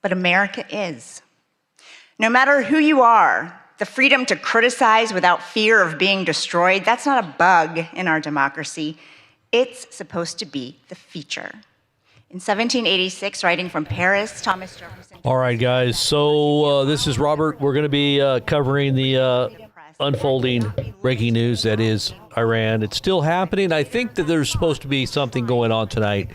but America is. No matter who you are, the freedom to criticize without fear of being destroyed, that's not a bug in our democracy. It's supposed to be the feature. In 1786, writing from Paris, Thomas Jefferson... All right, guys, so this is Robert. We're going to be covering the unfolding breaking news that is Iran. It's still happening. I think that there's supposed to be something going on tonight.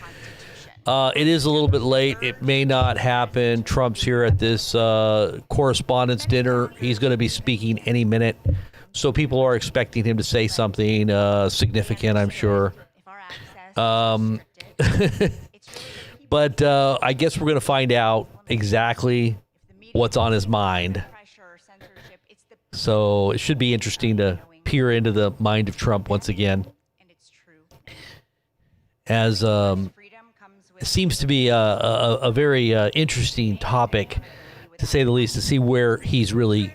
It is a little bit late. It may not happen. Trump's here at this correspondents' dinner. He's going to be speaking any minute. So people are expecting him to say something significant, I'm sure. But I guess we're going to find out exactly what's on his mind. So it should be interesting to peer into the mind of Trump once again. As it seems to be a very interesting topic, to say the least, to see where he's really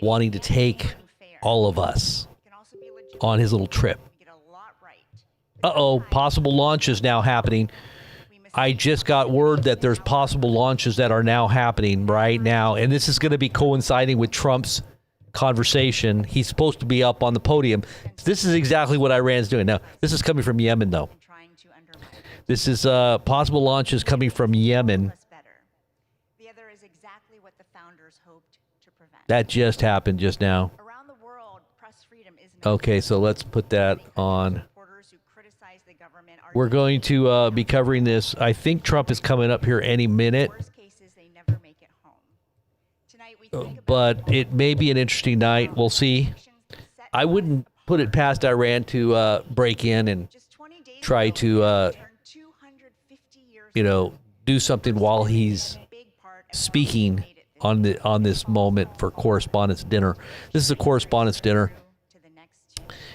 wanting to take all of us on his little trip. Uh-oh, possible launches now happening. I just got word that there's possible launches that are now happening right now, and this is going to be coinciding with Trump's conversation. He's supposed to be up on the podium. This is exactly what Iran's doing. Now, this is coming from Yemen, though. This is possible launches coming from Yemen. That just happened just now. Okay, so let's put that on. We're going to be covering this. I think Trump is coming up here any minute. But it may be an interesting night. We'll see. I wouldn't put it past Iran to break in and try to, do something while he's speaking on this moment for Correspondents' Dinner. This is a Correspondents' Dinner.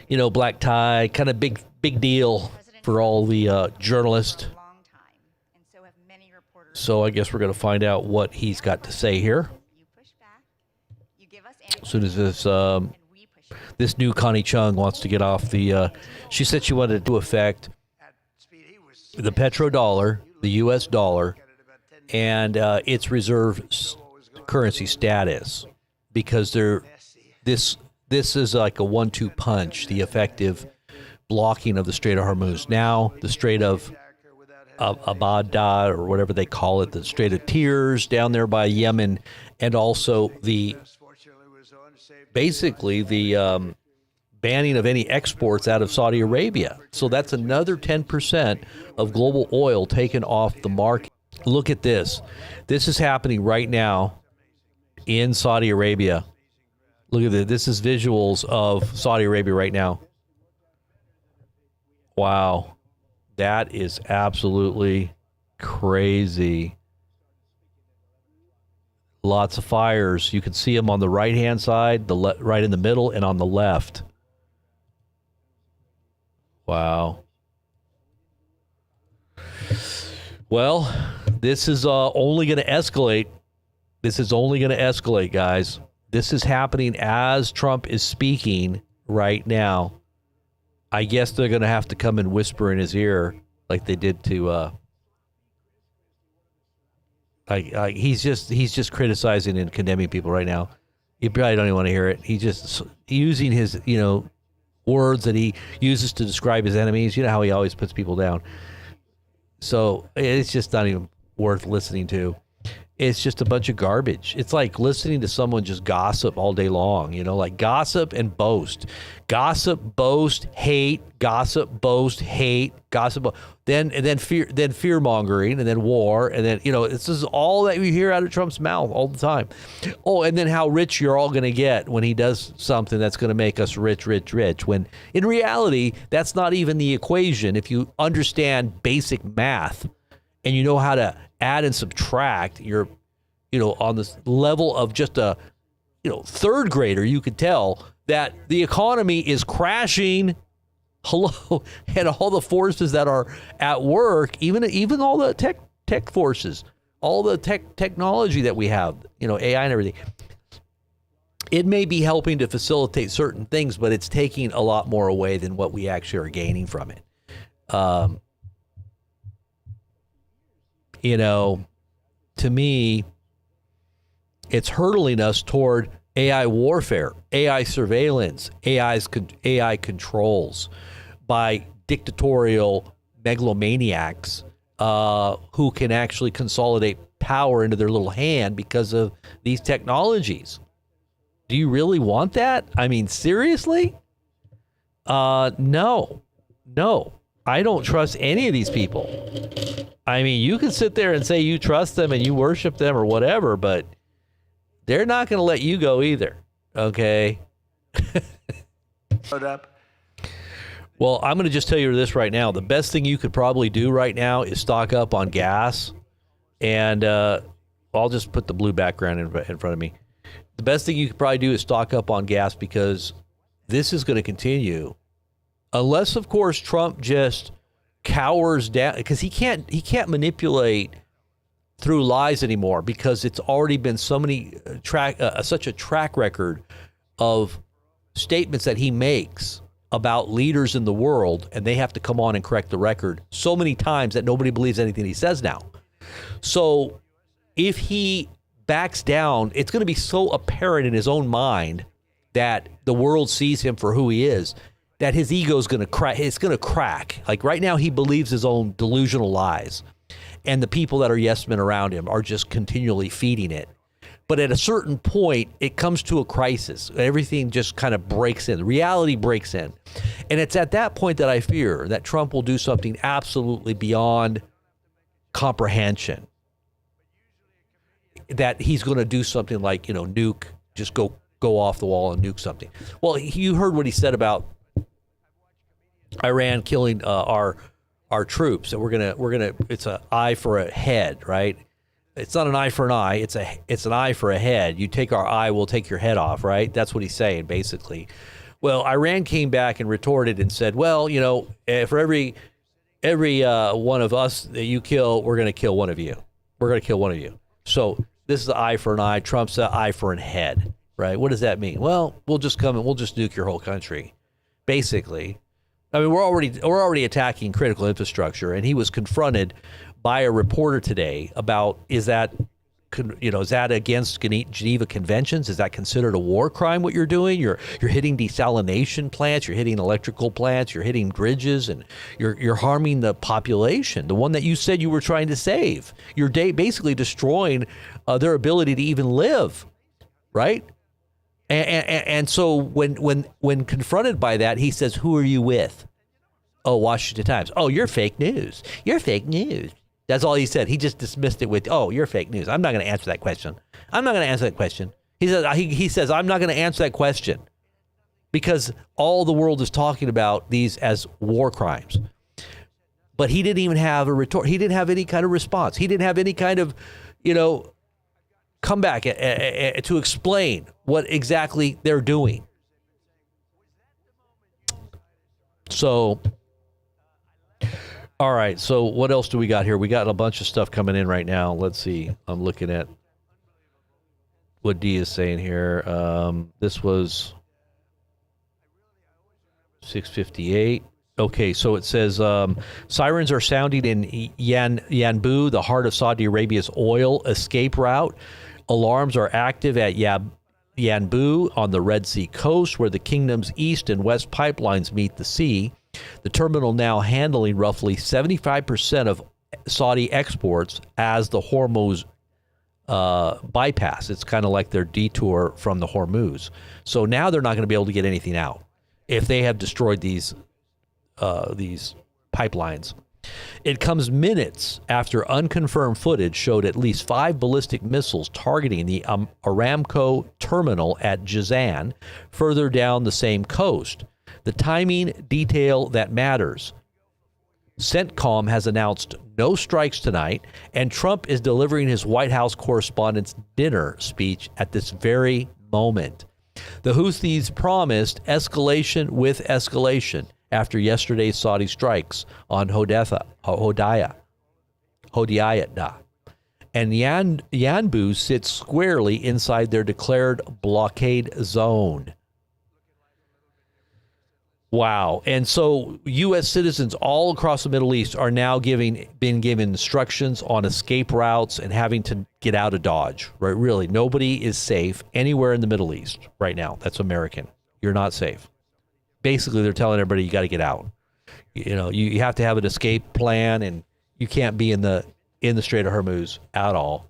Black tie, kind of big deal for all the journalists. So I guess we're going to find out what he's got to say here. As soon as this new Connie Chung wants to get off the... she said she wanted to affect the petrodollar, the U.S. dollar, and its reserve currency status, because this is like a 1-2 punch, the effective blocking of the Strait of Hormuz. Now, the Strait of Abada, or whatever they call it, the Strait of Tears down there by Yemen, and also basically the banning of any exports out of Saudi Arabia. So that's another 10% of global oil taken off the market. Look at this. This is happening right now in Saudi Arabia. Look at this. This is visuals of Saudi Arabia right now. Wow. That is absolutely crazy. Lots of fires. You can see them on the right-hand side, right in the middle, and on the left. Wow. Well, this is only going to escalate. This is only going to escalate, guys. This is happening as Trump is speaking right now. I guess they're going to have to come and whisper in his ear like they did to... he's just criticizing and condemning people right now. You probably don't even want to hear it. He's just using his, words that he uses to describe his enemies. You know how he always puts people down. So it's just not even worth listening to. It's just a bunch of garbage. It's like listening to someone just gossip all day long, like gossip and boast. Gossip, boast, hate, gossip, boast, hate, gossip, then fear mongering, and then war, and then, this is all that we hear out of Trump's mouth all the time. Oh, and then how rich you're all going to get when he does something that's going to make us rich, when in reality, that's not even the equation. If you understand basic math and you know how to add and subtract, you're, on this level of just a, third grader, you could tell that the economy is crashing. Hello, and all the forces that are at work, even all the tech forces, all the technology that we have, AI and everything. It may be helping to facilitate certain things, but it's taking a lot more away than what we actually are gaining from it. to me, it's hurtling us toward AI warfare, AI surveillance, AI controls by dictatorial megalomaniacs who can actually consolidate power into their little hand because of these technologies. Do you really want that? I mean, seriously? No. I don't trust any of these people. I mean, you can sit there and say you trust them and you worship them or whatever, but they're not going to let you go either. Okay? Well, I'm going to just tell you this right now. The best thing you could probably do right now is stock up on gas. And I'll just put the blue background in front of me. The best thing you could probably do is stock up on gas, because this is going to continue. Unless, of course, Trump just cowers down, because he can't manipulate through lies anymore, because it's already been so many such a track record of statements that he makes about leaders in the world, and they have to come on and correct the record so many times that nobody believes anything he says now. So if he backs down, it's going to be so apparent in his own mind that the world sees him for who he is, that his ego is going to crack. It's going to crack. Like right now, he believes his own delusional lies, and the people that are yes men around him are just continually feeding it. But at a certain point, it comes to a crisis. Everything just kind of breaks in. Reality breaks in. And it's at that point that I fear that Trump will do something absolutely beyond comprehension. That he's going to do something like, nuke, just go off the wall and nuke something. Well, you heard what he said about Iran killing our troops, and we're gonna it's an eye for a head, right? It's not an eye for an eye. It's an eye for a head. You take our eye, we'll take your head off, right? That's what he's saying, basically. Well, Iran came back and retorted and said, well, for every one of us that you kill, we're going to kill one of you. We're going to kill one of you. So this is the eye for an eye. Trump's the eye for an head, right? What does that mean? Well, we'll just come and we'll just nuke your whole country, basically. I mean, we're already attacking critical infrastructure, and he was confronted by a reporter today about, is that against Geneva Conventions? Is that considered a war crime, what you're doing? You're hitting desalination plants, you're hitting electrical plants, you're hitting bridges, and you're harming the population, the one that you said you were trying to save. You're basically destroying their ability to even live, right? And so when confronted by that, he says, who are you with? Oh, Washington Times. Oh, you're fake news. You're fake news. That's all he said. He just dismissed it with, oh, you're fake news. I'm not going to answer that question. I'm not going to answer that question. He says, I'm not going to answer that question, because all the world is talking about these as war crimes. But he didn't even have a retort. He didn't have any kind of response. He didn't have any kind of, comeback to explain what exactly they're doing. So, all right. So what else do we got here? We got a bunch of stuff coming in right now. Let's see. I'm looking at what Dee is saying here. This was 6:58. Okay, so it says sirens are sounding in Yanbu, the heart of Saudi Arabia's oil escape route. Alarms are active at Yanbu on the Red Sea coast, where the kingdom's east and west pipelines meet the sea. The terminal now handling roughly 75% of Saudi exports as the Hormuz bypass. It's kind of like their detour from the Hormuz. So now they're not going to be able to get anything out if they have destroyed these pipelines. It comes minutes after unconfirmed footage showed at least 5 ballistic missiles targeting the Aramco terminal at Jazan, further down the same coast. The timing detail that matters. CENTCOM has announced no strikes tonight, and Trump is delivering his White House Correspondents' dinner speech at this very moment. The Houthis promised escalation with escalation after yesterday's Saudi strikes on Hodeidah. And Yanbu sits squarely inside their declared blockade zone. Wow. And so U.S. citizens all across the Middle East are now been given instructions on escape routes and having to get out of Dodge, right? Really, nobody is safe anywhere in the Middle East right now. That's American. You're not safe. Basically, they're telling everybody you got to get out. You have to have an escape plan, and you can't be in the Strait of Hormuz at all.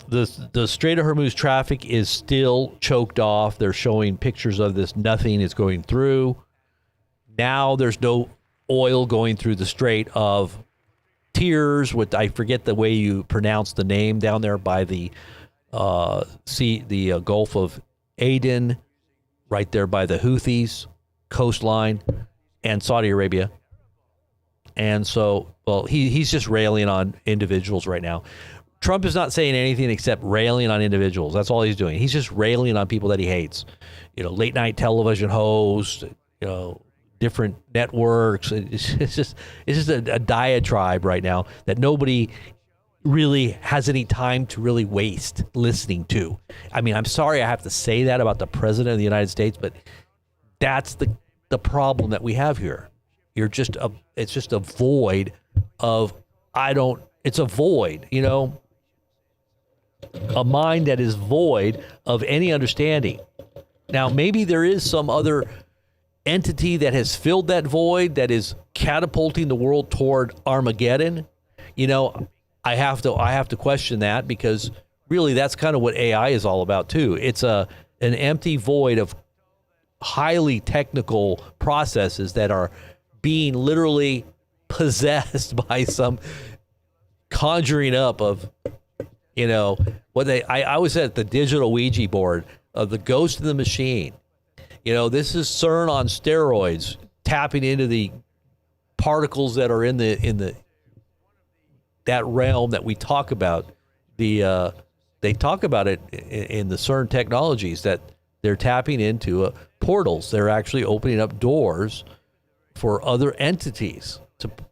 The Strait of Hormuz traffic is still choked off. They're showing pictures of this. Nothing is going through. Now there's no oil going through the Strait of Tears. I forget the way you pronounce the name down there by the Gulf of Aden, right there by the Houthis coastline and Saudi Arabia. And so, well, he's just railing on individuals right now. Trump is not saying anything except railing on individuals. That's all he's doing. He's just railing on people that he hates. Late night television hosts, different networks. It's just a diatribe right now that nobody really has any time to really waste listening to. I mean, I'm sorry I have to say that about the president of the United States, but that's the problem that we have here. It's just a void of, it's a void, a mind that is void of any understanding. Now, maybe there is some other entity that has filled that void that is catapulting the world toward Armageddon. I have to question that, because really that's kind of what AI is all about too. It's an empty void of highly technical processes that are being literally possessed by some conjuring up of, I always said the digital Ouija board of the ghost of the machine. This is CERN on steroids, tapping into the particles that are in that realm that we talk about. They talk about it in the CERN technologies, that they're tapping into portals. They're actually opening up doors for other entities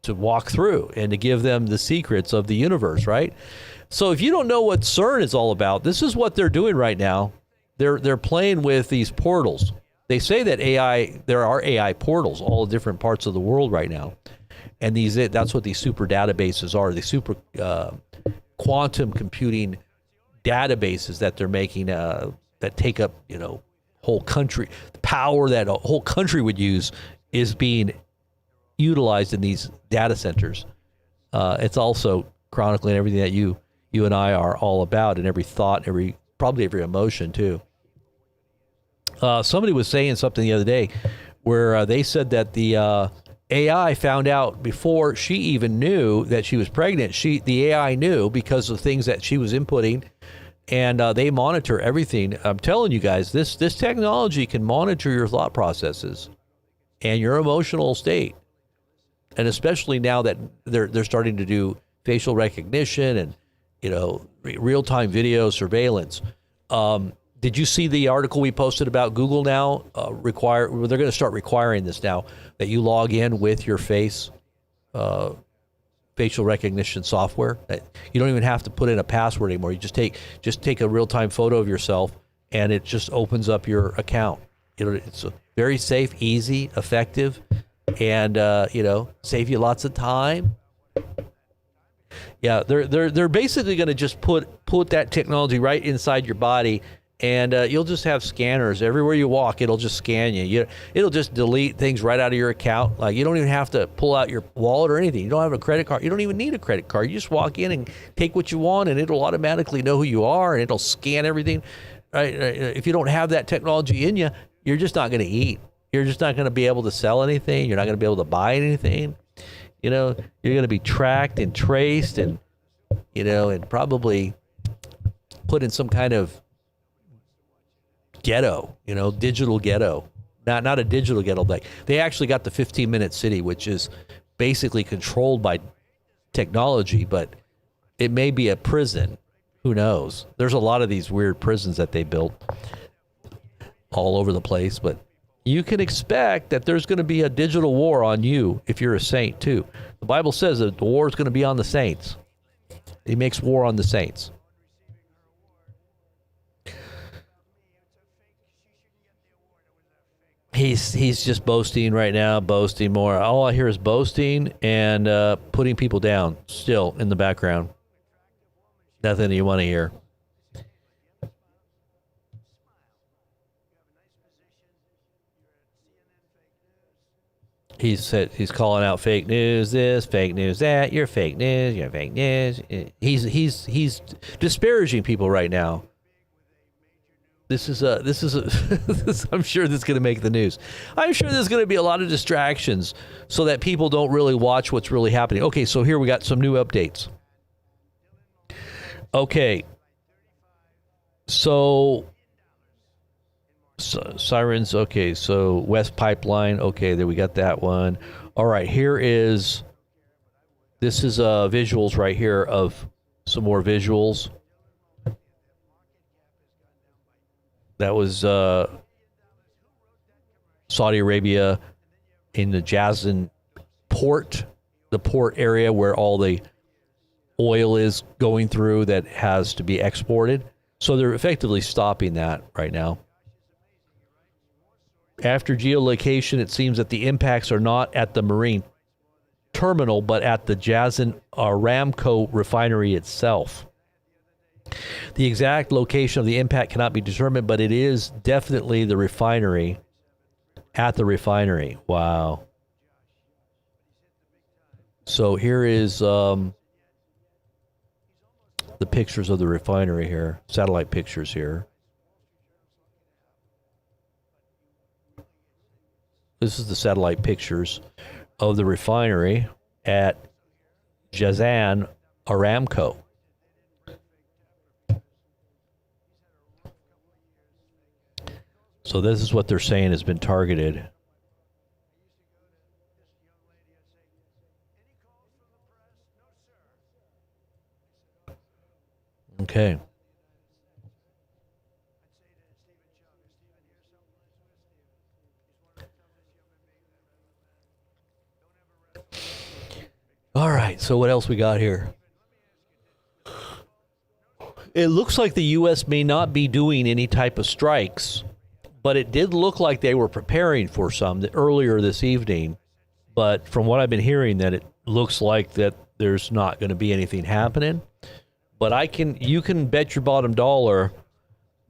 to walk through and to give them the secrets of the universe, right? So if you don't know what CERN is all about, this is what they're doing right now. They're playing with these portals. They say that there are AI portals all different parts of the world right now. And that's what these super databases are, the super quantum computing databases that they're making that take up, whole country. The power that a whole country would use is being utilized in these data centers. It's also chronicling everything that you and I are all about, and every thought, probably every emotion too. Somebody was saying something the other day where they said that the AI found out before she even knew that she was pregnant. The AI knew because of things that she was inputting, and they monitor everything. I'm telling you guys, this technology can monitor your thought processes and your emotional state, and especially now that they're starting to do facial recognition and real-time video surveillance. Did you see the article we posted about Google now? They're going to start requiring this now, that you log in with your facial recognition software. You don't even have to put in a password anymore. You just take a real-time photo of yourself, and it just opens up your account. It's very safe, easy, effective, and save you lots of time. Yeah, they're basically going to just put that technology right inside your body, and you'll just have scanners everywhere you walk. It'll just scan you. It'll just delete things right out of your account. Like, you don't even have to pull out your wallet or anything. You don't have a credit card. You don't even need a credit card. You just walk in and take what you want, and it'll automatically know who you are, and it'll scan everything. Right? If you don't have that technology in you, you're just not going to eat. You're just not going to be able to sell anything. You're not going to be able to buy anything. You're going to be tracked and traced, and and probably put in some kind of ghetto, digital ghetto. Not a digital ghetto, but they actually got the 15-minute city, which is basically controlled by technology, but it may be a prison. Who knows? There's a lot of these weird prisons that they built all over the place, but you can expect that there's going to be a digital war on you if you're a saint too. The Bible says that the war is going to be on the saints. He makes war on the saints. He's just boasting right now, boasting more. All I hear is boasting and putting people down still in the background. Nothing you want to hear. He's calling out fake news this, fake news that. You're fake news. You're fake news. He's disparaging people right now. This is I'm sure this is going to make the news. I'm sure there's going to be a lot of distractions so that people don't really watch what's really happening. Okay, so here we got some new updates. Okay. So sirens. Okay, so West Pipeline. Okay, there we got that one. All right, this is visuals right here of some more visuals. That was Saudi Arabia in the Jazan port, the port area where all the oil is going through that has to be exported. So they're effectively stopping that right now. After geolocation, it seems that the impacts are not at the marine terminal, but at the Jazan Aramco refinery itself. The exact location of the impact cannot be determined, but it is definitely the refinery, at the refinery. Wow. So here is the pictures of the refinery here, satellite pictures here. This is the satellite pictures of the refinery at Jazan Aramco. So this is what they're saying has been targeted. Okay. All right, so what else we got here? It looks like the U.S. may not be doing any type of strikes, but it did look like they were preparing for some earlier this evening. But from what I've been hearing, that it looks like that there's not going to be anything happening. But you can bet your bottom dollar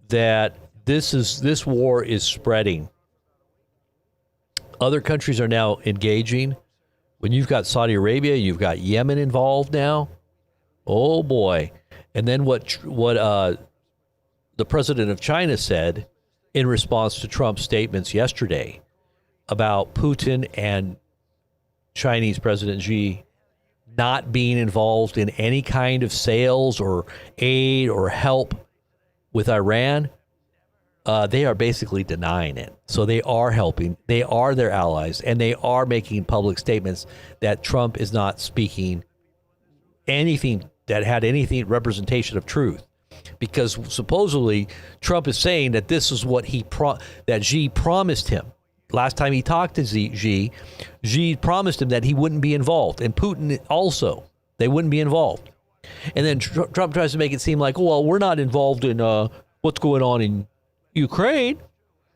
that this war is spreading. Other countries are now engaging. When you've got Saudi Arabia, you've got Yemen involved now. Oh boy! And then what the president of China said in response to Trump's statements yesterday about Putin and Chinese President Xi not being involved in any kind of sales or aid or help with Iran, they are basically denying it. So they are helping. They are their allies, and they are making public statements that Trump is not speaking anything that had anything representation of truth. Because supposedly Trump is saying that this is what that Xi promised him. Last time he talked to Xi promised him that he wouldn't be involved, and Putin also. They wouldn't be involved. And then Trump tries to make it seem like, well, we're not involved in what's going on in Ukraine.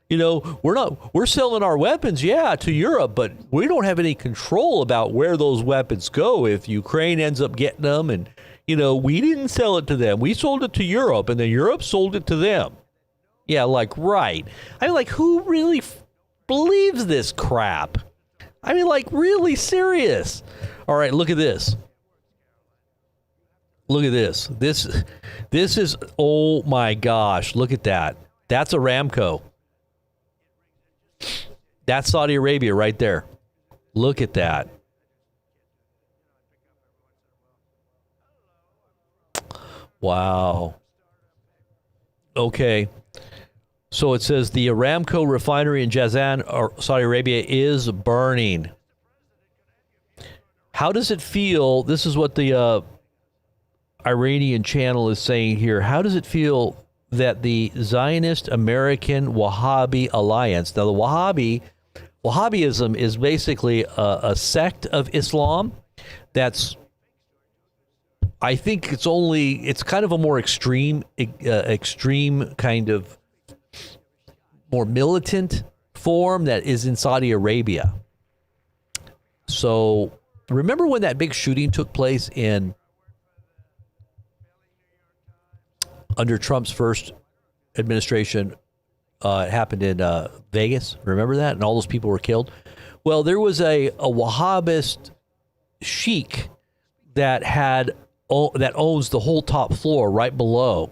You know, we're selling our weapons, to Europe, but we don't have any control about where those weapons go if Ukraine ends up getting them. And, we didn't sell it to them. We sold it to Europe, and then Europe sold it to them. Yeah, right. I mean, who really believes this crap? I mean, really serious. All right, look at this. Look at this. This is, oh my gosh, look at that. That's Aramco. That's Saudi Arabia right there. Look at that. Wow. Okay. So it says the Aramco refinery in Jazan, Saudi Arabia, is burning. How does it feel? This is what the Iranian channel is saying here. How does it feel that the Zionist American Wahhabi Alliance, now the Wahhabism is basically a sect of Islam that's, I think it's kind of a more extreme kind of more militant form that is in Saudi Arabia. So remember when that big shooting took place under Trump's first administration? It happened in Vegas. Remember that? And all those people were killed. Well, there was a Wahhabist sheik that owns the whole top floor right below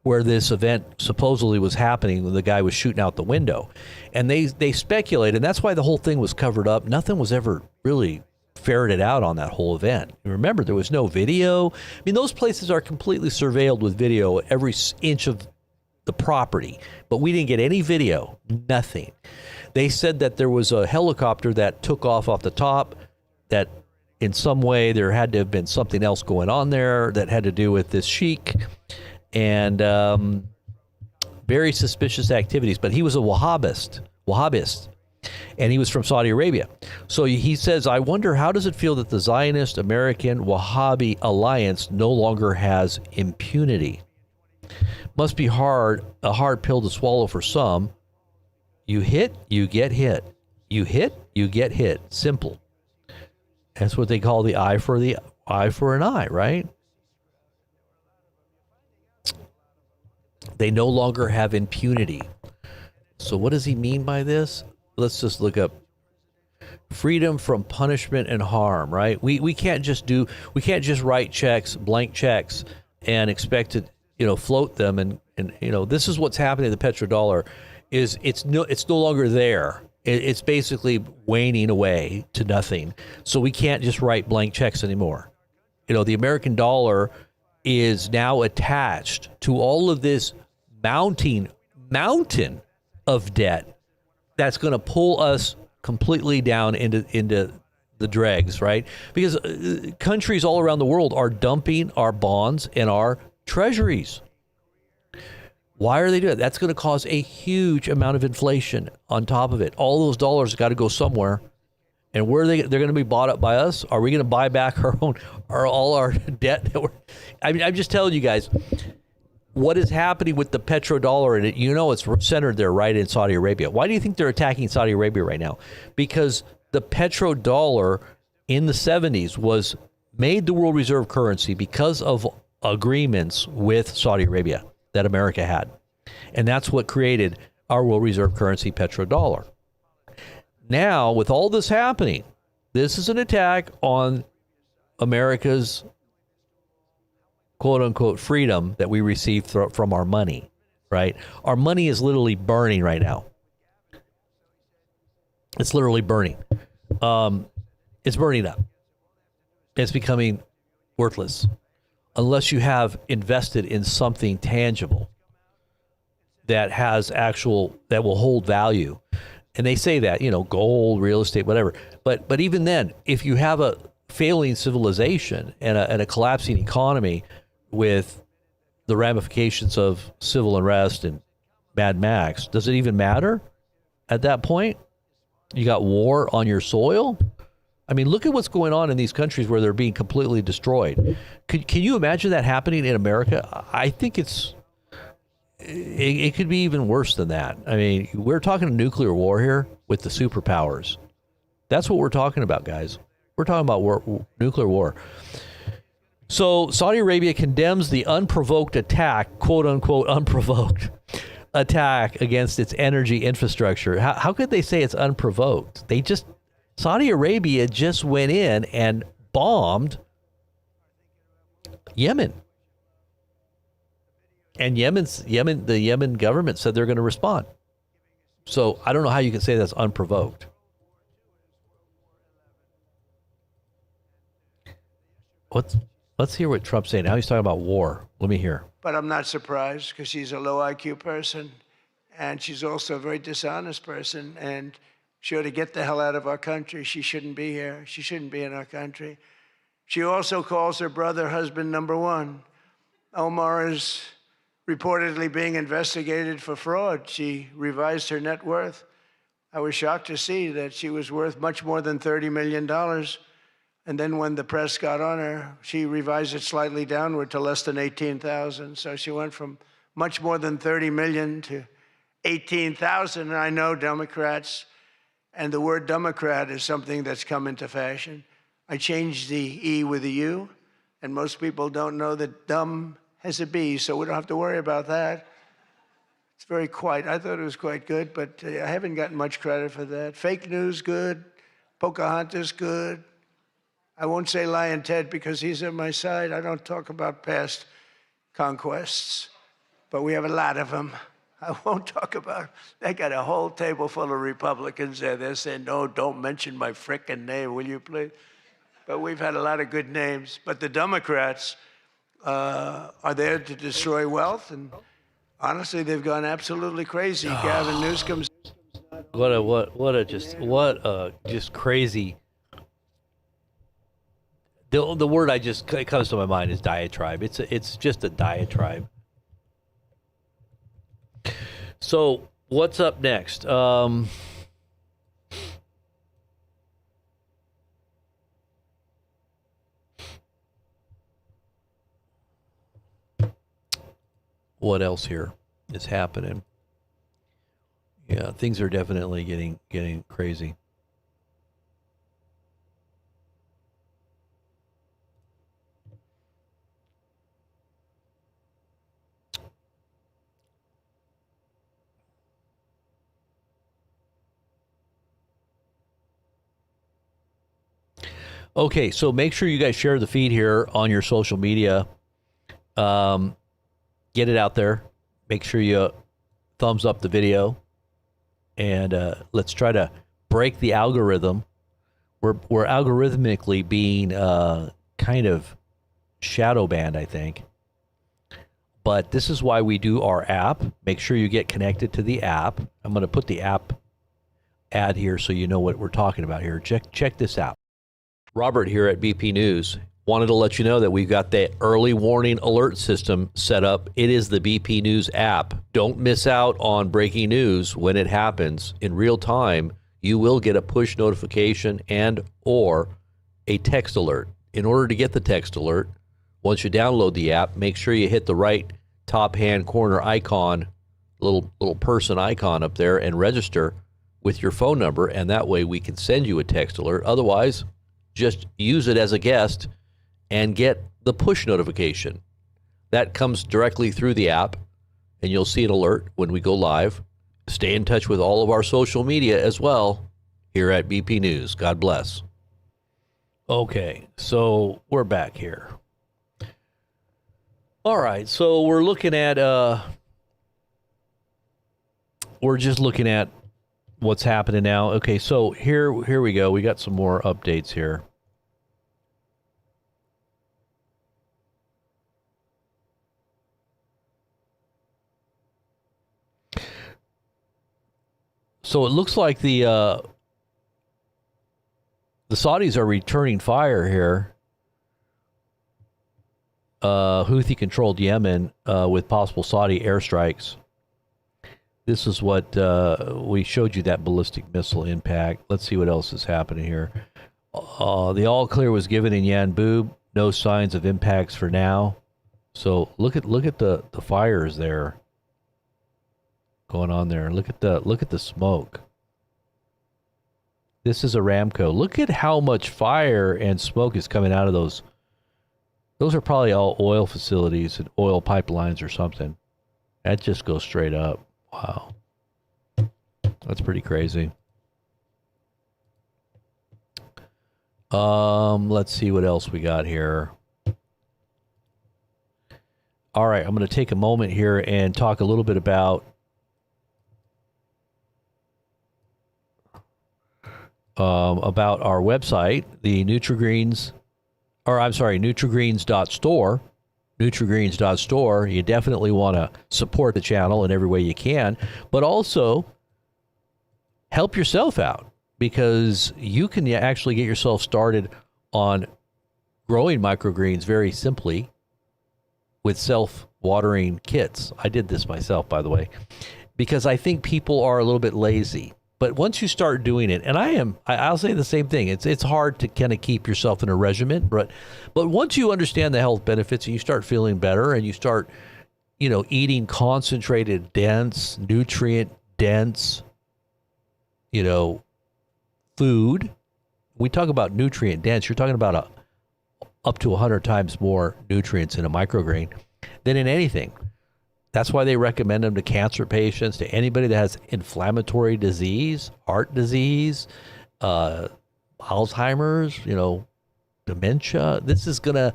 where this event supposedly was happening when the guy was shooting out the window. And they speculated, and that's why the whole thing was covered up. Nothing was ever really ferreted out on that whole event. Remember, there was no video. I mean, those places are completely surveilled with video every inch of the property, but we didn't get any video, nothing. They said that there was a helicopter that took off the top, that in some way there had to have been something else going on there that had to do with this sheik, and very suspicious activities. But he was a Wahhabist, and he was from Saudi Arabia. So he says, I wonder, how does it feel that the Zionist American Wahhabi alliance no longer has impunity? Must be a hard pill to swallow for some. You hit, you get hit. You hit, you get hit. Simple. That's what they call the eye for an eye, right? They no longer have impunity. So what does he mean by this? Let's just look up freedom from punishment and harm, right? We can't just write checks, blank checks, and expect to float them, and this is what's happening to the petrodollar. Is it's no longer there. It's basically waning away to nothing. So we can't just write blank checks anymore. The American dollar is now attached to all of this mountain of debt that's going to pull us completely down into the dregs, right? Because countries all around the world are dumping our bonds and our treasuries. Why are they doing it? That's going to cause a huge amount of inflation on top of it. All those dollars got to go somewhere. And where they're going to be bought up by us? Are we going to buy back all our debt? I'm just telling you guys what is happening with the petrodollar, and it's centered there, right in Saudi Arabia. Why do you think they're attacking Saudi Arabia right now? Because the petrodollar in the 70s was made the world reserve currency because of agreements with Saudi Arabia that America had. And that's what created our world reserve currency, petrodollar. Now, with all this happening, this is an attack on America's quote unquote freedom that we receive from our money, right? Our money is literally burning right now. It's literally burning. It's burning up. It's becoming worthless unless you have invested in something tangible that will hold value. And they say that, gold, real estate, whatever. But even then, if you have a failing civilization and a collapsing economy with the ramifications of civil unrest and Mad Max, does it even matter at that point? You got war on your soil? I mean, look at what's going on in these countries where they're being completely destroyed. Can you imagine that happening in America? I think it could be even worse than that. I mean, we're talking nuclear war here with the superpowers. That's what we're talking about, guys. We're talking about nuclear war. So Saudi Arabia condemns the unprovoked attack, quote unquote, unprovoked attack against its energy infrastructure. How could they say it's unprovoked? Saudi Arabia just went in and bombed Yemen. And the Yemen government said they're going to respond. So I don't know how you can say that's unprovoked. Let's hear what Trump's saying. Now he's talking about war. Let me hear. But I'm not surprised because she's a low IQ person and she's also a very dishonest person, and she ought to get the hell out of our country. She shouldn't be here. She shouldn't be in our country. She also calls her brother husband number one. Omar is reportedly being investigated for fraud. She revised her net worth. I was shocked to see that she was worth much more than $30 million. And then when the press got on her, she revised it slightly downward to less than 18,000. So she went from much more than 30 million to 18,000. And I know Democrats, and the word Democrat is something that's come into fashion. I changed the E with a U, and most people don't know that dumb has a B, so we don't have to worry about that. It's very quiet. I thought it was quite good, but I haven't gotten much credit for that. Fake news, good. Pocahontas, good. I won't say Lion Ted because he's on my side. I don't talk about past conquests, but we have a lot of them. I won't talk about. They got a whole table full of Republicans there. They're saying, no, don't mention my frickin' name, will you please? But we've had a lot of good names. But the Democrats are there to destroy wealth, and honestly, they've gone absolutely crazy. Gavin Newsom's. What a just crazy. The word it comes to my mind is diatribe. It's just a diatribe. So what's up next? What else here is happening? Yeah, things are definitely getting crazy. Okay, so make sure you guys share the feed here on your social media. Get it out there. Make sure you thumbs up the video, and let's try to break the algorithm. We're algorithmically being kind of shadow banned, I think. But this is why we do our app. Make sure you get connected to the app. I'm going to put the app ad here so you know what we're talking about here. Check this out. Robert here at BP News. Wanted to let you know that we've got the early warning alert system set up. It is the BP News app. Don't miss out on breaking news when it happens in real time. You will get a push notification and or a text alert. In order to get the text alert, once you download the app, make sure you hit the right top hand corner icon, little person icon up there, and register with your phone number, and that way we can send you a text alert. Otherwise, just use it as a guest and get the push notification. That comes directly through the app, and you'll see an alert when we go live. Stay in touch with all of our social media as well here at BP News. God bless. Okay, so we're back here. All right, so we're looking at, we're just looking at what's happening now. Okay, so here we go. We got some more updates here. So it looks like the Saudis are returning fire here. Houthi-controlled Yemen with possible Saudi airstrikes. This is what we showed you, that ballistic missile impact. Let's see what else is happening here. The all clear was given in Yanbu. No signs of impacts for now. So look at the fires there going on there. Look at the smoke. This is Aramco. Look at how much fire and smoke is coming out of those. Those are probably all oil facilities and oil pipelines or something. That just goes straight up. Wow. That's pretty crazy. Let's see what else we got here. All right, I'm going to take a moment here and talk a little bit about our website, the Nutri-Greens, Nutri-Greens.store. Nutri-Greens.store. You definitely want to support the channel in every way you can, but also help yourself out, because you can actually get yourself started on growing microgreens very simply with self-watering kits. I did this myself, by the way, because I think people are a little bit lazy. But once you start doing it, and I'll say the same thing. It's hard to kind of keep yourself in a regimen, but once you understand the health benefits and you start feeling better and you start eating concentrated, dense, nutrient dense, food. We talk about nutrient dense, you're talking about up to 100 times more nutrients in a microgreen than in anything. That's why they recommend them to cancer patients, to anybody that has inflammatory disease, heart disease, Alzheimer's, dementia. This is going to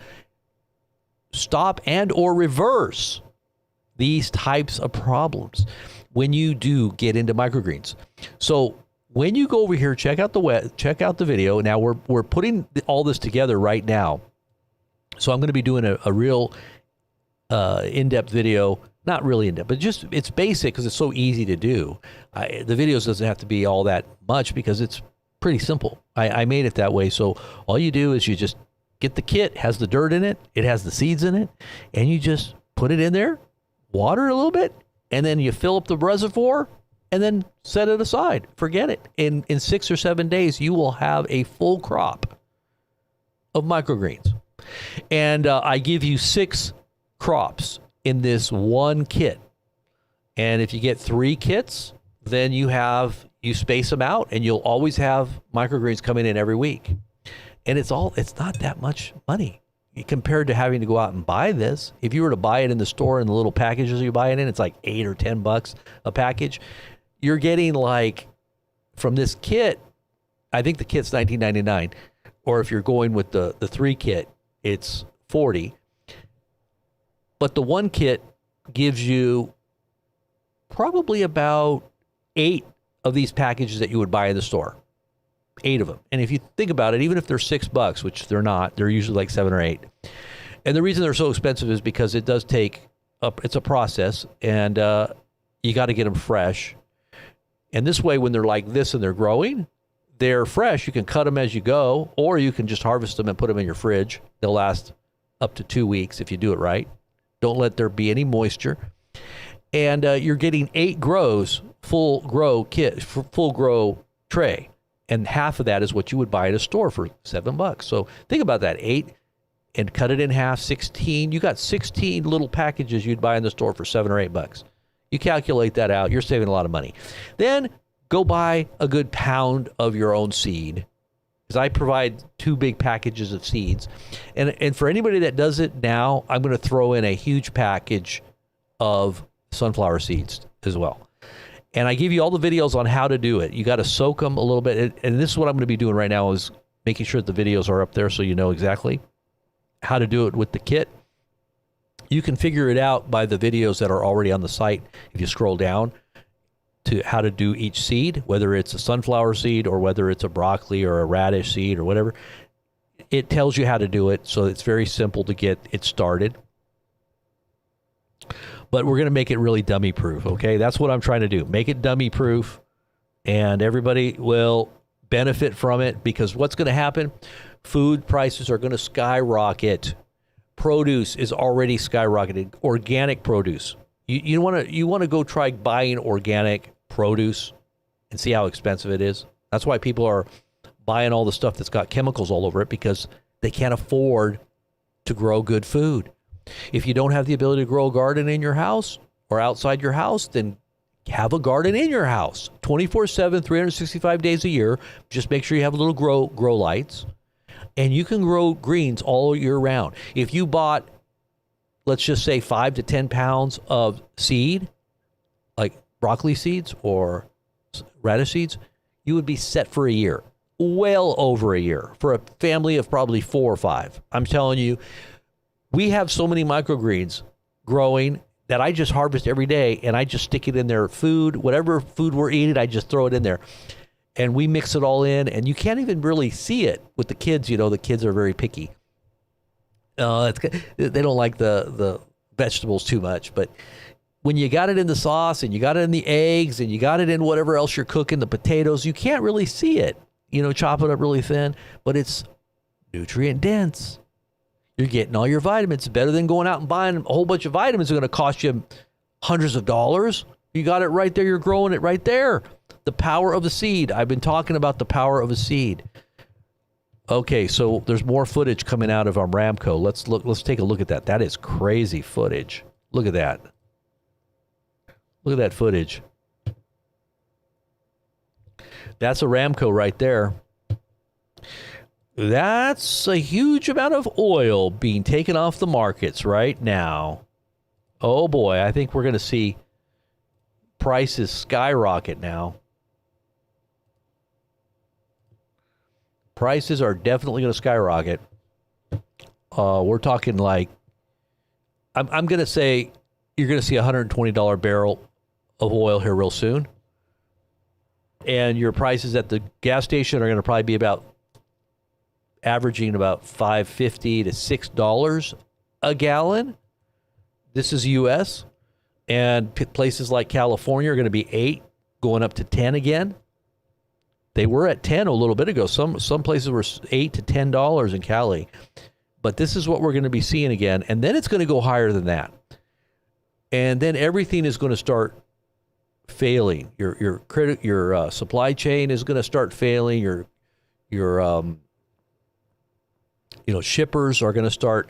stop and or reverse these types of problems when you do get into microgreens. So when you go over here, check out the video. Now we're putting all this together right now. So I'm going to be doing a real in-depth video. Not really in-depth, but just it's basic because it's so easy to do. The videos doesn't have to be all that much because it's pretty simple. I made it that way. So all you do is you just get the kit, has the dirt in it, it has the seeds in it, and you just put it in there, water it a little bit, and then you fill up the reservoir and then set it aside. Forget it. In 6 or 7 days, you will have a full crop of microgreens. And I give you 6 crops in this one kit. And if you get 3 kits, then you space them out and you'll always have microgreens coming in every week. And it's not that much money compared to having to go out and buy this. If you were to buy it in the store in the little packages you buy it in, it's like $8 or $10 a package. You're getting from this kit, I think the kit's $19.99, or if you're going with the 3 kit, it's $40. But the 1 kit gives you probably about 8 of these packages that you would buy in the store. 8 of them. And if you think about it, even if they're $6, which they're not, they're usually like 7 or 8. And the reason they're so expensive is because it does take it's a process, and you got to get them fresh. And this way, when they're like this and they're growing, they're fresh. You can cut them as you go, or you can just harvest them and put them in your fridge. They'll last up to 2 weeks if you do it right. Don't let there be any moisture. And you're getting 8 grows, full grow tray. And half of that is what you would buy at a store for $7. So think about that, 8 and cut it in half, 16. You got 16 little packages you'd buy in the store for $7 or $8. You calculate that out, you're saving a lot of money. Then go buy a good pound of your own seed, because I provide 2 big packages of seeds. And for anybody that does it now, I'm going to throw in a huge package of sunflower seeds as well. And I give you all the videos on how to do it. You got to soak them a little bit. And this is what I'm going to be doing right now, is making sure that the videos are up there so you know exactly how to do it with the kit. You can figure it out by the videos that are already on the site if you scroll down to how to do each seed, whether it's a sunflower seed or whether it's a broccoli or a radish seed or whatever. It tells you how to do it, so it's very simple to get it started. But we're going to make it really dummy proof, okay? That's what I'm trying to do. Make it dummy proof, and everybody will benefit from it, because what's going to happen? Food prices are going to skyrocket. Produce is already skyrocketing. Organic produce. You want to go try buying organic produce and see how expensive it is. That's why people are buying all the stuff that's got chemicals all over it, because they can't afford to grow good food. If you don't have the ability to grow a garden in your house or outside your house, then have a garden in your house 24/7, 365 days a year. Just make sure you have little grow lights, and you can grow greens all year round. If you bought, let's just say 5 to 10 pounds of seed, like broccoli seeds or radish seeds, you would be set for a year, well over a year, for a family of probably 4 or 5. I'm telling you, we have so many microgreens growing that I just harvest every day, and I just stick it in their food. Whatever food we're eating, I just throw it in there. And we mix it all in, and you can't even really see it with the kids. The kids are very picky. They don't like the vegetables too much. But when you got it in the sauce, and you got it in the eggs, and you got it in whatever else you're cooking, the potatoes, you can't really see it. Chop it up really thin, but it's nutrient dense. You're getting all your vitamins. Better than going out and buying a whole bunch of vitamins that are going to cost you hundreds of dollars. You got it right there. You're growing it right there. The power of the seed. I've been talking about the power of a seed. Okay, so there's more footage coming out of Aramco. Let's take a look at that. That is crazy footage. Look at that. Look at that footage. That's Aramco right there. That's a huge amount of oil being taken off the markets right now. Oh boy, I think we're going to see prices skyrocket now. Prices are definitely going to skyrocket. We're talking like, I'm going to say you're going to see a $120 barrel of oil here real soon. And your prices at the gas station are going to probably be about averaging about $5.50 to $6 a gallon. This is U.S. And places like California are going to be 8, going up to 10 again. They were at 10 a little bit ago. Some places were $8 to $10 in Cali. But this is what we're going to be seeing again. And then it's going to go higher than that. And then everything is going to start failing. Your supply chain is going to start failing. Your shippers are going to start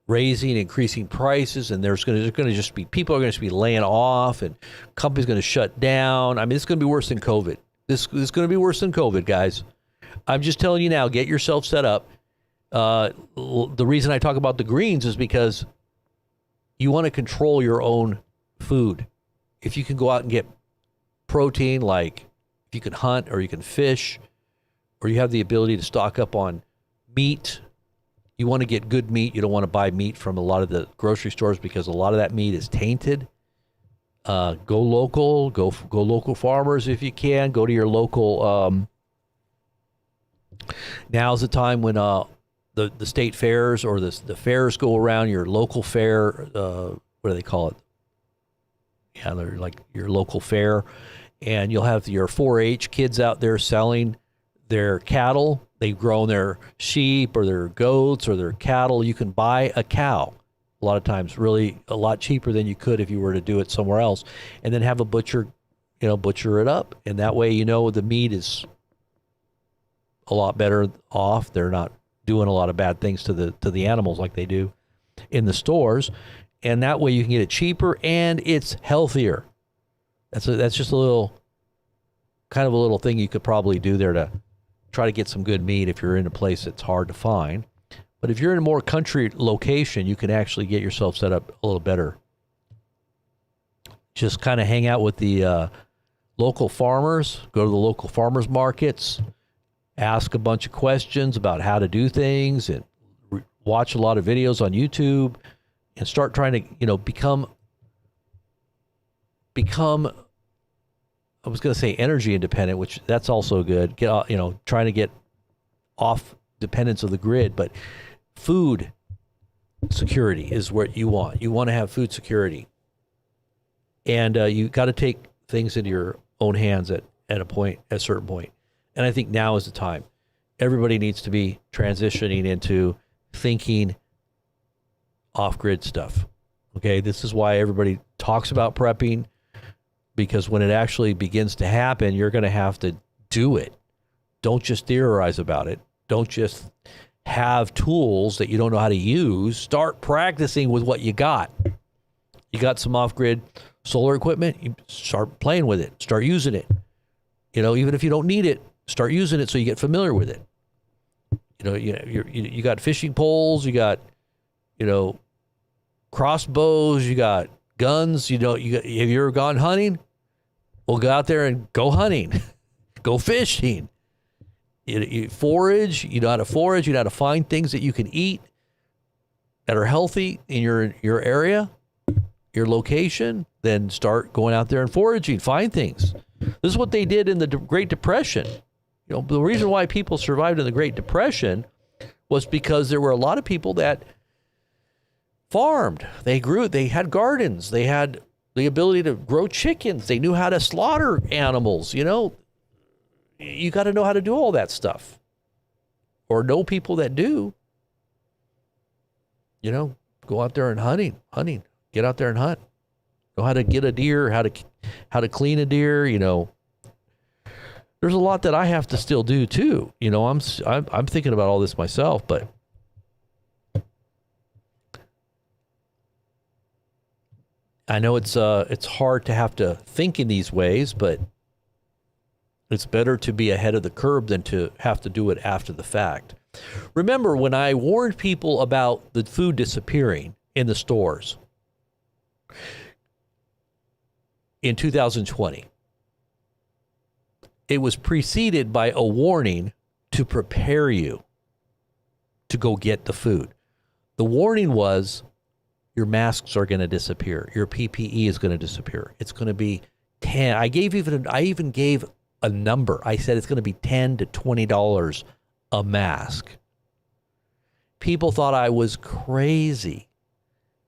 increasing prices, and there's going to just be people are going to be laying off, and companies going to shut down. I mean, it's going to be worse than COVID. This is going to be worse than COVID, guys. I'm just telling you now. Get yourself set up. The reason I talk about the greens is because you want to control your own food. If you can go out and get protein, like if you can hunt or you can fish, or you have the ability to stock up on meat, you want to get good meat. You don't want to buy meat from a lot of the grocery stores because a lot of that meat is tainted. Go local, go local farmers if you can. Go to your local. Now's the time when the state fairs or the fairs go around. Your local fair, what do they call it? Yeah, they're like your local fair, and you'll have your 4-H kids out there selling their cattle. They've grown their sheep or their goats or their cattle. You can buy a cow a lot of times really a lot cheaper than you could if you were to do it somewhere else, and then have a butcher it up. And that way, the meat is a lot better off. They're not doing a lot of bad things to the animals like they do in the stores. And that way you can get it cheaper and it's healthier. That's just a little thing you could probably do there to try to get some good meat if you're in a place that's hard to find. But if you're in a more country location, you can actually get yourself set up a little better. Just kind of hang out with the local farmers, go to the local farmers markets, ask a bunch of questions about how to do things, and watch a lot of videos on YouTube, and start trying to, become, I was going to say energy independent, which that's also good. Trying to get off dependence of the grid, but food security is what you want. You want to have food security. And you got to take things into your own hands at a certain point. And I think now is the time. Everybody needs to be transitioning into thinking off-grid stuff. Okay, this is why everybody talks about prepping, because when it actually begins to happen, you're going to have to do it. Don't just theorize about it. Don't just have tools that you don't know how to use. Start practicing with what you got. You got some off-grid solar equipment, you start playing with it. Start using it. Even if you don't need it, start using it so you get familiar with it. You got fishing poles, you got, crossbows, you got guns, have you ever gone hunting? Well, go out there and go hunting, go fishing. You forage, you know how to forage, you know how to find things that you can eat that are healthy in your area, your location. Then start going out there and foraging, find things. This is what they did in the Great Depression. The reason why people survived in the Great Depression was because there were a lot of people that farmed. They grew, they had gardens, they had the ability to grow chickens, they knew how to slaughter animals. You got to know how to do all that stuff, or know people that do. Go out there and hunting, get out there and hunt. Know how to get a deer, how to clean a deer. There's a lot that I have to still do too. I'm thinking about all this myself, but I know it's hard to have to think in these ways, but it's better to be ahead of the curve than to have to do it after the fact. Remember when I warned people about the food disappearing in the stores in 2020, it was preceded by a warning to prepare you to go get the food. The warning was your masks are going to disappear. Your PPE is going to disappear. It's going to be 10. I even gave a number. I said it's going to be $10 to $20 a mask. People thought I was crazy.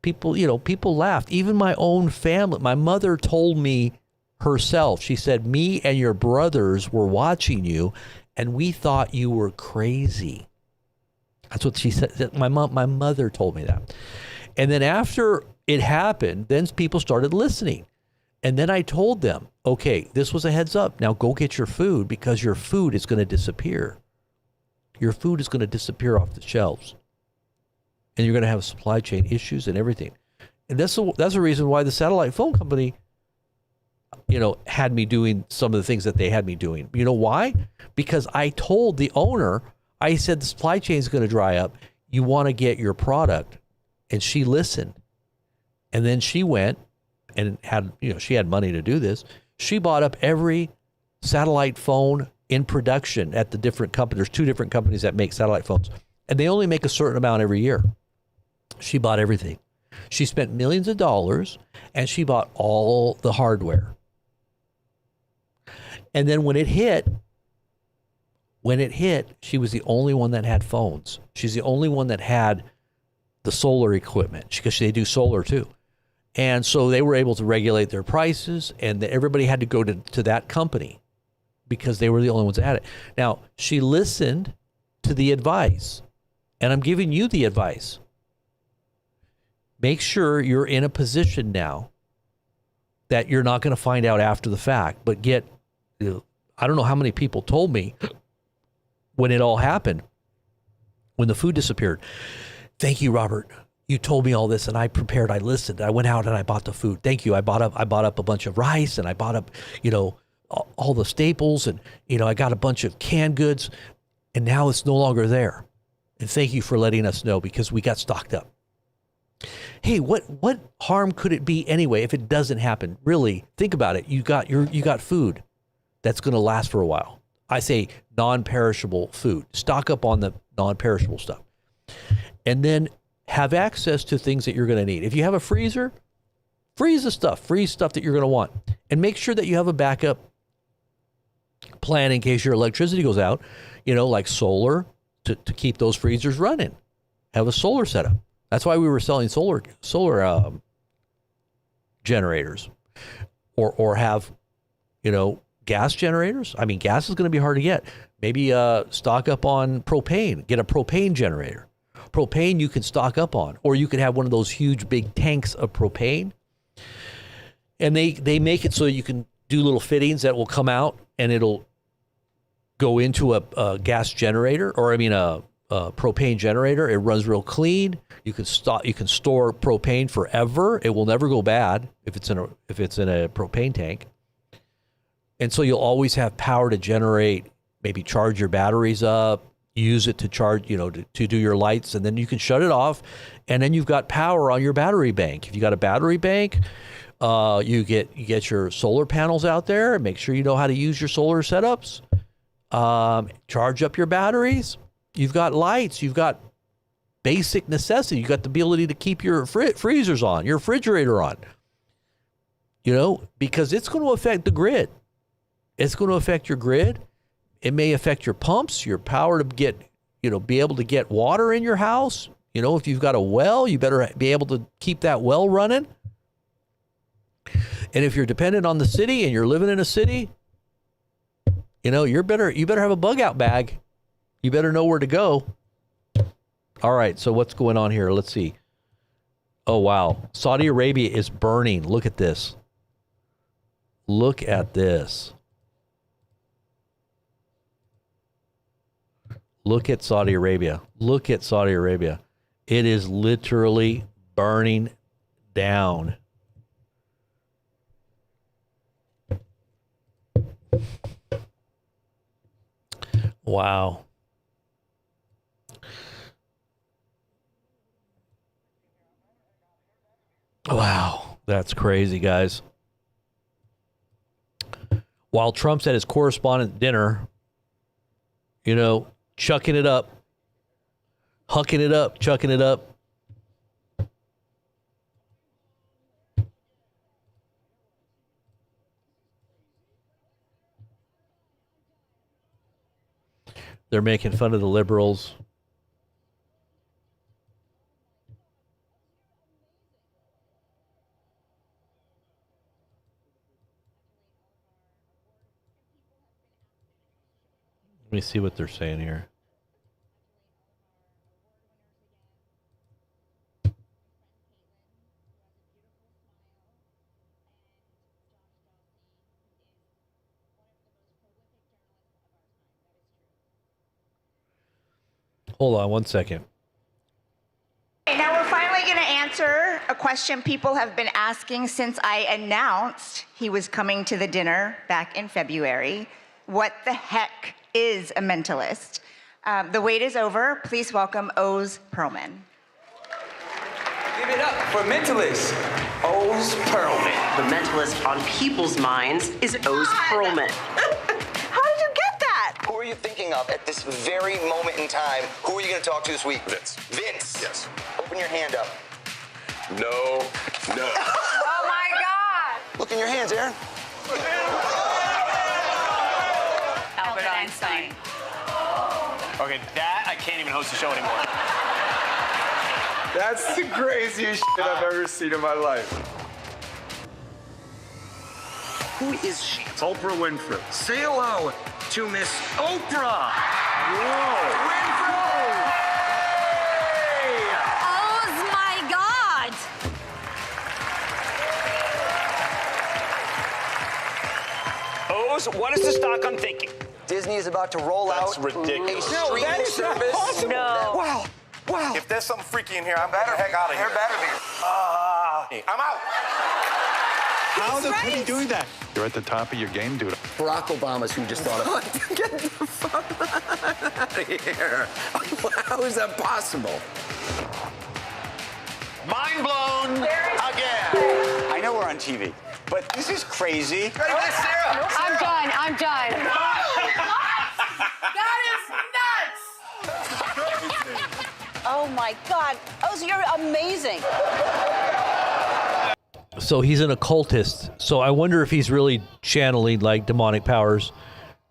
People laughed. Even my own family. My mother told me herself, she said, me and your brothers were watching you and we thought you were crazy. That's what she said. My mother told me that. And then after it happened, then people started listening. And then I told them, okay, this was a heads up. Now go get your food because your food is going to disappear. Your food is going to disappear off the shelves. And you're going to have supply chain issues and everything. And that's the reason why the satellite phone company, had me doing some of the things that they had me doing. You know why? Because I told the owner, I said the supply chain is going to dry up. You want to get your product. And she listened. And then she went and she had money to do this. She bought up every satellite phone in production at the different companies. There's 2 different companies that make satellite phones. And they only make a certain amount every year. She bought everything. She spent millions of dollars and she bought all the hardware. And then when it hit, she was the only one that had phones. She's the only one that had the solar equipment because they do solar too. And so they were able to regulate their prices and everybody had to go to that company because they were the only ones that had it. Now, she listened to the advice and I'm giving you the advice. Make sure you're in a position now that you're not going to find out after the fact, but I don't know how many people told me when it all happened, when the food disappeared. Thank you, Robert. You told me all this and I prepared, I listened, I went out and I bought the food. Thank you. I bought up a bunch of rice and I bought up, all the staples and, I got a bunch of canned goods and now it's no longer there. And thank you for letting us know because we got stocked up. Hey, what harm could it be anyway if it doesn't happen? Really, think about it. You got food that's going to last for a while. I say non-perishable food. Stock up on the non-perishable stuff. And then have access to things that you're going to need. If you have a freezer, freeze stuff that you're going to want. And make sure that you have a backup plan in case your electricity goes out, like solar to keep those freezers running. Have a solar setup. That's why we were selling solar generators or have, gas generators. I mean, gas is going to be hard to get. Maybe stock up on propane, get a propane generator. Propane you can stock up on, or you could have one of those huge big tanks of propane. And they make it so you can do little fittings that will come out and it'll go into a gas generator, or a propane generator. It runs real clean. You can store propane forever. It will never go bad if it's in a propane tank. And so you'll always have power to generate, maybe charge your batteries up, use it to charge, to do your lights, and then you can shut it off, and then you've got power on your battery bank. If you got a battery bank, you get your solar panels out there, and make sure you know how to use your solar setups. Charge up your batteries. You've got lights. You've got basic necessity. You've got the ability to keep your freezers on, your refrigerator on. Because it's going to affect the grid. It's going to affect your grid. It may affect your pumps, your power to get, be able to get water in your house. If you've got a well, you better be able to keep that well running. And if you're dependent on the city and you're living in a city, you better have a bug out bag. You better know where to go. All right, so what's going on here? Let's see. Oh, wow. Saudi Arabia is burning. Look at this. Look at this. Look at Saudi Arabia. Look at Saudi Arabia. It is literally burning down. Wow. Wow. That's crazy, guys. While Trump's at his correspondent dinner, you know, chucking it up, hucking it up, chucking it up. They're making fun of the liberals. Let me see what they're saying here. Hold on one second. Okay, now we're finally going to answer a question people have been asking since I announced he was coming to the dinner back in February. What the heck is a mentalist? The wait is over. Please welcome Oz Perlman. Give it up for mentalist Oz Perlman. The mentalist on people's minds is Oz Perlman. How did you get that? Who are you thinking of at this very moment in time? Who are you going to talk to this week? Vince. Vince. Yes. Open your hand up. No. Oh my God! Look in your hands, Aaron. Albert Einstein. Okay, that I can't even host the show anymore. That's the craziest shit I've ever seen in my life. Who is she? It's Oprah Winfrey. Say hello to Miss Oprah. Winfrey! Oh my God! Oz, what is the stock I'm thinking? Disney is about to roll That's out ridiculous. a No, streaming that is not service. possible. No. Wow. Wow. If there's something freaky in here, I'm better heck out of here. There better be. I'm out. How the heck are you doing that? You're at the top of your game, dude. Barack Obama's who just thought of. Get the fuck out of here. How is that possible? Mind blown again. I know we're on TV, but this is crazy. I'm done. I'm done. Oh my God. Oz, you're amazing. So he's an occultist. So I wonder if he's really channeling like demonic powers.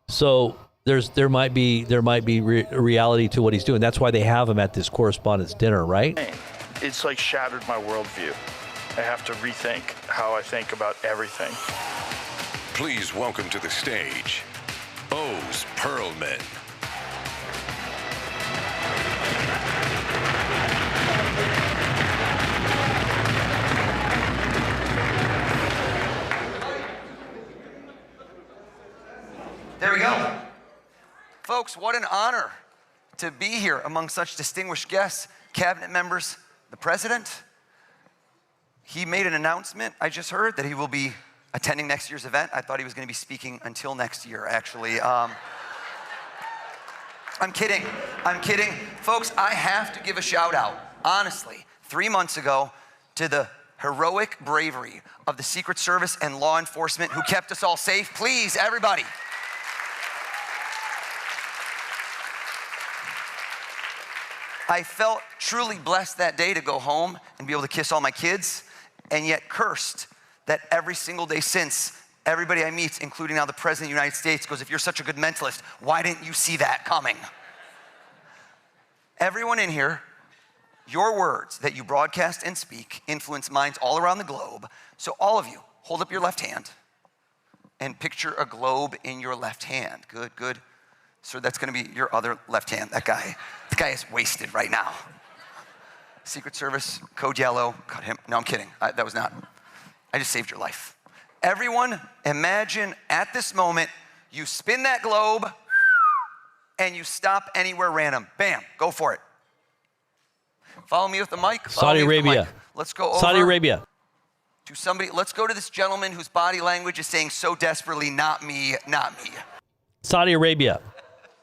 So there might be reality to what he's doing. That's why they have him at this correspondence dinner, right? It's like shattered my worldview. I have to rethink how I think about everything. Please welcome to the stage, Oz Perlman. There we go. Folks, what an honor to be here among such distinguished guests, cabinet members, the president. He made an announcement, I just heard, that he will be attending next year's event. I thought he was going to be speaking until next year, actually. I'm kidding. Folks, I have to give a shout out, honestly, 3 months ago to the heroic bravery of the Secret Service and law enforcement who kept us all safe. Please, everybody. I felt truly blessed that day to go home and be able to kiss all my kids, and yet cursed that every single day since, everybody I meet, including now the President of the United States, goes, if you're such a good mentalist, why didn't you see that coming? Everyone in here, your words that you broadcast and speak influence minds all around the globe. So all of you, hold up your left hand and picture a globe in your left hand. Good, good. So that's gonna be your other left hand. The guy is wasted right now. Secret Service, code yellow, cut him. No, I'm kidding. That was not. I just saved your life. Everyone, imagine at this moment, you spin that globe and you stop anywhere random. Bam, go for it. Follow me with the mic. Saudi Arabia. Let's go over. Saudi Arabia. to somebody. Let's go to this gentleman whose body language is saying so desperately, not me, not me. Saudi Arabia.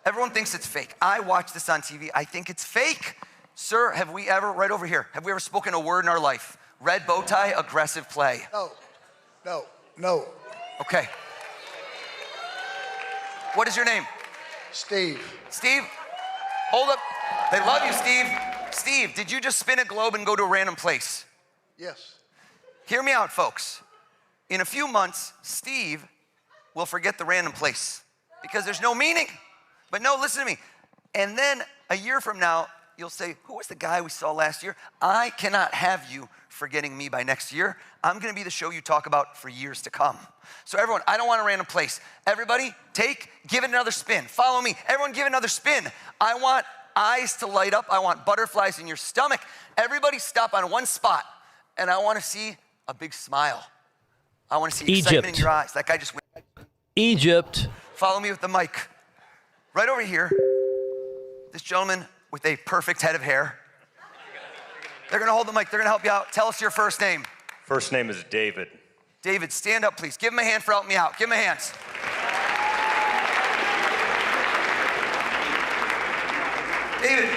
Everyone thinks it's fake. I watch this on TV. I think it's fake. Sir, have we ever, right over here, have we ever spoken a word in our life? Red bow tie, aggressive play. No. Okay. What is your name? Steve. Steve, hold up. They love you, Steve. Steve, did you just spin a globe and go to a random place? Yes. Hear me out, folks. In a few months, Steve will forget the random place because there's no meaning. But no, listen to me. And then a year from now, you'll say, who was the guy we saw last year? I cannot have you forgetting me by next year. I'm gonna be the show you talk about for years to come. So everyone, I don't want a random place. Everybody, give it another spin. Follow me. Everyone give it another spin. I want eyes to light up. I want butterflies in your stomach. Everybody stop on one spot, and I wanna see a big smile. I wanna see excitement in your eyes. That guy just went. Egypt. Follow me with the mic. Right over here, this gentleman with a perfect head of hair. They're gonna hold the mic, they're gonna help you out. Tell us your first name. First name is David. David, stand up, please. Give him a hand for helping me out. Give him a hand. David,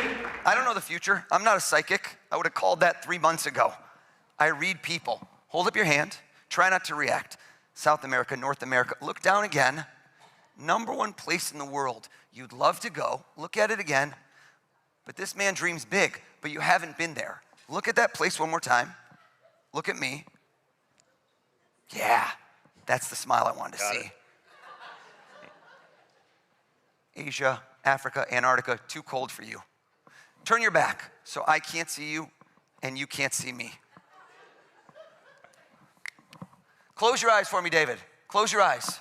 I don't know the future. I'm not a psychic. I would have called that 3 months ago. I read people. Hold up your hand. Try not to react. South America, North America. Look down again. Number one place in the world you'd love to go. Look at it again. But this man dreams big, but you haven't been there. Look at that place one more time. Look at me. Yeah, that's the smile I wanted to see. Asia, Africa, Antarctica, too cold for you. Turn your back so I can't see you and you can't see me. Close your eyes for me, David. Close your eyes.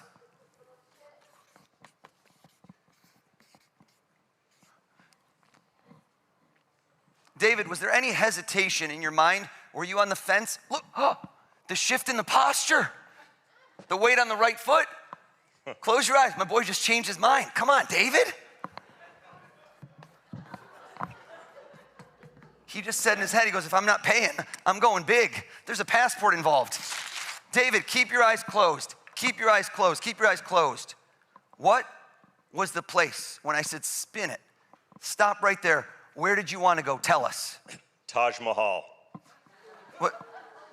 David, was there any hesitation in your mind? Were you on the fence? Look, the shift in the posture, the weight on the right foot. Close your eyes. My boy just changed his mind. Come on, David. He just said in his head, he goes, if I'm not paying, I'm going big. There's a passport involved. David, keep your eyes closed. Keep your eyes closed. Keep your eyes closed. What was the place when I said spin it? Stop right there. Where did you want to go? Tell us. Taj Mahal. What?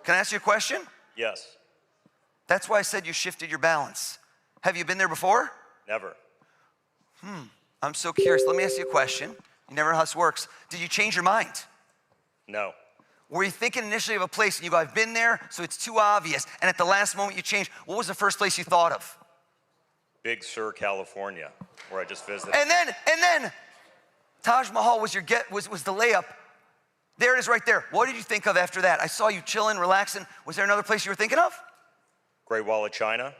Can I ask you a question? Yes. That's why I said you shifted your balance. Have you been there before? Never. I'm so curious. Let me ask you a question. You never know how this works. Did you change your mind? No. Were you thinking initially of a place and you go, I've been there, so it's too obvious, and at the last moment you changed? What was the first place you thought of? Big Sur, California, where I just visited. And then, Taj Mahal was was the layup. There it is right there. What did you think of after that? I saw you chilling, relaxing. Was there another place you were thinking of? Great Wall of China.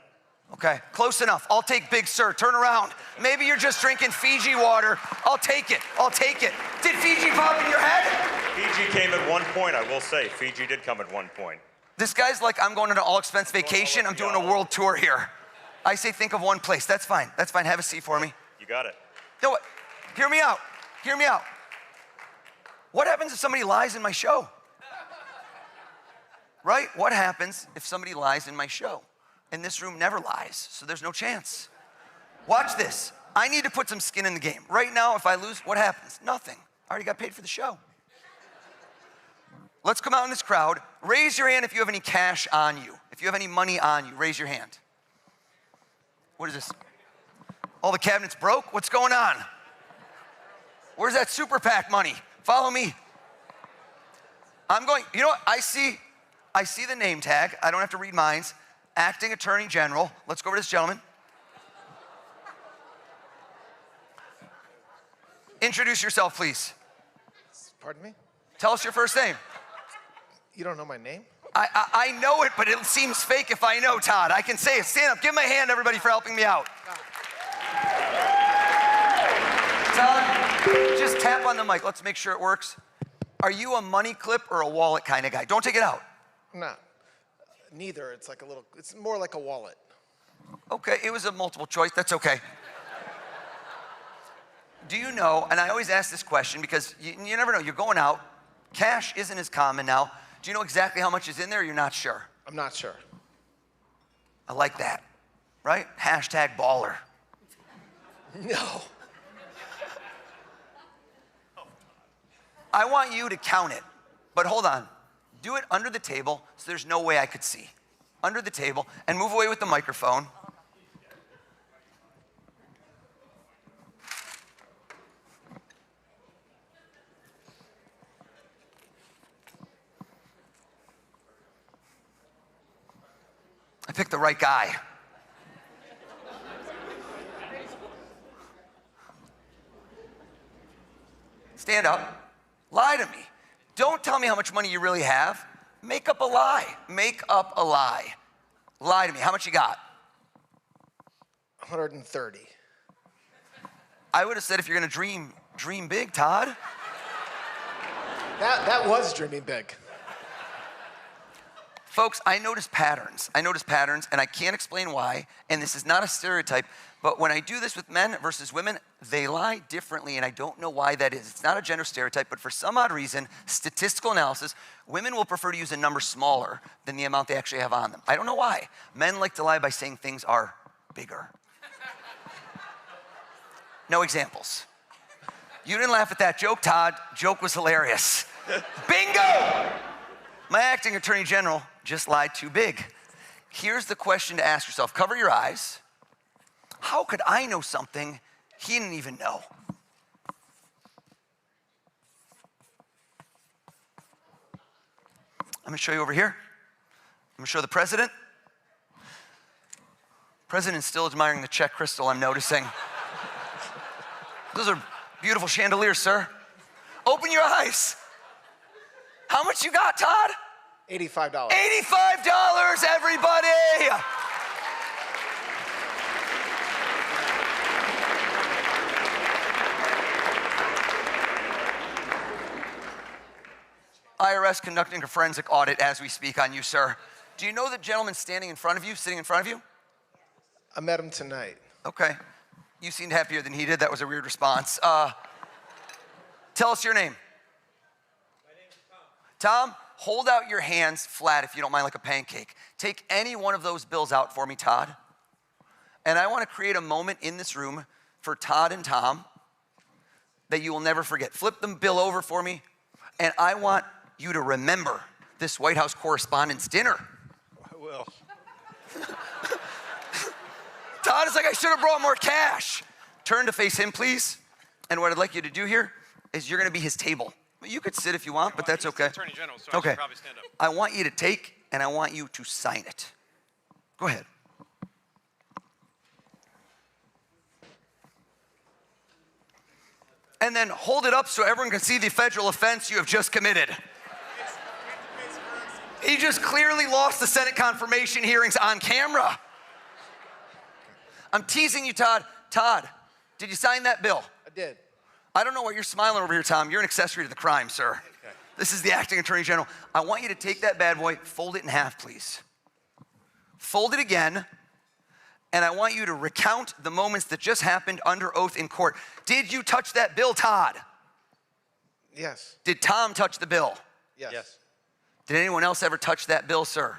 Okay, close enough. I'll take Big Sur. Turn around. Maybe you're just drinking Fiji water. I'll take it. I'll take it. Did Fiji pop in your head? Fiji came at one point, I will say. Fiji did come at one point. This guy's like, I'm going on an all-expense vacation. I'm doing a world tour here. I say think of one place. That's fine. That's fine. Have a seat for me. You got it. You know what? Hear me out. Hear me out. What happens if somebody lies in my show? Right? What happens if somebody lies in my show? And this room never lies, so there's no chance. Watch this. I need to put some skin in the game. Right now, if I lose, what happens? Nothing. I already got paid for the show. Let's come out in this crowd. Raise your hand if you have any cash on you. If you have any money on you, raise your hand. What is this? All the cabinets broke? What's going on? Where's that super PAC money? Follow me. I'm going, you know what? I see the name tag. I don't have to read minds. Acting Attorney General. Let's go over to this gentleman. Introduce yourself, please. Pardon me? Tell us your first name. You don't know my name? I know it, but it seems fake if I know, Todd. I can say it. Stand up. Give him a hand, everybody, for helping me out. Todd, just tap on the mic. Let's make sure it works. Are you a money clip or a wallet kind of guy? Don't take it out. No. Neither. It's more like a wallet. Okay, it was a multiple choice. That's okay. Do you know, and I always ask this question because you never know, you're going out, cash isn't as common now. Do you know exactly how much is in there or you're not sure? I'm not sure. I like that, right? Hashtag baller. No. I want you to count it, but hold on. Do it under the table so there's no way I could see. Under the table, and move away with the microphone. I picked the right guy. Stand up. Lie to me. Don't tell me how much money you really have. Make up a lie. Make up a lie. Lie to me. How much you got? 130. I would have said if you're gonna dream big, Todd. That was dreaming big. Folks, I notice patterns. And I can't explain why, and this is not a stereotype, but when I do this with men versus women, they lie differently, and I don't know why that is. It's not a gender stereotype, but for some odd reason, statistical analysis, women will prefer to use a number smaller than the amount they actually have on them. I don't know why. Men like to lie by saying things are bigger. No examples. You didn't laugh at that joke, Todd. Joke was hilarious. Bingo! My acting attorney general just lied too big. Here's the question to ask yourself. Cover your eyes. How could I know something he didn't even know? I'm gonna show you over here. I'm gonna show the president. President's still admiring the Czech crystal, I'm noticing. Those are beautiful chandeliers, sir. Open your eyes. How much you got, Todd? $85. $85, everybody! IRS conducting a forensic audit as we speak on you, sir. Do you know the gentleman standing in front of you, sitting in front of you? I met him tonight. Okay. You seemed happier than he did. That was a weird response. Tell us your name. My name is Tom. Tom, hold out your hands flat if you don't mind, like a pancake. Take any one of those bills out for me, Todd. And I want to create a moment in this room for Todd and Tom that you will never forget. Flip the bill over for me, and I want you to remember this White House Correspondents' dinner. I will. Todd is like, I should have brought more cash. Turn to face him, please. And what I'd like you to do here is you're going to be his table. You could sit if you want, but that's okay. Attorney General, so I Okay. should probably stand up. I want you to take, and I want you to sign it. Go ahead. And then hold it up so everyone can see the federal offense you have just committed. He just clearly lost the Senate confirmation hearings on camera. I'm teasing you, Todd. Todd, did you sign that bill? I did. I don't know why you're smiling over here, Tom. You're an accessory to the crime, sir. Okay. This is the acting attorney general. I want you to take that bad boy, fold it in half, please. Fold it again, and I want you to recount the moments that just happened under oath in court. Did you touch that bill, Todd? Yes. Did Tom touch the bill? Yes. Did anyone else ever touch that bill, sir?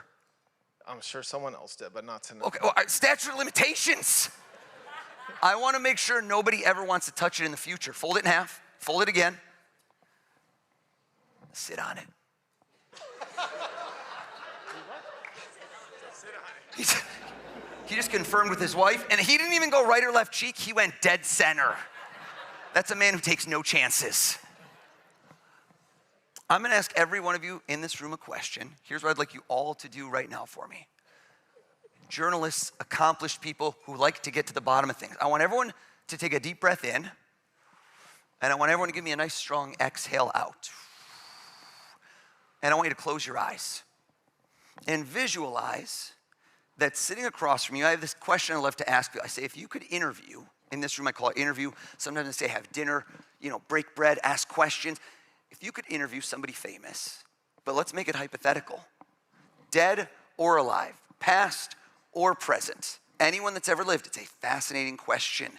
I'm sure someone else did, but not tonight. Okay, well, statute of limitations. I want to make sure nobody ever wants to touch it in the future. Fold it in half, fold it again. Sit on it. He just confirmed with his wife, and he didn't even go right or left cheek, he went dead center. That's a man who takes no chances. I'm gonna ask every one of you in this room a question. Here's what I'd like you all to do right now for me. Journalists, accomplished people who like to get to the bottom of things. I want everyone to take a deep breath in, and I want everyone to give me a nice strong exhale out. And I want you to close your eyes and visualize that sitting across from you. I have this question I love to ask you. I say, if you could interview, in this room I call it interview, sometimes I say have dinner, break bread, ask questions. If you could interview somebody famous, but let's make it hypothetical, dead or alive, past or present, anyone that's ever lived, it's a fascinating question.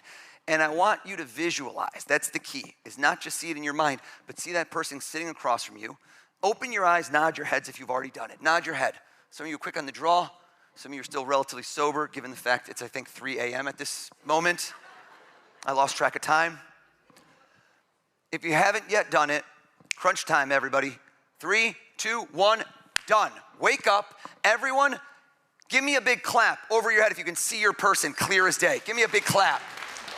And I want you to visualize, that's the key, is not just see it in your mind, but see that person sitting across from you. Open your eyes, nod your heads if you've already done it. Nod your head. Some of you are quick on the draw. Some of you are still relatively sober, given the fact it's, I think, 3 a.m. at this moment. I lost track of time. If you haven't yet done it, crunch time, everybody. 3, 2, 1, done. Wake up. Everyone, give me a big clap over your head if you can see your person clear as day. Give me a big clap.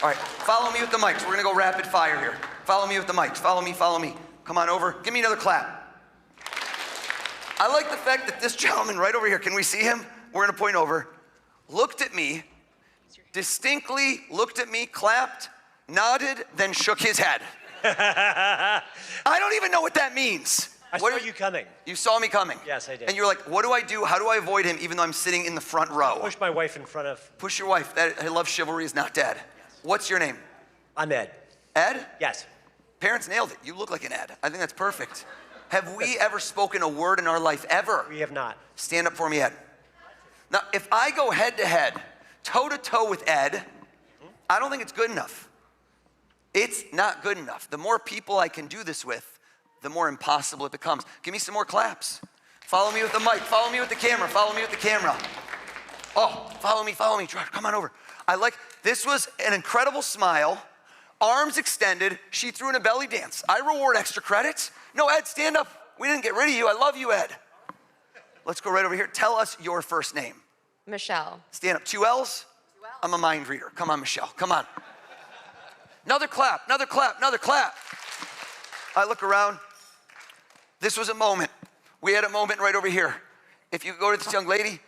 All right, follow me with the mics. We're gonna go rapid fire here. Follow me with the mics. Follow me, follow me. Come on over. Give me another clap. I like the fact that this gentleman right over here, can we see him? We're gonna point over. Looked at me, distinctly looked at me, clapped, nodded, then shook his head. I don't even know what that means. I saw you coming. You saw me coming? Yes, I did. And you're like, what do I do? How do I avoid him even though I'm sitting in the front row? Push my wife in front of... Push your wife. I love chivalry is not dead. Yes. What's your name? I'm Ed. Ed? Yes. Parents nailed it. You look like an Ed. I think that's perfect. Have we ever spoken a word in our life ever? We have not. Stand up for me, Ed. Now, if I go head to head, toe to toe with Ed, I don't think it's good enough. It's not good enough. The more people I can do this with, the more impossible it becomes. Give me some more claps. Follow me with the mic. Follow me with the camera. Follow me with the camera. Oh, follow me, follow me. Come on over. This was an incredible smile. Arms extended. She threw in a belly dance. I reward extra credits. No, Ed, stand up. We didn't get rid of you. I love you, Ed. Let's go right over here. Tell us your first name. Michelle. Stand up. 2 L's? 2 L's. I'm a mind reader. Come on, Michelle. Come on. Another clap, another clap, another clap. I look around. This was a moment. We had a moment right over here. If you go to this young lady,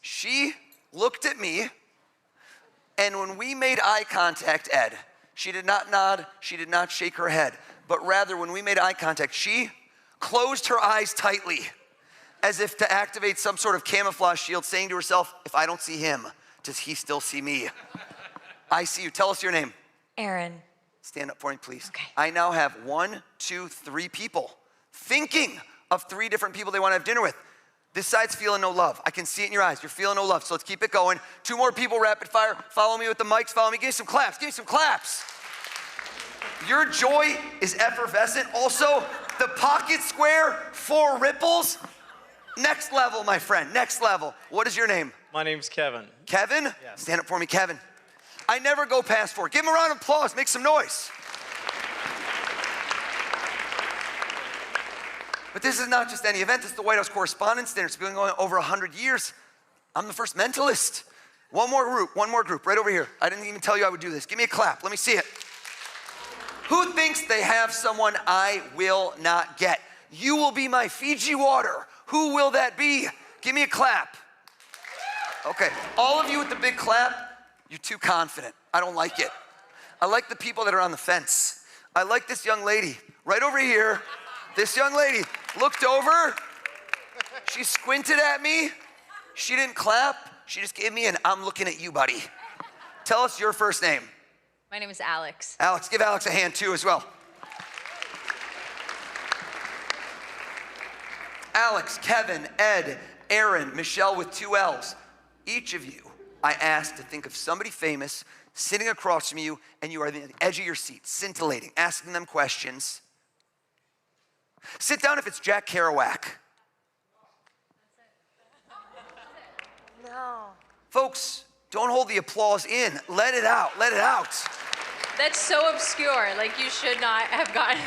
she looked at me, and when we made eye contact, Ed, she did not nod, she did not shake her head, but rather when we made eye contact, she closed her eyes tightly as if to activate some sort of camouflage shield, saying to herself, if I don't see him, does he still see me? I see you. Tell us your name. Aaron. Stand up for me, please. Okay. I now have 1, 2, 3 people thinking of 3 different people they want to have dinner with. This side's feeling no love. I can see it in your eyes. You're feeling no love, so let's keep it going. 2 more people, rapid fire. Follow me with the mics. Follow me. Give me some claps. Give me some claps. Your joy is effervescent. Also, the pocket square, 4 ripples. Next level, my friend. Next level. What is your name? My name's Kevin. Kevin? Yes. Stand up for me, Kevin. I never go past 4. Give him a round of applause. Make some noise. But this is not just any event. This is the White House Correspondents Dinner. It's been going on over 100 years. I'm the first mentalist. One more group, right over here. I didn't even tell you I would do this. Give me a clap. Let me see it. Who thinks they have someone I will not get? You will be my Fiji water. Who will that be? Give me a clap. Okay, all of you with the big clap, you're too confident. I don't like it. I like the people that are on the fence. I like this young lady right over here. This young lady looked over. She squinted at me. She didn't clap. She just gave me an I'm looking at you, buddy. Tell us your first name. My name is Alex. Alex, give Alex a hand too as well. Alex, Kevin, Ed, Aaron, Michelle with 2 L's. Each of you, I asked to think of somebody famous sitting across from you, and you are at the edge of your seat, scintillating, asking them questions. Sit down if it's Jack Kerouac. No. Folks, don't hold the applause in. Let it out, let it out. That's so obscure. Like, you should not have gotten...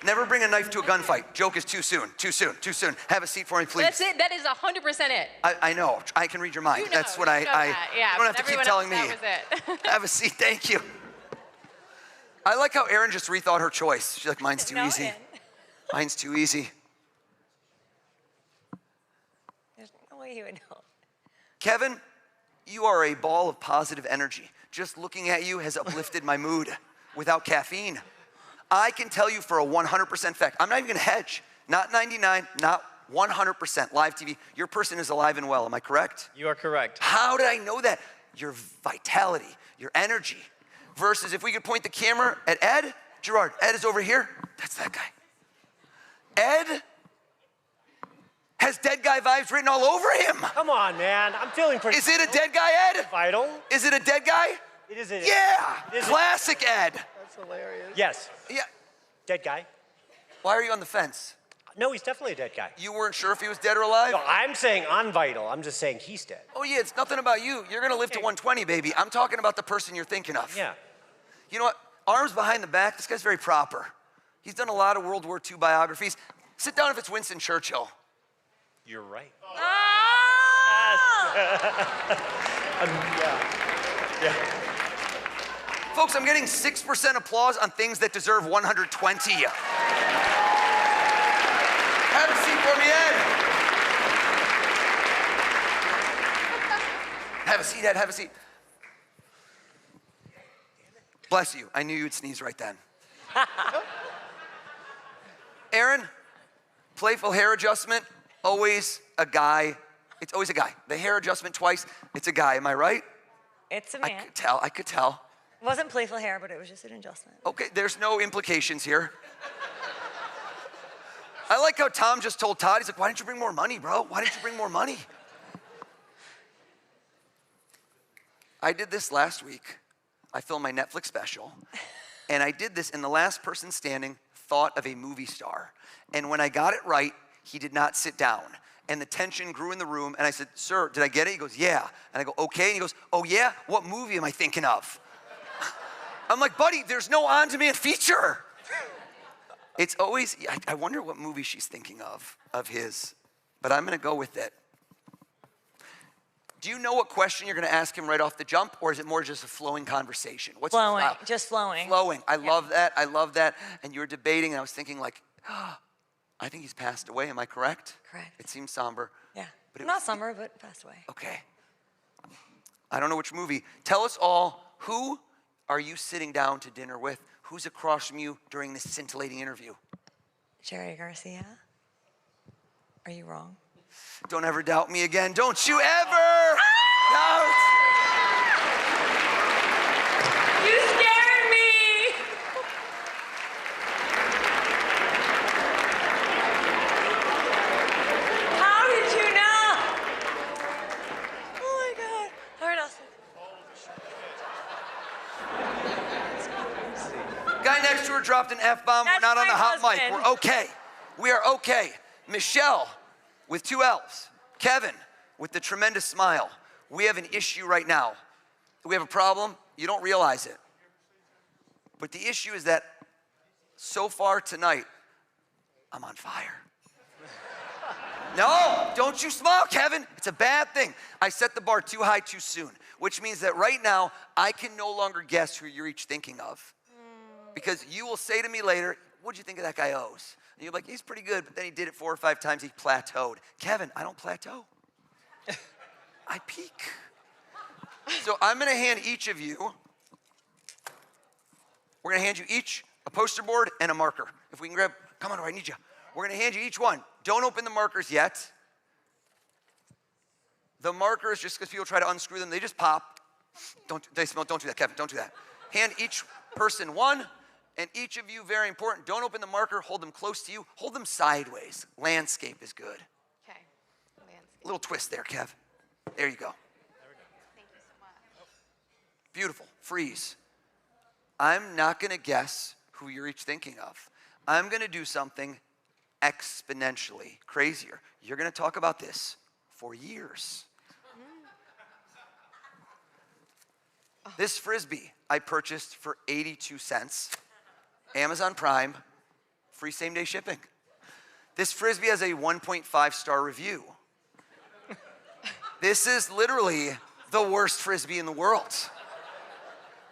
Never bring a knife to a gunfight. Joke is too soon, too soon, too soon. Have a seat for me, please. That's it. That is 100% it. I know. I can read your mind. You know, That's what you know that. Yeah, you don't have to keep telling me. That was it. Have a seat. Thank you. I like how Erin just rethought her choice. She's like, mine's too easy. Mine's too easy. There's no way you would know. Kevin, you are a ball of positive energy. Just looking at you has uplifted my mood without caffeine. I can tell you for a 100% fact, I'm not even gonna hedge, not 99, not 100% live TV. Your person is alive and well, am I correct? You are correct. How did I know that? Your vitality, your energy. Versus if we could point the camera at Ed, Gerard, Ed is over here, that's that guy. Ed has dead guy vibes written all over him. Come on, man, I'm feeling pretty... Is it a dead guy, Ed? Vital. Is it a dead guy? It is a... Yeah, classic Ed. That's hilarious. Yes. Yeah. Dead guy. Why are you on the fence? No, he's definitely a dead guy. You weren't sure if he was dead or alive? No, I'm saying I'm vital. I'm just saying he's dead. Oh yeah, it's nothing about you. You're gonna live to 120, baby. I'm talking about the person you're thinking of. Yeah. You know what? Arms behind the back, this guy's very proper. He's done a lot of World War II biographies. Sit down if it's Winston Churchill. You're right. Yeah. Folks, I'm getting 6% applause on things that deserve 120. Have a seat for me, Ed. Have a seat, Ed, have a seat. Bless you. I knew you'd sneeze right then. Aaron, playful hair adjustment, always a guy. It's always a guy. The hair adjustment twice, it's a guy, am I right? It's a man. I could tell. It wasn't playful hair, but it was just an adjustment. Okay, there's no implications here. I like how Tom just told Todd, he's like, why didn't you bring more money, bro? Why didn't you bring more money? I did this last week. I filmed my Netflix special. And I did this, and the last person standing thought of a movie star. And when I got it right, he did not sit down. And the tension grew in the room, and I said, sir, did I get it? He goes, yeah. And I go, okay. And he goes, oh yeah? What movie am I thinking of? I'm like, buddy, there's no on-demand feature. It's always, I wonder what movie she's thinking of his, but I'm gonna go with it. Do you know what question you're gonna ask him right off the jump, or is it more just a flowing conversation? What's flowing, just flowing. Flowing, I love that. And you were debating, and I was thinking like, oh, I think he's passed away, am I correct? Correct. It seems somber. Yeah, But not summer, but passed away. Okay. I don't know which movie. Tell us all, who are you sitting down to dinner with? Who's across from you during this scintillating interview? Jerry Garcia. Are you wrong? Don't ever doubt me again. Don't you ever doubt. You scared me. How did you know? Oh my God. All right, Austin. Guy next to her dropped an F-bomb. We're not on the hot mic. We're okay. We are okay. Michelle with 2 L's. Kevin with the tremendous smile. We have an issue right now. We have a problem. You don't realize it. But the issue is that so far tonight, I'm on fire. No, don't you smile, Kevin. It's a bad thing. I set the bar too high too soon, which means that right now, I can no longer guess who you're each thinking of. Because you will say to me later, what'd you think of that guy O's? And you're like, he's pretty good, but then he did it 4 or 5 times, he plateaued. Kevin, I don't plateau. I peak. So I'm gonna hand each of you, we're gonna hand you each a poster board and a marker. If we can grab, come on, I need you. We're gonna hand you each one. Don't open the markers yet. The markers, just because people try to unscrew them, they just pop. Don't do that, Kevin, don't do that. Hand each person one, and each of you, very important, don't open the marker, hold them close to you, hold them sideways. Landscape is good. Okay. Landscape. A little twist there, Kev. There you go. Thank you so much. Beautiful. Freeze. I'm not gonna guess who you're each thinking of. I'm gonna do something exponentially crazier. You're gonna talk about this for years. This Frisbee I purchased for 82 cents. Amazon Prime, free same-day shipping. This Frisbee has a 1.5-star review. This is literally the worst Frisbee in the world.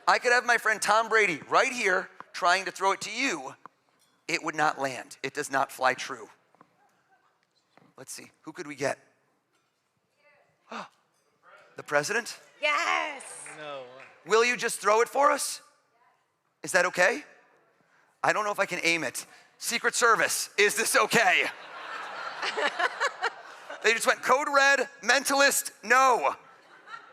I could have my friend Tom Brady right here trying to throw it to you. It would not land. It does not fly true. Let's see, who could we get? The president? Yes. No. Will you just throw it for us? Is that okay? I don't know if I can aim it. Secret Service, is this okay? They just went code red, mentalist, no.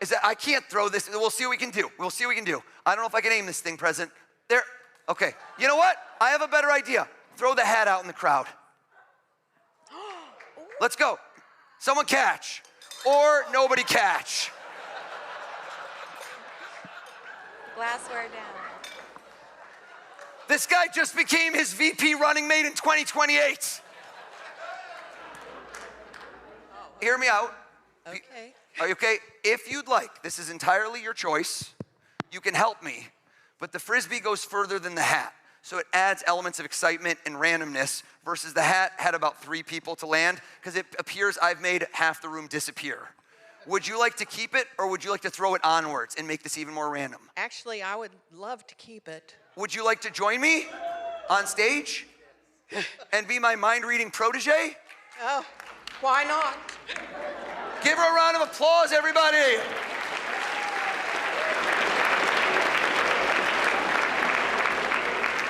Is that, I can't throw this, we'll see what we can do. We'll see what we can do. I don't know if I can aim this thing, President. There, okay. You know what? I have a better idea. Throw the hat out in the crowd. Let's go. Someone catch, or nobody catch. Glassware down. This guy just became his VP running mate in 2028. Hear me out. Okay. Are you okay? If you'd like, this is entirely your choice. You can help me, but the Frisbee goes further than the hat. So it adds elements of excitement and randomness versus the hat had about 3 people to land because it appears I've made half the room disappear. Would you like to keep it or would you like to throw it onwards and make this even more random? Actually, I would love to keep it. Would you like to join me on stage and be my mind-reading protege? Oh, why not? Give her a round of applause, everybody.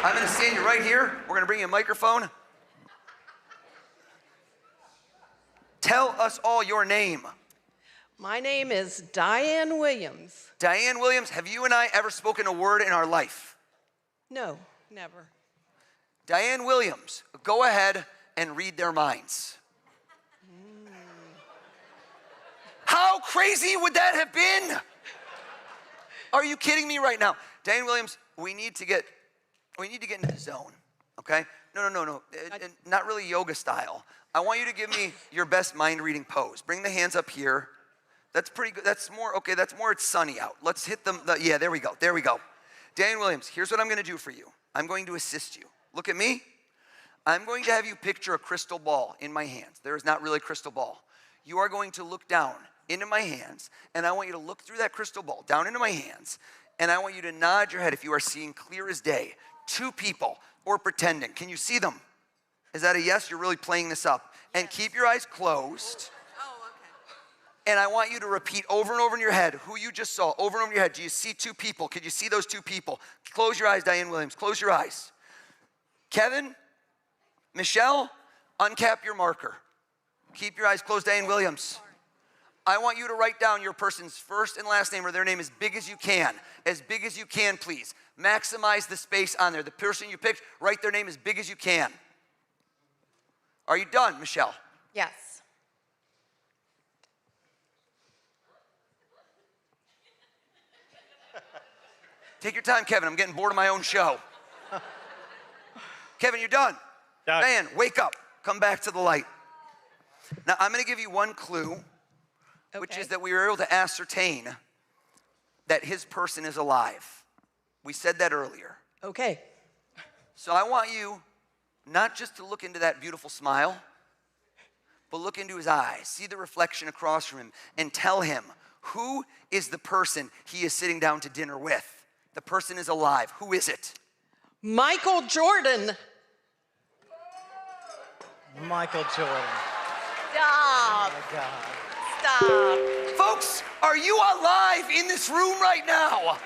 I'm gonna stand you right here. We're gonna bring you a microphone. Tell us all your name. My name is Diane Williams. Diane Williams, have you and I ever spoken a word in our life? No, never. Diane Williams, go ahead and read their minds. How crazy would that have been? Are you kidding me right now? Diane Williams, we need to get into the zone, okay? No. Not really yoga style. I want you to give me your best mind reading pose. Bring the hands up here. That's pretty good. That's more, okay, that's more, it's sunny out. Let's hit them, yeah, there we go. Diane Williams, here's what I'm gonna do for you. I'm going to assist you. Look at me. I'm going to have you picture a crystal ball in my hands. There is not really a crystal ball. You are going to look down into my hands, and I want you to look through that crystal ball, down into my hands, and I want you to nod your head if you are seeing clear as day 2 people or pretending. Can you see them? Is that a yes? You're really playing this up. And keep your eyes closed. Oh, okay. And I want you to repeat over and over in your head who you just saw, over and over in your head. Do you see 2 people? Could you see those 2 people? Close your eyes, Diane Williams. Close your eyes. Kevin, Michelle, uncap your marker. Keep your eyes closed, Diane Williams. I want you to write down your person's first and last name or their name as big as you can. As big as you can, please. Maximize the space on there. The person you picked, write their name as big as you can. Are you done, Michelle? Yes. Take your time, Kevin. I'm getting bored of my own show. Kevin, you're done. Done. Diane, wake up. Come back to the light. Now, I'm going to give you one clue, which is that we were able to ascertain that his person is alive. We said that earlier. Okay. So I want you not just to look into that beautiful smile, but look into his eyes. See the reflection across from him and tell him who is the person he is sitting down to dinner with. The person is alive. Who is it? Michael Jordan. Michael Jordan. Stop. Oh my God. Stop. Folks, are you alive in this room right now?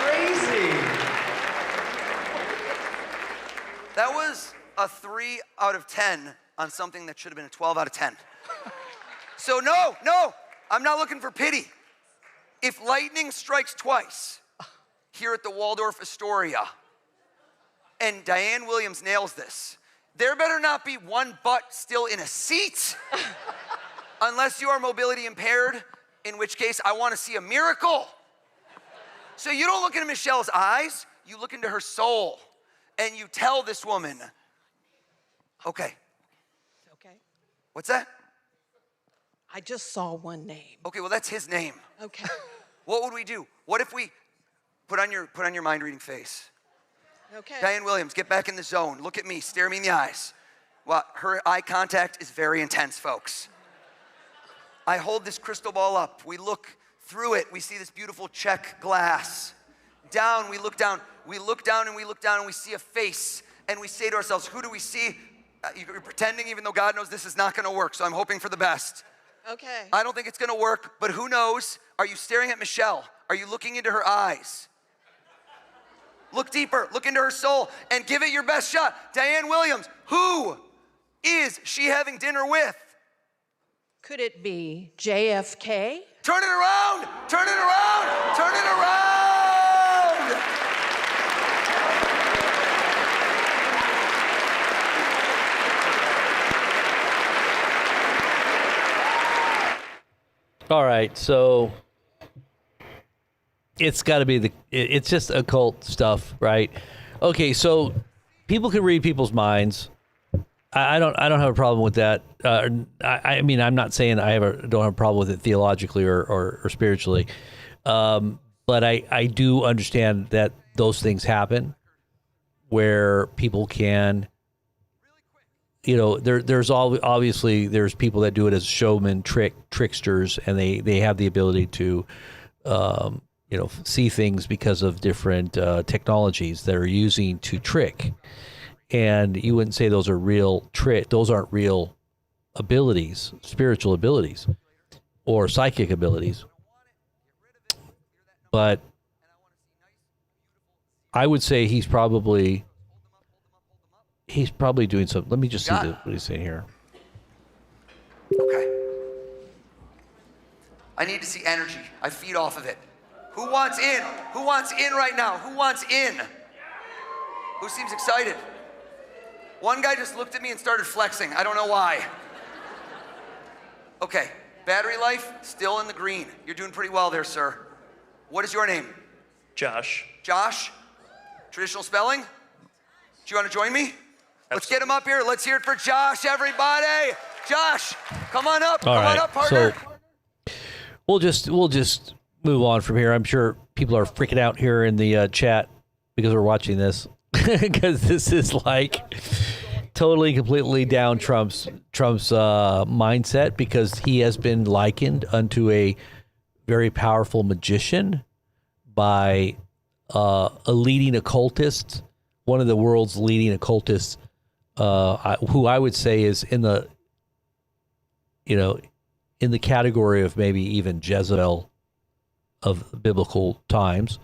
Crazy. That was a 3 out of 10 on something that should have been a 12 out of 10. So no, I'm not looking for pity. If lightning strikes twice here at the Waldorf Astoria and Diane Williams nails this, there better not be one butt still in a seat unless you are mobility impaired, in which case I want to see a miracle. So you don't look into Michelle's eyes, you look into her soul and you tell this woman, okay. Okay. What's that? I just saw one name. Okay, well that's his name. Okay. What would we do? What if we put on your mind reading face? Okay. Diane Williams, get back in the zone. Look at me, stare me in the eyes. Well, her eye contact is very intense, folks. I hold this crystal ball up. We look through it. We see this beautiful check glass. Down, we look down. We look down and we look down and we see a face. And we say to ourselves, who do we see? You're pretending even though God knows this is not gonna work, so I'm hoping for the best. Okay. I don't think it's gonna work, but who knows? Are you staring at Michelle? Are you looking into her eyes? Look deeper, look into her soul, and give it your best shot. Diane Williams, who is she having dinner with? Could it be JFK? Turn it around, turn it around, turn it around! All right, so it's got to be it's just occult stuff, right? Okay, so people can read people's minds. I don't have a problem with that. I mean, I'm not saying don't have a problem with it theologically or spiritually, but I do understand that those things happen where people can, there's obviously there's people that do it as showmen, tricksters, and they have the ability to, see things because of different technologies that are using to trick. And you wouldn't say those are real those aren't real abilities, spiritual abilities or psychic abilities. But I would say he's probably doing something. Let me just see what he's saying here. Okay. I need to see energy. I feed off of it. Who wants in? Who wants in right now? Who wants in? Who seems excited? One guy just looked at me and started flexing. I don't know why. Okay, battery life, still in the green. You're doing pretty well there, sir. What is your name? Josh. Josh? Traditional spelling? Do you want to join me? Let's get him up here. Let's hear it for Josh, everybody. Josh, come on up. Come on up, partner. So we'll just move on from here. I'm sure people are freaking out here in the chat because we're watching this. Because this is like totally, completely down Trump's mindset, because he has been likened unto a very powerful magician by a leading occultist, one of the world's leading occultists, who I would say is in the category of maybe even Jezebel of biblical times.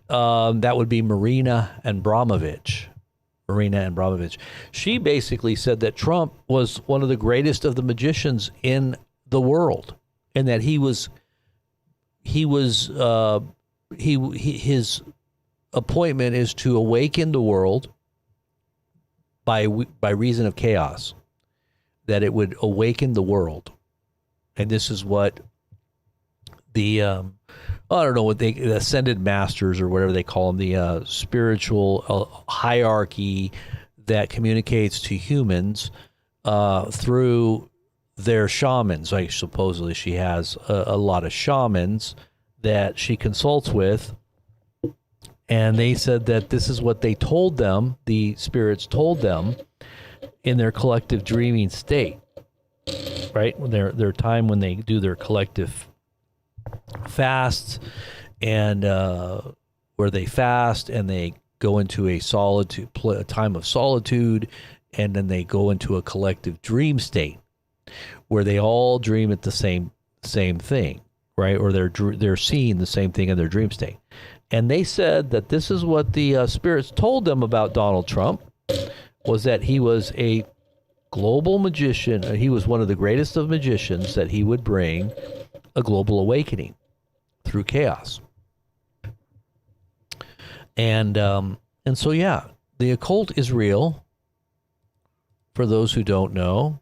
That would be Marina Abramovich. She basically said that Trump was one of the greatest of the magicians in the world, and that his appointment is to awaken the world by reason of chaos. That it would awaken the world, and this is what the I don't know what the ascended masters or whatever they call them, the spiritual hierarchy that communicates to humans through their shamans. Like, supposedly she has a lot of shamans that she consults with, and they said that this is what they told them, the spirits told them in their collective dreaming state, right? Their time when they do their collective fasts, and where they fast and they go into a time of solitude, and then they go into a collective dream state where they all dream at the same thing, right? Or they're seeing the same thing in their dream state. And they said that this is what the spirits told them about Donald Trump, was that he was a global magician. He was one of the greatest of magicians, that he would bring a global awakening through chaos. And so, yeah, the occult is real for those who don't know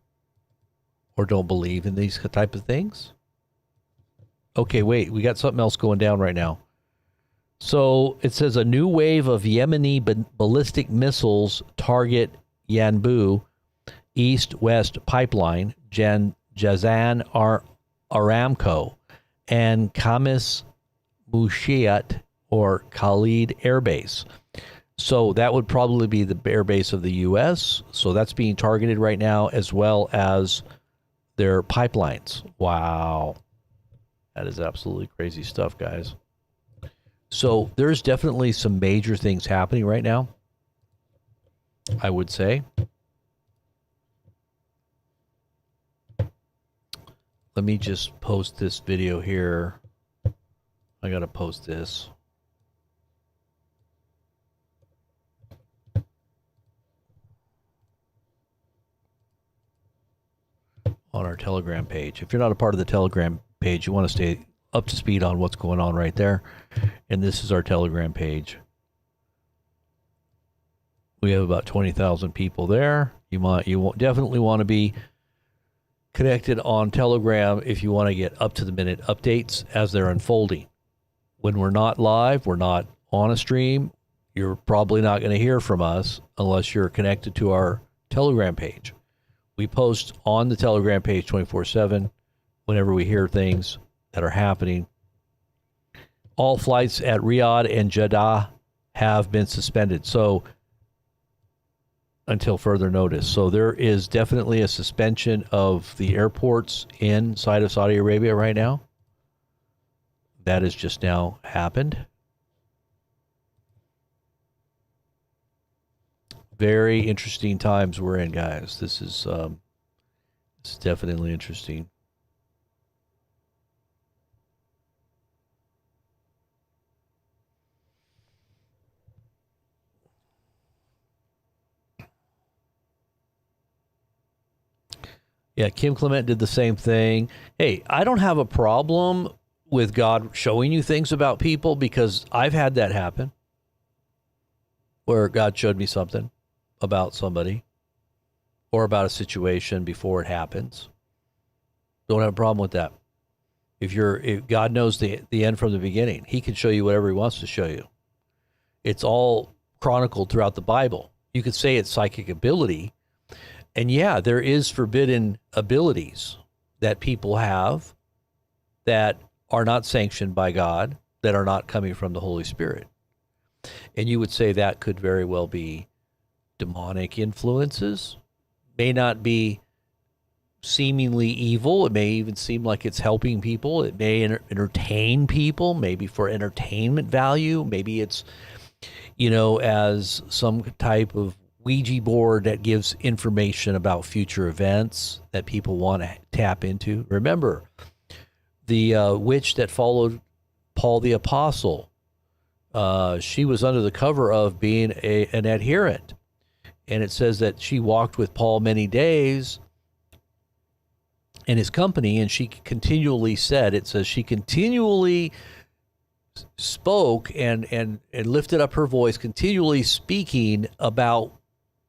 or don't believe in these type of things. Okay, wait, we got something else going down right now. So it says a new wave of Yemeni ballistic missiles target Yanbu East-West pipeline, Jazan Aramco, and Khamis Mushiat or Khalid Air Base. So that would probably be the air base of the U.S. So that's being targeted right now, as well as their pipelines. Wow. That is absolutely crazy stuff, guys. So there's definitely some major things happening right now, I would say. Let me just post this video here. I got to post this. On our Telegram page. If you're not a part of the Telegram page, you want to stay up to speed on what's going on right there. And this is our Telegram page. We have about 20,000 people there. You definitely want to be connected on Telegram if you want to get up-to-the-minute updates as they're unfolding. When we're not live, we're not on a stream, You're probably not going to hear from us unless you're connected to our Telegram page. We post on the Telegram page 24/7 whenever we hear things that are happening. All flights at Riyadh and Jeddah have been suspended. So until further notice. So there is definitely a suspension of the airports inside of Saudi Arabia right now. That has just now happened. Very interesting times we're in, guys. This is it's definitely interesting. Yeah, Kim Clement did the same thing. Hey, I don't have a problem with God showing you things about people because I've had that happen where God showed me something about somebody or about a situation before it happens. Don't have a problem with that. If God knows the end from the beginning, he can show you whatever he wants to show you. It's all chronicled throughout the Bible. You could say it's psychic ability. And yeah, there is forbidden abilities that people have that are not sanctioned by God, that are not coming from the Holy Spirit. And you would say that could very well be demonic influences, may not be seemingly evil. It may even seem like it's helping people. It may entertain people, maybe for entertainment value. Maybe it's, as some type of Ouija board that gives information about future events that people want to tap into. Remember, the witch that followed Paul the Apostle, she was under the cover of being an adherent. And it says that she walked with Paul many days in his company, and she continually said, it says she continually spoke and lifted up her voice, continually speaking about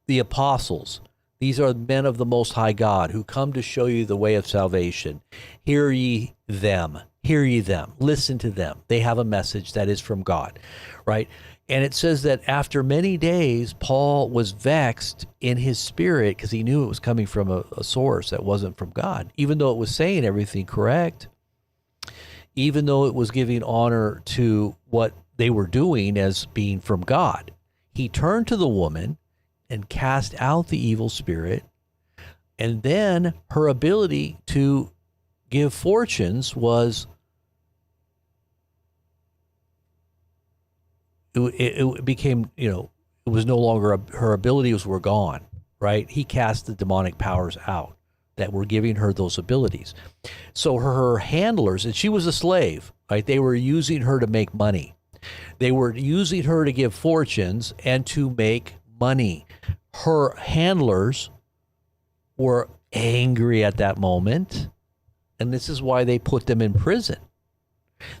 the apostles. These are men of the Most High God who come to show you the way of salvation. Hear ye them. Hear ye them. Listen to them. They have a message that is from God, right? And it says that after many days, Paul was vexed in his spirit because he knew it was coming from a source that wasn't from God, even though it was saying everything correct, even though it was giving honor to what they were doing as being from God. He turned to the woman and cast out the evil spirit, and then her ability to give fortunes was it became, it was no longer her abilities were gone, right? He cast the demonic powers out that were giving her those abilities. So her handlers, and she was a slave, right? They were using her to make money. They were using her to give fortunes and to make money. Her handlers were angry at that moment, and this is why they put them in prison.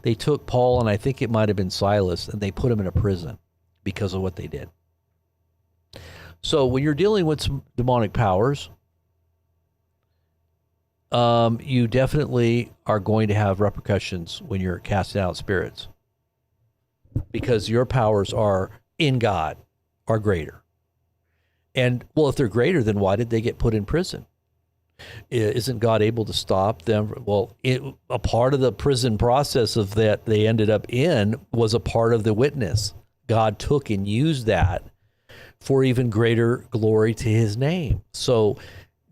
They took Paul, and I think it might have been Silas, and they put him in a prison because of what they did. So when you're dealing with some demonic powers, you definitely are going to have repercussions when you're casting out spirits, because your powers are in God, are greater. And, well, if they're greater, then why did they get put in prison? Isn't God able to stop them? Well, a part of the prison process of that they ended up in was a part of the witness. God took and used that for even greater glory to his name. So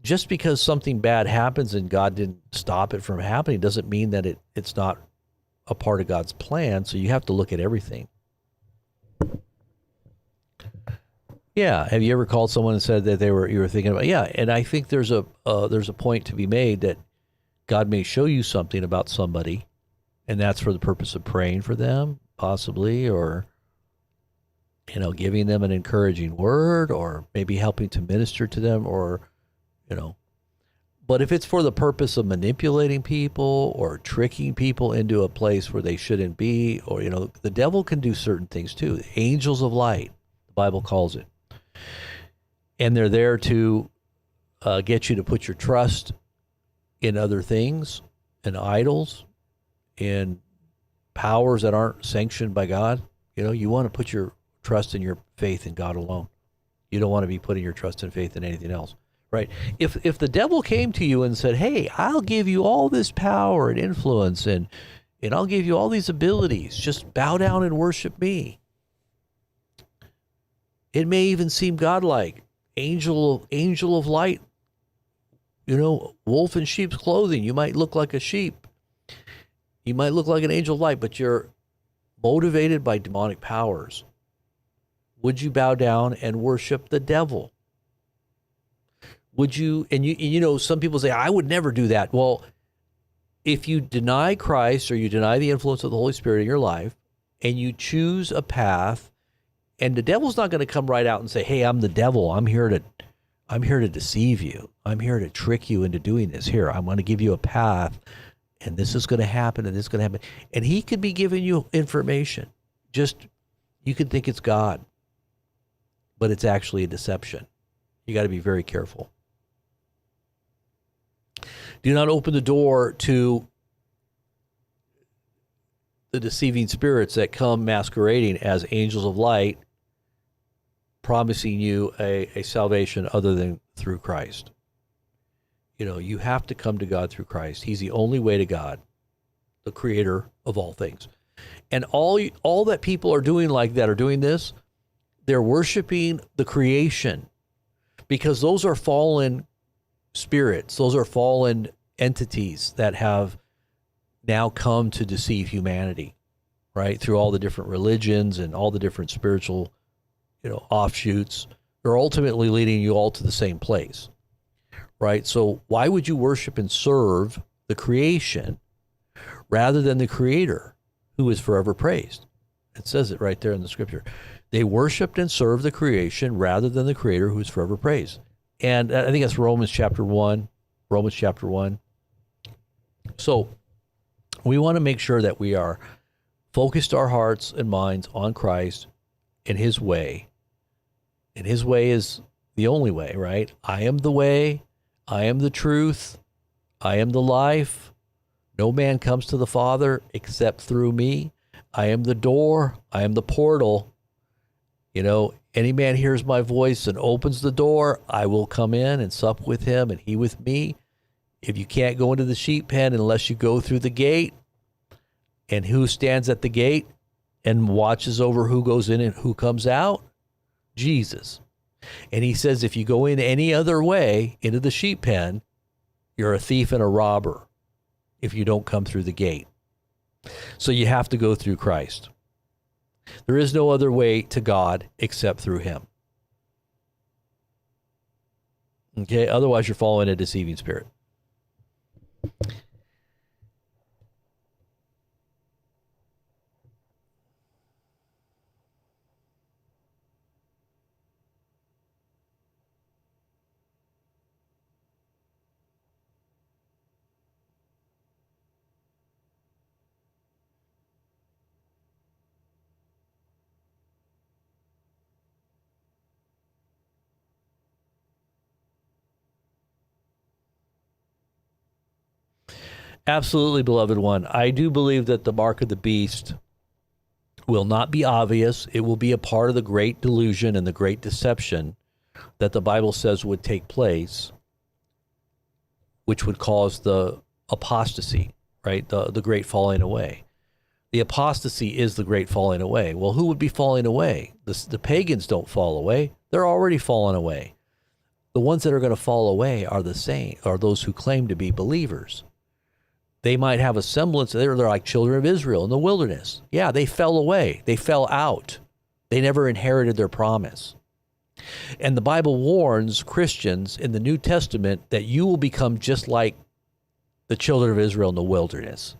just because something bad happens and God didn't stop it from happening doesn't mean that it's not a part of God's plan. So you have to look at everything. Yeah. Have you ever called someone and said that you were thinking about? Yeah. And I think there's a point to be made that God may show you something about somebody, and that's for the purpose of praying for them, possibly, or, giving them an encouraging word, or maybe helping to minister to them, or, but if it's for the purpose of manipulating people or tricking people into a place where they shouldn't be, or, the devil can do certain things too. Angels of light, the Bible calls it. And they're there to get you to put your trust in other things, in idols, in powers that aren't sanctioned by God. You want to put your trust in your faith in God alone. You don't want to be putting your trust and faith in anything else, right? If the devil came to you and said, hey, I'll give you all this power and influence and I'll give you all these abilities, just bow down and worship me. It may even seem godlike. Angel of light, wolf in sheep's clothing. You might look like a sheep. You might look like an angel of light, but you're motivated by demonic powers. Would you bow down and worship the devil? Would you, and some people say, I would never do that. Well, if you deny Christ or you deny the influence of the Holy Spirit in your life and you choose a path, and the devil's not going to come right out and say, hey, I'm the devil. I'm here to deceive you. I'm here to trick you into doing this. Here, I'm going to give you a path, and this is going to happen, and this is going to happen. And he could be giving you information. Just, you could think it's God, but it's actually a deception. You got to be very careful. Do not open the door to the deceiving spirits that come masquerading as angels of light, promising you a salvation other than through Christ. You have to come to God through Christ. He's the only way to God, the creator of all things. And all that people are doing like that are doing this, they're worshiping the creation, because those are fallen spirits. Those are fallen entities that have now come to deceive humanity, right? Through all the different religions and all the different spiritual offshoots. They're ultimately leading you all to the same place, right? So why would you worship and serve the creation rather than the creator who is forever praised? It says it right there in the scripture. They worshiped and served the creation rather than the creator who is forever praised. And I think that's Romans chapter 1. So we want to make sure that we are focused our hearts and minds on Christ and his way. And his way is the only way, right? I am the way. I am the truth. I am the life. No man comes to the Father except through me. I am the door. I am the portal. Any man hears my voice and opens the door, I will come in and sup with him and he with me. If you can't go into the sheep pen unless you go through the gate, and who stands at the gate and watches over who goes in and who comes out? Jesus. And he says, if you go in any other way into the sheep pen, you're a thief and a robber if you don't come through the gate. So you have to go through Christ. There is no other way to God except through him. Okay, otherwise you're following a deceiving spirit. Absolutely, beloved one. I do believe that the mark of the beast will not be obvious. It will be a part of the great delusion and the great deception that the Bible says would take place, which would cause the apostasy, right? The great falling away. The apostasy is the great falling away. Well, who would be falling away? The pagans don't fall away. They're already fallen away. The ones that are going to fall away are those who claim to be believers. They might have a semblance. They're like children of Israel in the wilderness. Yeah, they fell away. They fell out. They never inherited their promise. And the Bible warns Christians in the New Testament that you will become just like the children of Israel in the wilderness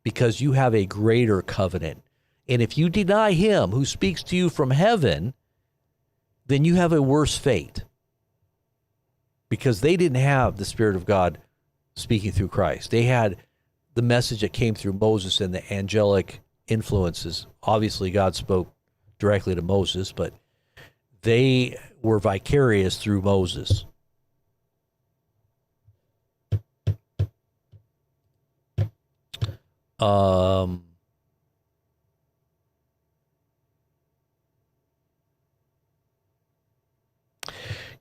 because you have a greater covenant. And if you deny him who speaks to you from heaven, then you have a worse fate because they didn't have the Spirit of God speaking through Christ. They had the message that came through Moses and the angelic influences. Obviously, God spoke directly to Moses, but they were vicarious through Moses.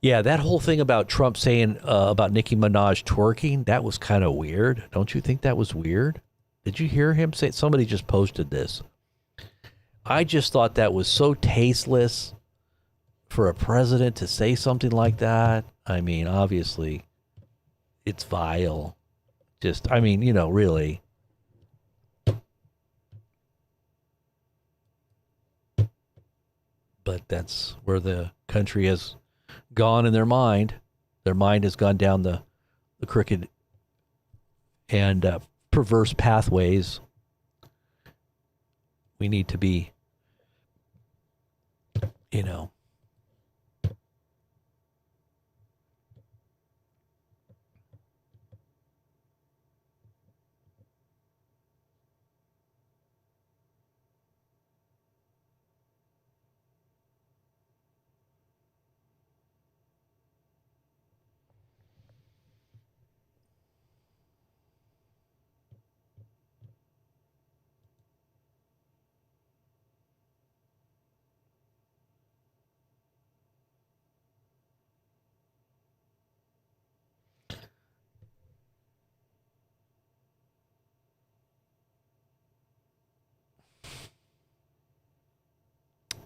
Yeah, that whole thing about Trump saying about Nicki Minaj twerking, that was kind of weird. Don't you think that was weird? Did you hear him say? Somebody just posted this. I just thought that was so tasteless for a president to say something like that. I mean, obviously, it's vile. Just, I mean, really. But that's where the country has gone in their mind. Their mind has gone down the crooked and perverse pathways. We need to be,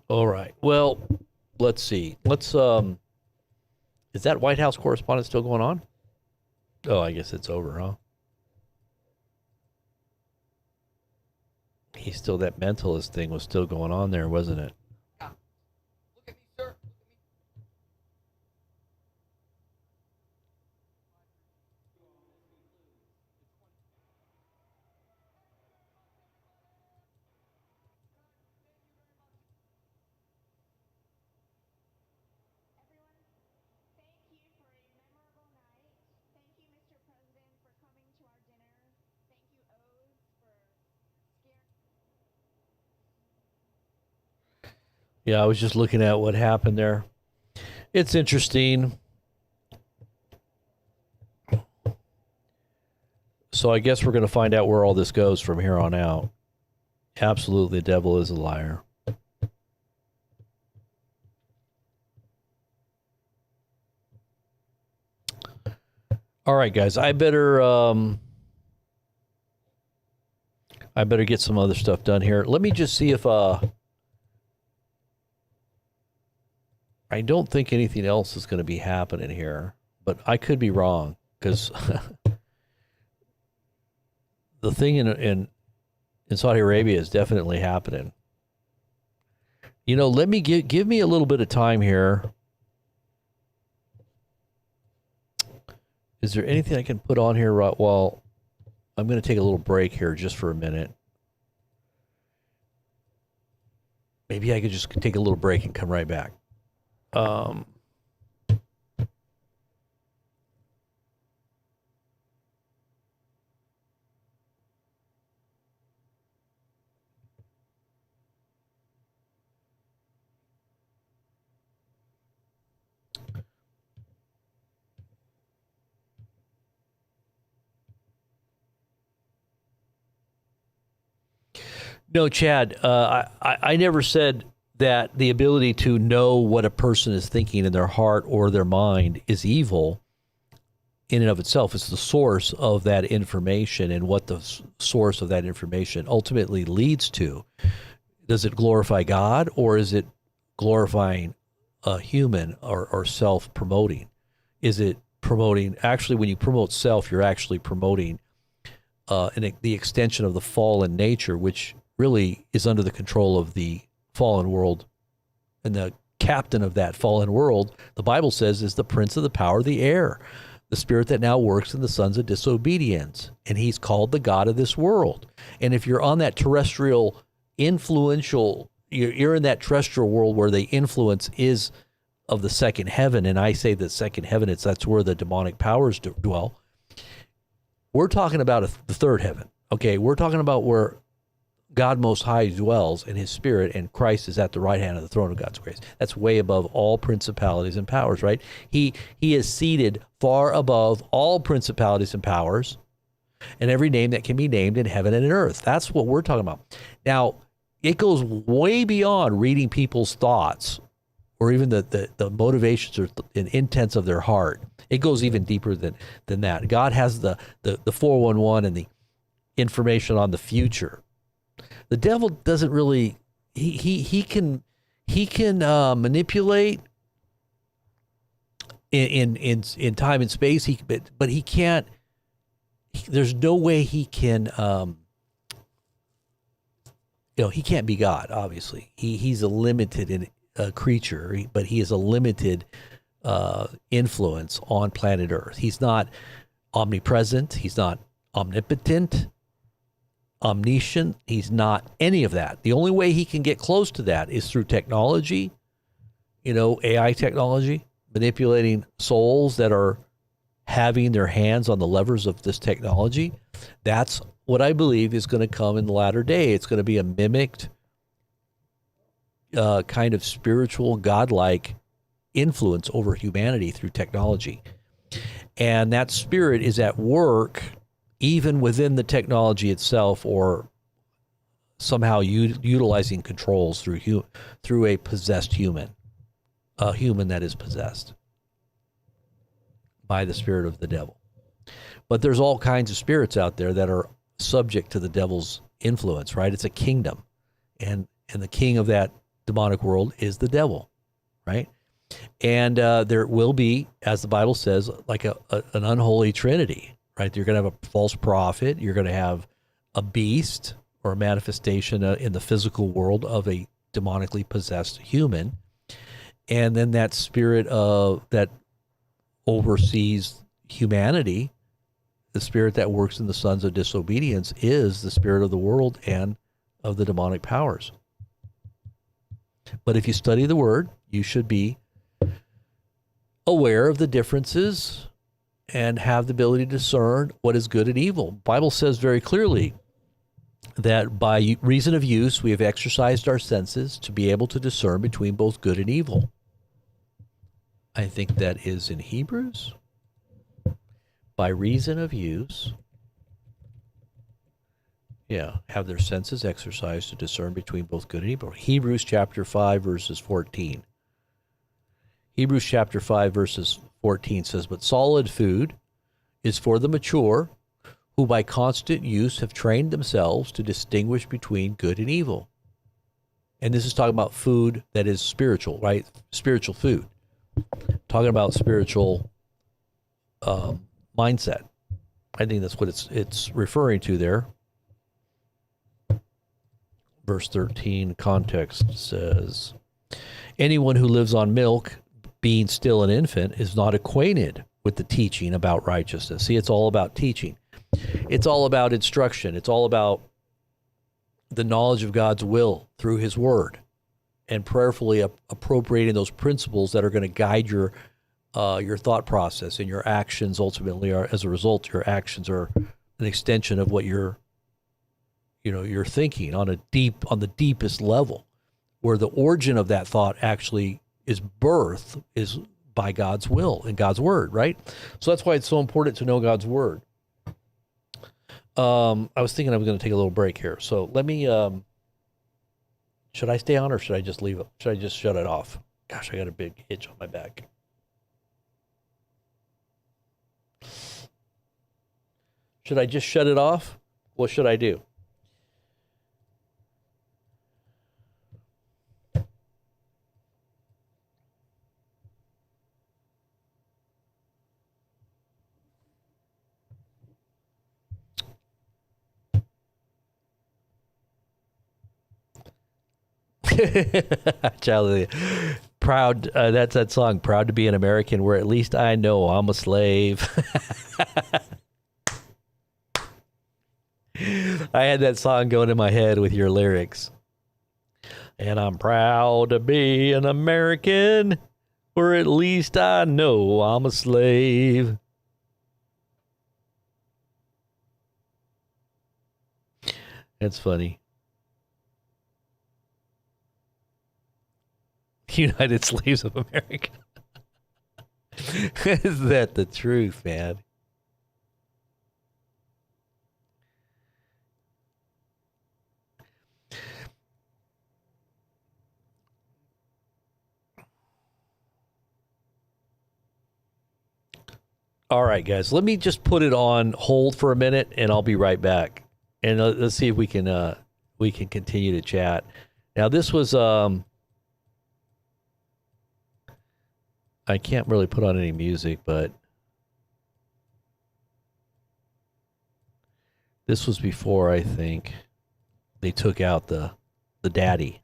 all right. Well, let's see. Is that White House correspondent still going on? Oh, I guess it's over, huh? That mentalist thing was still going on there, wasn't it? Yeah, I was just looking at what happened there. It's interesting. So I guess we're going to find out where all this goes from here on out. Absolutely, the devil is a liar. All right, guys, I better get some other stuff done here. Let me just see if I don't think anything else is going to be happening here, but I could be wrong because the thing in Saudi Arabia is definitely happening. Let me give me a little bit of time here. Is there anything I can put on here while I'm going to take a little break here just for a minute? Maybe I could just take a little break and come right back. No, Chad, I never said that the ability to know what a person is thinking in their heart or their mind is evil in and of itself. It's the source of that information and what the source of that information ultimately leads to. Does it glorify God or is it glorifying a human or self-promoting? Is it promoting, actually when you promote self, you're actually promoting the extension of the fallen nature, which really is under the control of the fallen world, and the captain of that fallen world, the Bible says, is the prince of the power of the air, the spirit that now works in the sons of disobedience, and he's called the God of this world. And if you're on that terrestrial influential, you're in that terrestrial world where the influence is of the second heaven, and I say that second heaven, that's where the demonic powers dwell. We're talking about the third heaven, okay? We're talking about where God Most High dwells in his spirit, and Christ is at the right hand of the throne of God's grace. That's way above all principalities and powers, right? He is seated far above all principalities and powers and every name that can be named in heaven and in earth. That's what we're talking about. Now, it goes way beyond reading people's thoughts or even the motivations or intents of their heart. It goes even deeper than that. God has the 411 and the information on the future. The devil doesn't really, he can manipulate in time and space, but he can't, there's no way he can, he can't be God, obviously. He's a limited creature, but he is a limited influence on planet Earth. He's not omnipresent. He's not omnipotent, omniscient. He's not any of that. The only way he can get close to that is through technology, AI technology, manipulating souls that are having their hands on the levers of this technology. That's what I believe is going to come in the latter day. It's going to be a mimicked kind of spiritual, godlike influence over humanity through technology. And that spirit is at work even within the technology itself, or somehow utilizing controls through a possessed human, a human that is possessed by the spirit of the devil. But there's all kinds of spirits out there that are subject to the devil's influence, right? It's a kingdom, and the king of that demonic world is the devil, right? And there will be, as the Bible says, like an unholy trinity, right? You're going to have a false prophet. You're going to have a beast or a manifestation in the physical world of a demonically possessed human. And then that spirit that oversees humanity, the spirit that works in the sons of disobedience, is the spirit of the world and of the demonic powers. But if you study the word, you should be aware of the differences and have the ability to discern what is good and evil. The Bible says very clearly that by reason of use, we have exercised our senses to be able to discern between both good and evil. I think that is in Hebrews. By reason of use, have their senses exercised to discern between both good and evil. Hebrews chapter 5, verses 14. Hebrews chapter 5, verses 14 says, "But solid food is for the mature, who by constant use have trained themselves to distinguish between good and evil." And this is talking about food that is spiritual, right? Spiritual food. Talking about spiritual mindset. I think that's what it's referring to there. Verse 13, context says, "Anyone who lives on milk, being still an infant, is not acquainted with the teaching about righteousness." See, it's all about teaching. It's all about instruction. It's all about the knowledge of God's will through his word and prayerfully appropriating those principles that are going to guide your thought process, and your actions ultimately are, as a result, your actions are an extension of what you're thinking on the deepest level, where the origin of that thought actually is by God's will and God's word, right? So that's why it's so important to know God's word. I was thinking I was going to take a little break here. So let me, should I stay on or should I just leave it? Should I just shut it off? Gosh, I got a big itch on my back. Should I just shut it off? What should I do? Charlie, proud. That's that song, "Proud to be an American," where at least I know I'm a slave. I had that song going in my head with your lyrics. And I'm proud to be an American, or at least I know I'm a slave. That's funny. United Slaves of America. Is that the truth, man? All right, guys, let me just put it on hold for a minute, and I'll be right back. And let's see if we can continue to chat. Now, this was I can't really put on any music, but this was before, I think, they took out the daddy.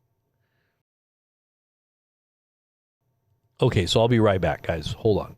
Okay, so I'll be right back, guys. Hold on.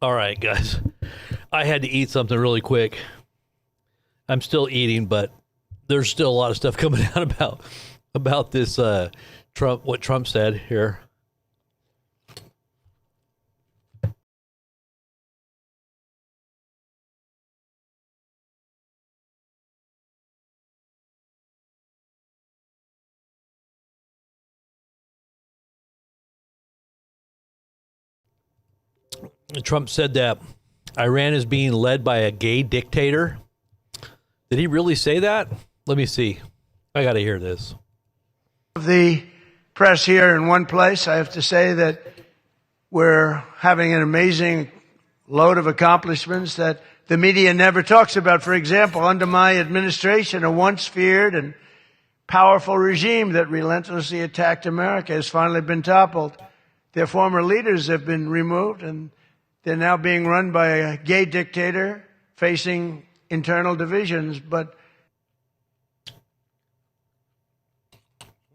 All right, guys. I had to eat something really quick. I'm still eating, but there's still a lot of stuff coming out about this Trump, what Trump said here. Trump said that Iran is being led by a gay dictator. Did he really say that? Let me see. I got to hear this. The press here in one place, I have to say that we're having an amazing load of accomplishments that the media never talks about. For example, under my administration, a once feared and powerful regime that relentlessly attacked America has finally been toppled. Their former leaders have been removed, and they're now being run by a gay dictator facing internal divisions. But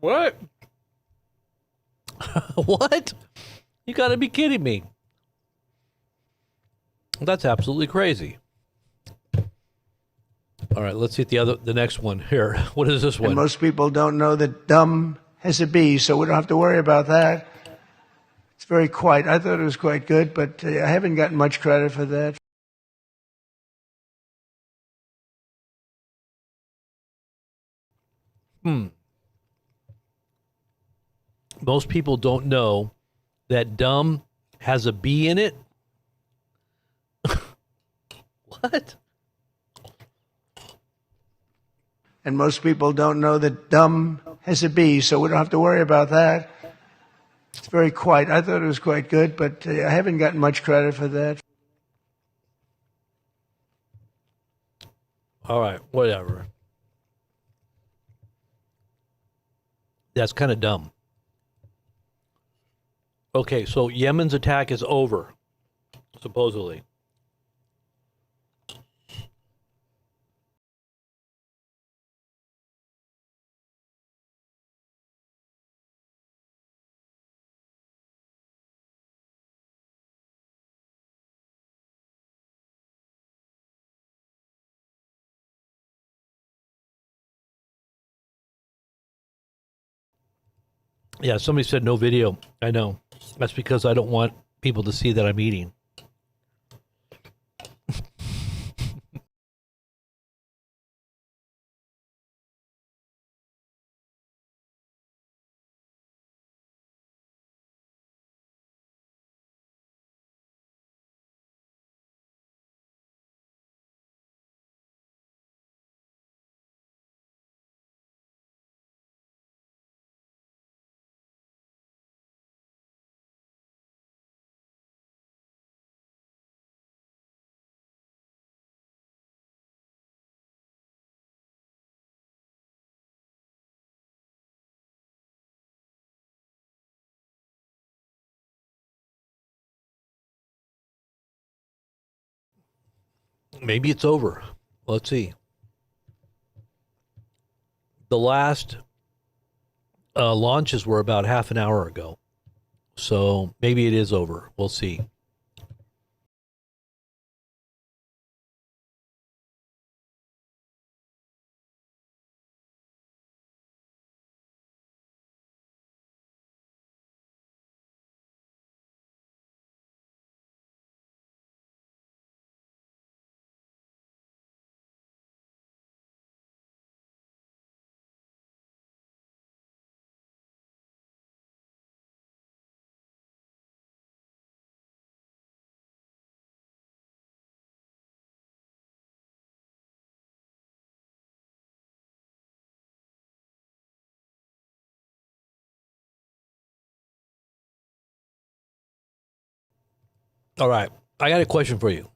what? What? You got to be kidding me. That's absolutely crazy. All right, let's see the next one here. What is this one? And most people don't know that dumb has a B, so we don't have to worry about that. It's very quiet. I thought it was quite good, but I haven't gotten much credit for that. Most people don't know that dumb has a B in it. What? And most people don't know that dumb has a B, so we don't have to worry about that. It's very quiet. I thought it was quite good, but I haven't gotten much credit for that. All right, whatever. That's kind of dumb. Okay, so Yemen's attack is over, supposedly. Yeah, somebody said no video. I know. That's because I don't want people to see that I'm eating. Maybe it's over. Let's see. The last launches were about half an hour ago. So maybe it is over. We'll see. All right. I got a question for you.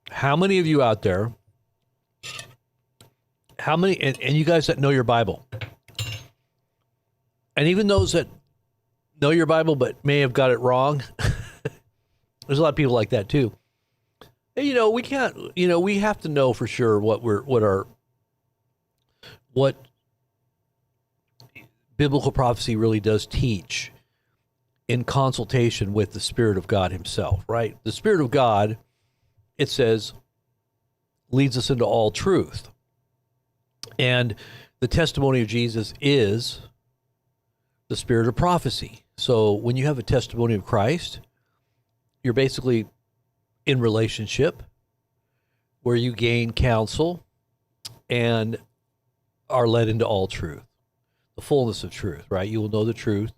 How many of you out there, and you guys that know your Bible, and even those that know your Bible but may have got it wrong, there's a lot of people like that too. And, we can't, we have to know for sure what biblical prophecy really does teach. in consultation with the Spirit of God himself, right? The Spirit of God, it says, leads us into all truth. And the testimony of Jesus is the spirit of prophecy. So when you have a testimony of Christ, you're basically in relationship where you gain counsel and are led into all truth, the fullness of truth, right? You will know the truth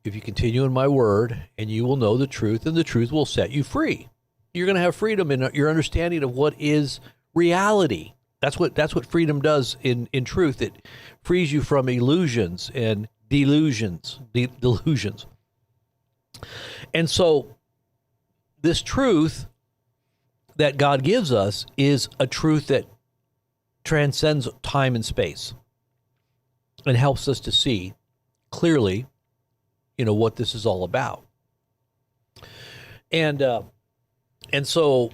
if you continue in my word, and you will know the truth, and the truth will set you free. You're going to have freedom in your understanding of what is reality. That's what freedom does in truth. It frees you from illusions and delusions. And so this truth that God gives us is a truth that transcends time and space and helps us to see clearly, what this is all about. And so,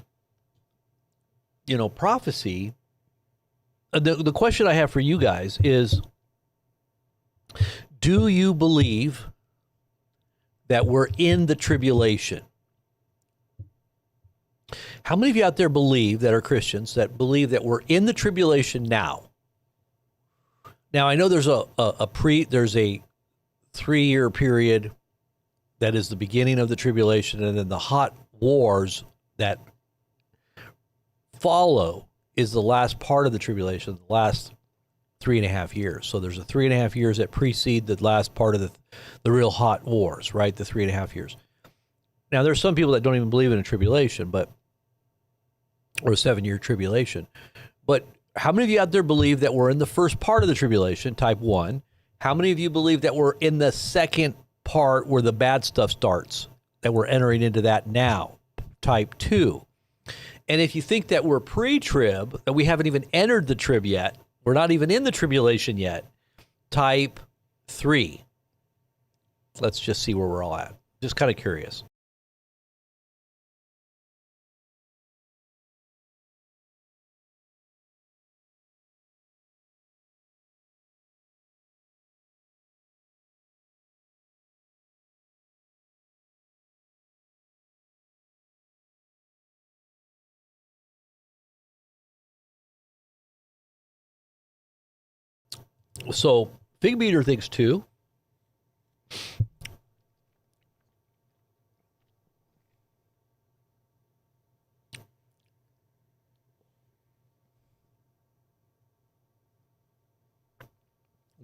prophecy, the question I have for you guys is, do you believe that we're in the tribulation? How many of you out there believe, that are Christians, that believe that we're in the tribulation now? Now, I know there's a 3-year period that is the beginning of the tribulation, and then the hot wars that follow is the last part of the tribulation, the last 3.5 years. So there's a 3.5 years that precede the last part of the real hot wars, right? The 3.5 years. Now, there's some people that don't even believe in a tribulation, or a 7-year tribulation. But how many of you out there believe that we're in the first part of the tribulation, type 1? How many of you believe that we're in the second part where the bad stuff starts, that we're entering into that now, type 2? And if you think that we're pre-trib, that we haven't even entered the trib yet, we're not even in the tribulation yet, type 3. Let's just see where we're all at. Just kind of curious. So Fig Beater thinks 2.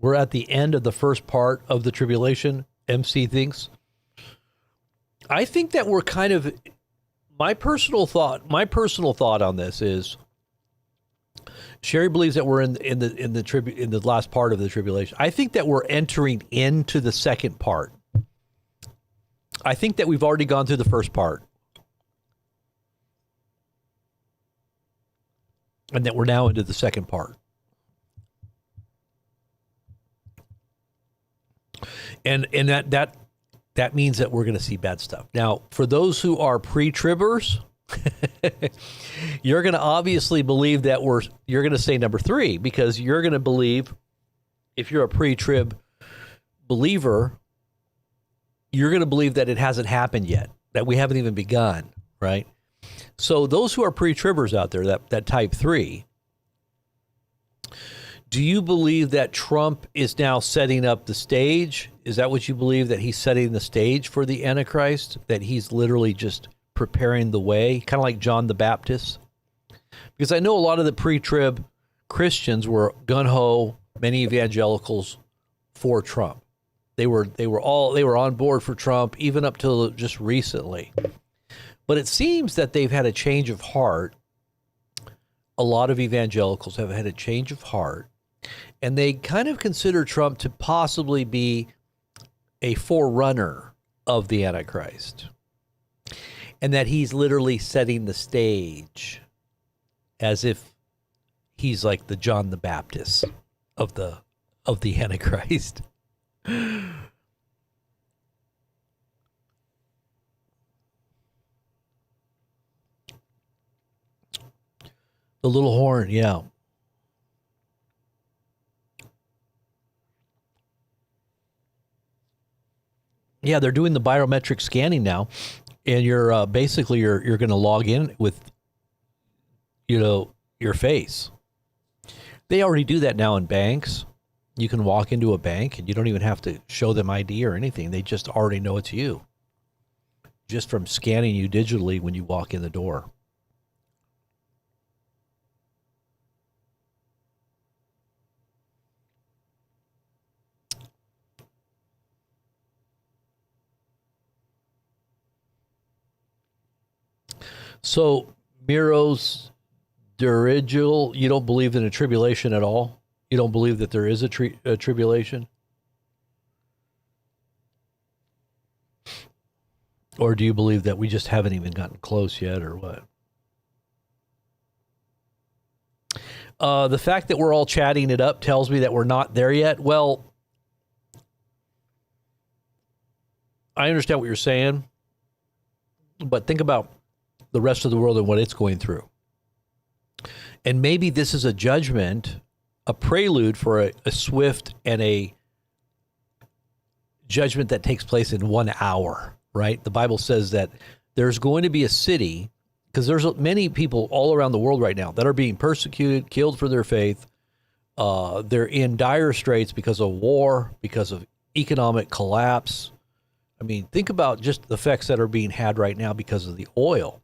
We're at the end of the first part of the tribulation, MC thinks. I think that we're kind of, my personal thought on this is, Sherry believes that we're in the last part of the tribulation. I think that we're entering into the second part. I think that we've already gone through the first part, and that we're now into the second part. And that means that we're going to see bad stuff. Now, for those who are pre-tribbers, you're going to obviously believe that you're going to say number 3, because you're going to believe, if you're a pre-trib believer, you're going to believe that it hasn't happened yet, that we haven't even begun, right? So those who are pre-tribbers out there, that type 3, do you believe that Trump is now setting up the stage? Is that what you believe, that he's setting the stage for the Antichrist? That he's literally just preparing the way, kind of like John the Baptist? Because I know a lot of the pre-trib Christians were gung-ho, many evangelicals, for Trump. They were on board for Trump even up till just recently. But it seems that they've had a change of heart. A lot of evangelicals have had a change of heart, and they kind of consider Trump to possibly be a forerunner of the Antichrist, and that he's literally setting the stage, as if he's like the John the Baptist of the Antichrist. The little horn, yeah. Yeah, they're doing the biometric scanning now, and you're basically you're going to log in with, your face. They already do that now in banks. You can walk into a bank and you don't even have to show them ID or anything. They just already know it's you, just from scanning you digitally when you walk in the door. So, Miros Dirigil, you don't believe in a tribulation at all? You don't believe that there is a tribulation? Or do you believe that we just haven't even gotten close yet, or what? The fact that we're all chatting it up tells me that we're not there yet. Well, I understand what you're saying, but think about the rest of the world and what it's going through. And maybe this is a judgment, a prelude for a swift and a judgment that takes place in 1 hour, right? The Bible says that there's going to be a city, because there's many people all around the world right now that are being persecuted, killed for their faith. They're in dire straits because of war, because of economic collapse. I mean, think about just the effects that are being had right now because of the oil.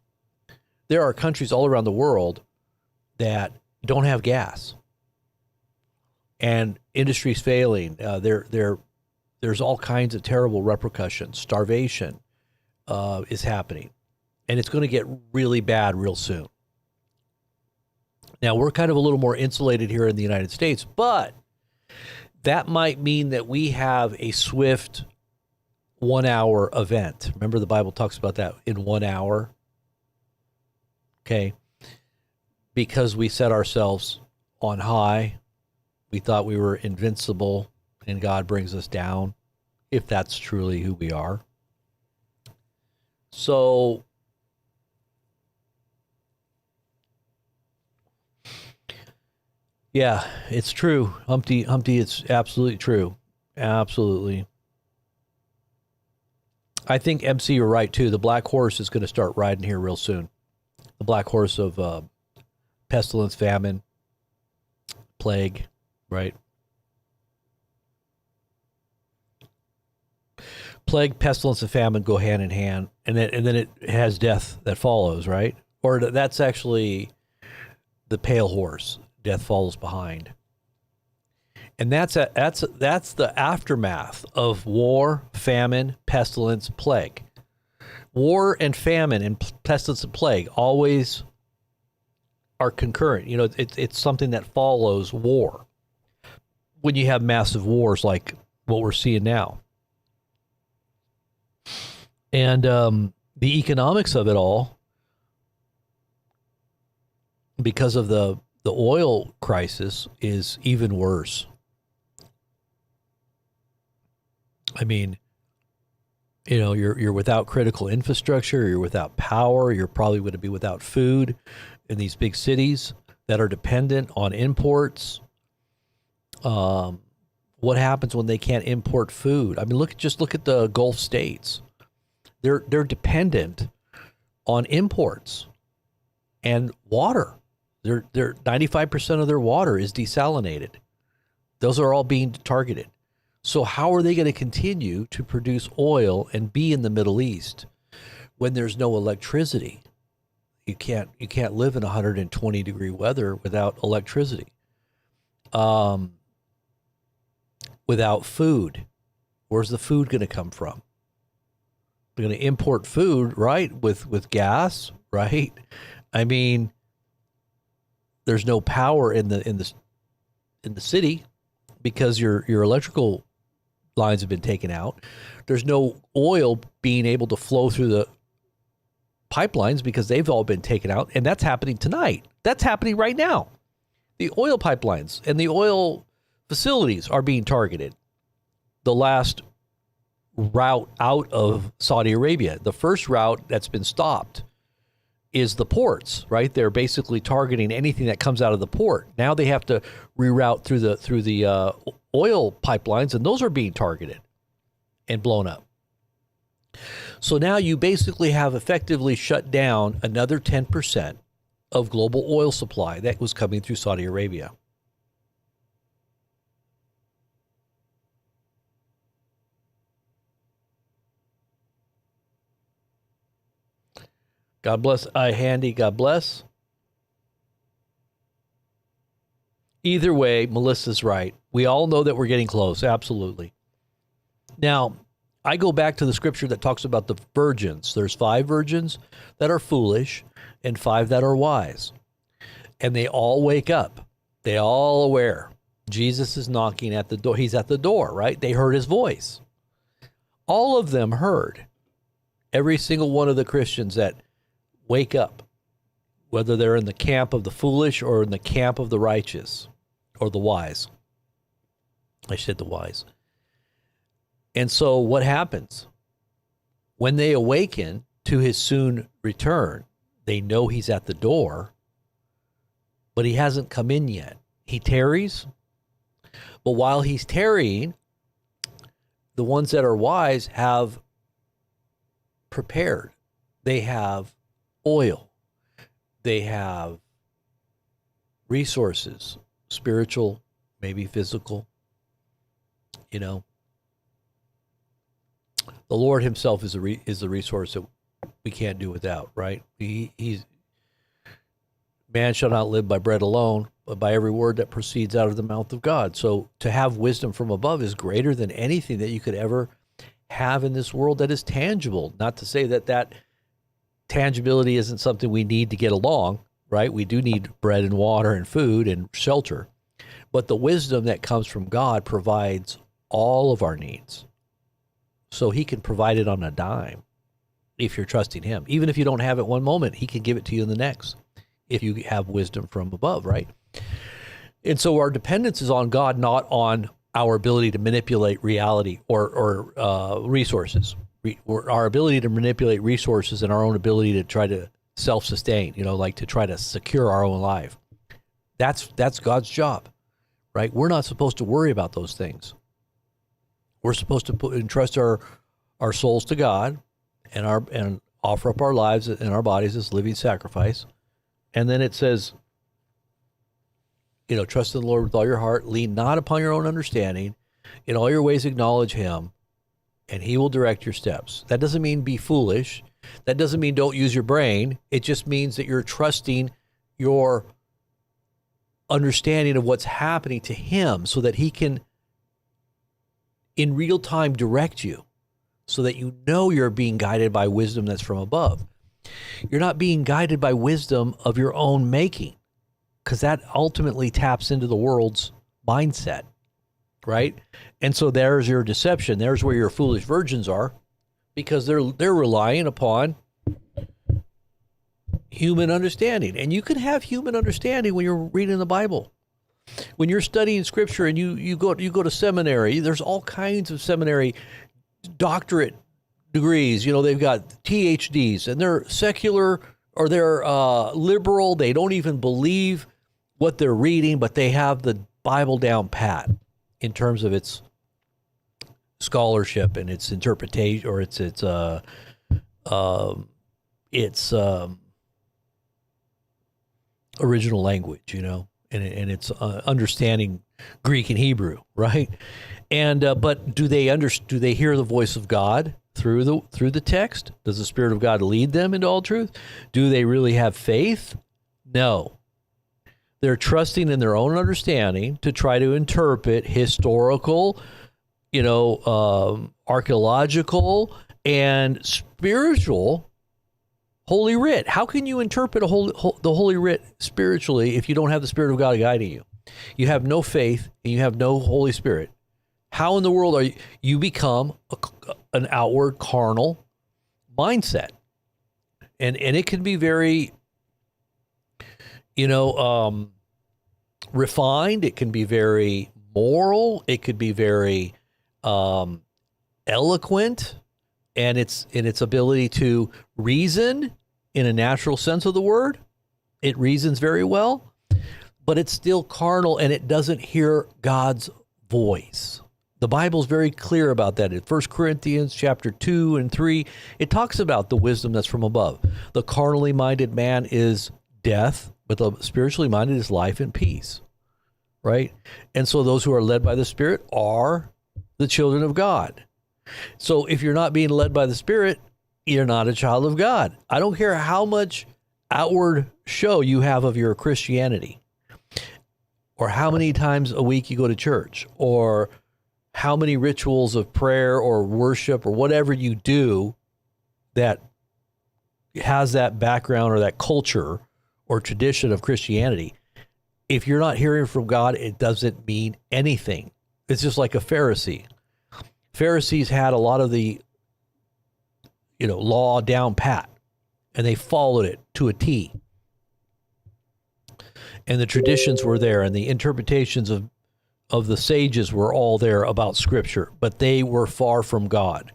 There are countries all around the world that don't have gas, and industry's failing. There's all kinds of terrible repercussions. Starvation is happening, and it's going to get really bad real soon. Now, we're kind of a little more insulated here in the United States, but that might mean that we have a swift 1 hour event. Remember, the Bible talks about that in 1 hour. Okay. Because we set ourselves on high, we thought we were invincible, and God brings us down, if that's truly who we are. So, yeah, it's true. Humpty, it's absolutely true. Absolutely. I think, MC, you're right, too. The black horse is going to start riding here real soon. The black horse of pestilence, famine, plague, right? Plague, pestilence, and famine go hand in hand, and then it has death that follows, right? Or that's actually the pale horse. Death follows behind, and that's the aftermath of war, famine, pestilence, plague. War and famine and pestilence and plague always are concurrent. You know, it's something that follows war. When you have massive wars like what we're seeing now. And the economics of it all, because of the oil crisis, is even worse. I mean, you know, you're without critical infrastructure, you're without power, you're probably going to be without food in these big cities that are dependent on imports. What happens when they can't import food? I mean, look at the Gulf states. They're dependent on imports and water. They're 95% of their water is desalinated. Those are all being targeted. So how are they going to continue to produce oil and be in the Middle East when there's no electricity? You can't live in 120 degree weather without electricity. Without food. Where's the food going to come from? They're going to import food, right? With gas, right? I mean, there's no power in the city because your electrical lines have been taken out. There's no oil being able to flow through the pipelines because they've all been taken out, and that's happening tonight. That's happening right now. The oil pipelines and the oil facilities are being targeted. The last route out of Saudi Arabia, the first route that's been stopped, is the ports, right? They're basically targeting anything that comes out of the port. Now they have to reroute through the oil pipelines, and those are being targeted and blown up. So now you basically have effectively shut down another 10% of global oil supply that was coming through Saudi Arabia. God bless. Handy, God bless. Either way, Melissa's right. We all know that we're getting close. Absolutely. Now, I go back to the scripture that talks about the virgins. There's 5 virgins that are foolish and 5 that are wise. And they all wake up. They all aware. Jesus is knocking at the door. He's at the door, right? They heard his voice. All of them heard. Every single one of the Christians that wake up, whether they're in the camp of the foolish or in the camp of the righteous or the wise. I said the wise. And so what happens? When they awaken to his soon return, they know he's at the door, but he hasn't come in yet. He tarries. But while he's tarrying, the ones that are wise have prepared. They have oil. They have resources, spiritual, maybe physical, you know. The Lord himself is the resource that we can't do without, right? He's man shall not live by bread alone, but by every word that proceeds out of the mouth of God. So to have wisdom from above is greater than anything that you could ever have in this world that is tangible. Not to say that that tangibility isn't something we need to get along, right? We do need bread and water and food and shelter. But the wisdom that comes from God provides all of our needs. So he can provide it on a dime if you're trusting him. Even if you don't have it one moment, he can give it to you in the next if you have wisdom from above, right? And so our dependence is on God, not on our ability to manipulate reality or resources. Our ability to manipulate resources and our own ability to try to self-sustain, you know, like to try to secure our own life. That's God's job, right? We're not supposed to worry about those things. We're supposed to entrust our souls to God and offer up our lives and our bodies as living sacrifice. And then it says, you know, trust in the Lord with all your heart, lean not upon your own understanding, in all your ways acknowledge him, and he will direct your steps. That doesn't mean be foolish. That doesn't mean don't use your brain. It just means that you're trusting your understanding of what's happening to him so that he can in real time direct you, so that you know you're being guided by wisdom that's from above. You're not being guided by wisdom of your own making, because that ultimately taps into the world's mindset, right? And so there's your deception. There's where your foolish virgins are, because they're relying upon human understanding. And you can have human understanding when you're reading the Bible. When you're studying scripture and you go to seminary, there's all kinds of seminary doctorate degrees. You know, they've got PhDs, and they're secular or they're liberal. They don't even believe what they're reading, but they have the Bible down pat in terms of its scholarship and its interpretation or its original language, you know. And it's understanding Greek and Hebrew, right? And but do they hear the voice of God through the text? Does the Spirit of God lead them into all truth? Do they really have faith? No. They're trusting in their own understanding to try to interpret historical, you know, archaeological and spiritual Holy Writ. How can you interpret the Holy Writ spiritually if you don't have the Spirit of God guiding you? You have no faith and you have no Holy Spirit. How in the world are you become an outward carnal mindset? And it can be very, you know, refined. It can be very moral. It could be very eloquent. And its ability to reason in a natural sense of the word. It reasons very well, but it's still carnal and it doesn't hear God's voice. The Bible's very clear about that. In 1 Corinthians chapter 2 and 3, it talks about the wisdom that's from above. The carnally minded man is death, but the spiritually minded is life and peace, right? And so those who are led by the Spirit are the children of God. So if you're not being led by the Spirit, you're not a child of God. I don't care how much outward show you have of your Christianity, or how many times a week you go to church, or how many rituals of prayer or worship or whatever you do that has that background or that culture or tradition of Christianity. If you're not hearing from God, it doesn't mean anything. It's just like a Pharisee. Pharisees had a lot of the, law down pat, and they followed it to a T. And the traditions were there, and the interpretations of the sages were all there about Scripture, but they were far from God.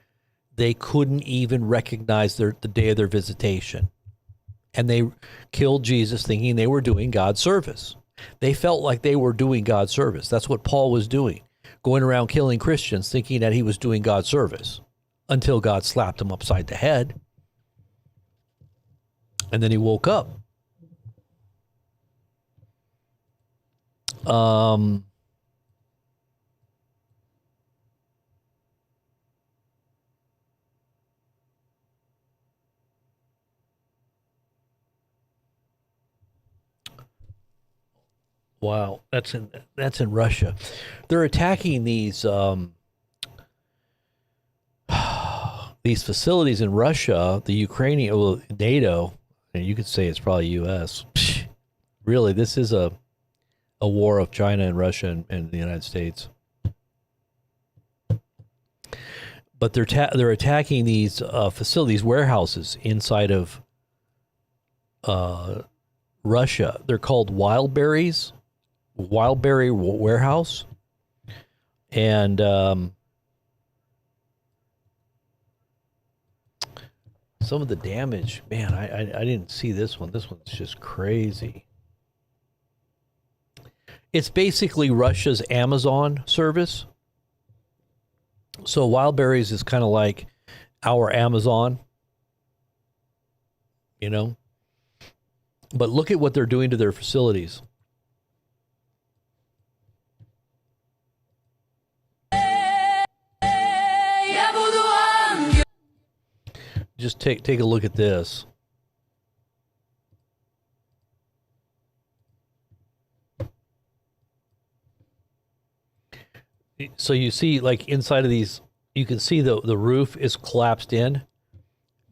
They couldn't even recognize the day of their visitation. And they killed Jesus thinking they were doing God's service. They felt like they were doing God's service. That's what Paul was doing, going around killing Christians thinking that he was doing God's service, until God slapped him upside the head. And then he woke up. Wow, that's in Russia. They're attacking these facilities in Russia, the Ukrainian, NATO, and you could say it's probably U.S. Really, this is a war of China and Russia and the United States. But they're attacking these facilities, warehouses inside of Russia. They're called Wildberry Warehouse, and some of the damage, man, I didn't see this one. This one's just crazy. It's basically Russia's Amazon service. So Wildberries is kind of like our Amazon, But look at what they're doing to their facilities. Just take a look at this. So you see, like, inside of these, you can see the roof is collapsed in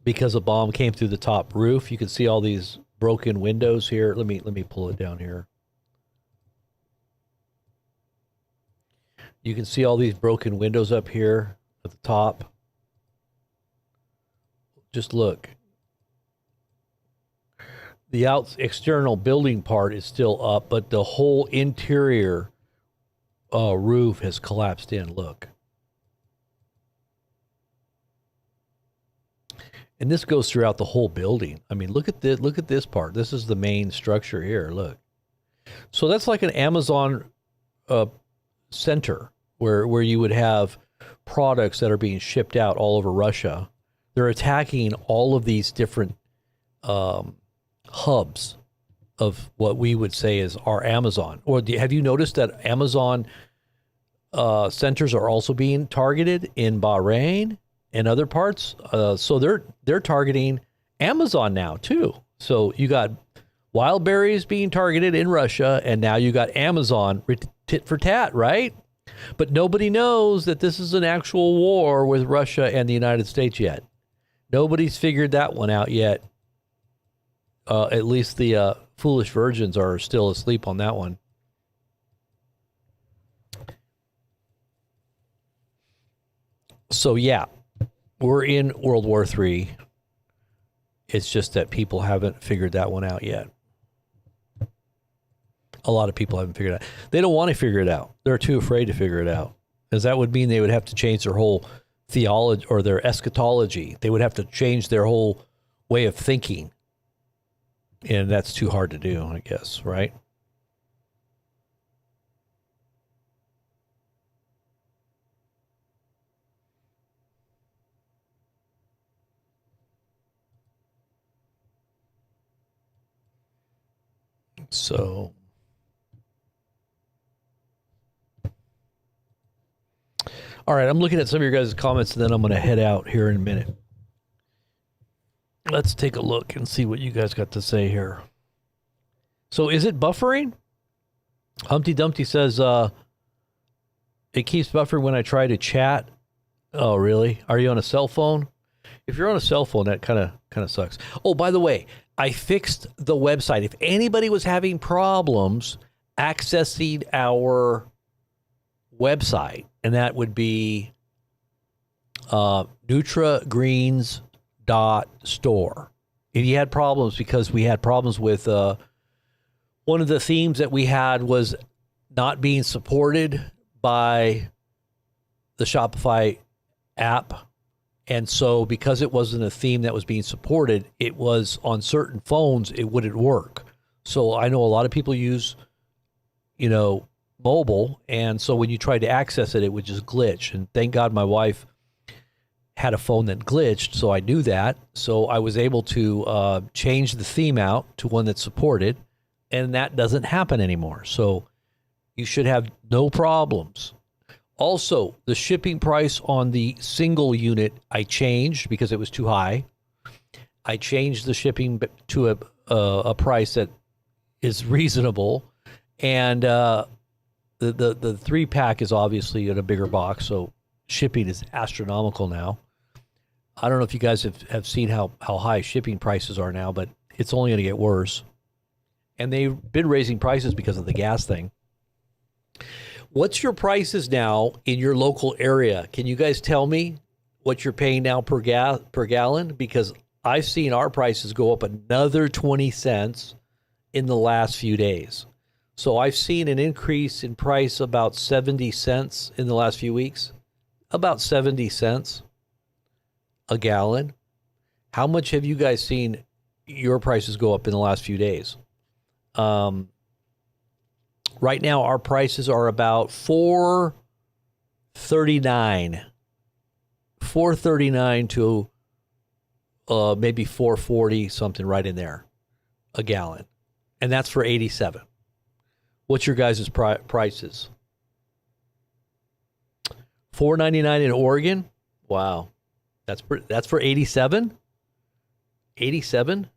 because a bomb came through the top roof. You can see all these broken windows here. Let me pull it down here. You can see all these broken windows up here at the top. Just look. The external building part is still up, but the whole interior roof has collapsed in. Look. And this goes throughout the whole building. I mean, look at this. Look at this part. This is the main structure here. Look. So that's like an Amazon center where you would have products that are being shipped out all over Russia. They're attacking all of these different hubs of what we would say is our Amazon. Or have you noticed that Amazon centers are also being targeted in Bahrain and other parts? So they're targeting Amazon now too. So you got Wildberries being targeted in Russia, and now you got Amazon tit for tat, right? But nobody knows that this is an actual war with Russia and the United States yet. Nobody's figured that one out yet. At least the foolish virgins are still asleep on that one. So yeah, we're in World War III. It's just that people haven't figured that one out yet. A lot of people haven't figured it out. They don't want to figure it out. They're too afraid to figure it out, because that would mean they would have to change their whole theology or their eschatology. They would have to change their whole way of thinking. And that's too hard to do, I guess, right? So, all right, I'm looking at some of your guys' comments, and then I'm going to head out here in a minute. Let's take a look and see what you guys got to say here. So, is it buffering? Humpty Dumpty says, it keeps buffering when I try to chat. Oh, really? Are you on a cell phone? If you're on a cell phone, that kind of sucks. Oh, by the way, I fixed the website. If anybody was having problems accessing our website, and that would be NutraGreens.store. If you had problems, because we had problems with one of the themes that we had was not being supported by the Shopify app. And so because it wasn't a theme that was being supported, it was on certain phones, it wouldn't work. So I know a lot of people use, mobile. And so when you tried to access it, it would just glitch. And thank God my wife had a phone that glitched. So I knew that. So I was able to change the theme out to one that's supported. And that doesn't happen anymore. So you should have no problems. Also, the shipping price on the single unit, I changed because it was too high. I changed the shipping to a price that is reasonable. And the 3-pack is obviously in a bigger box, so shipping is astronomical now. I don't know if you guys have seen how high shipping prices are now, but it's only going to get worse. And they've been raising prices because of the gas thing. What's your prices now in your local area? Can you guys tell me what you're paying now per gallon? Because I've seen our prices go up another 20 cents in the last few days. So I've seen an increase in price about 70 cents in the last few weeks. About 70 cents a gallon. How much have you guys seen your prices go up in the last few days? Right now, our prices are about $4.39 to maybe $4.40, something right in there, a gallon, and that's for 87. What's your guys' prices? $4.99 in Oregon. Wow, that's for 87. 87.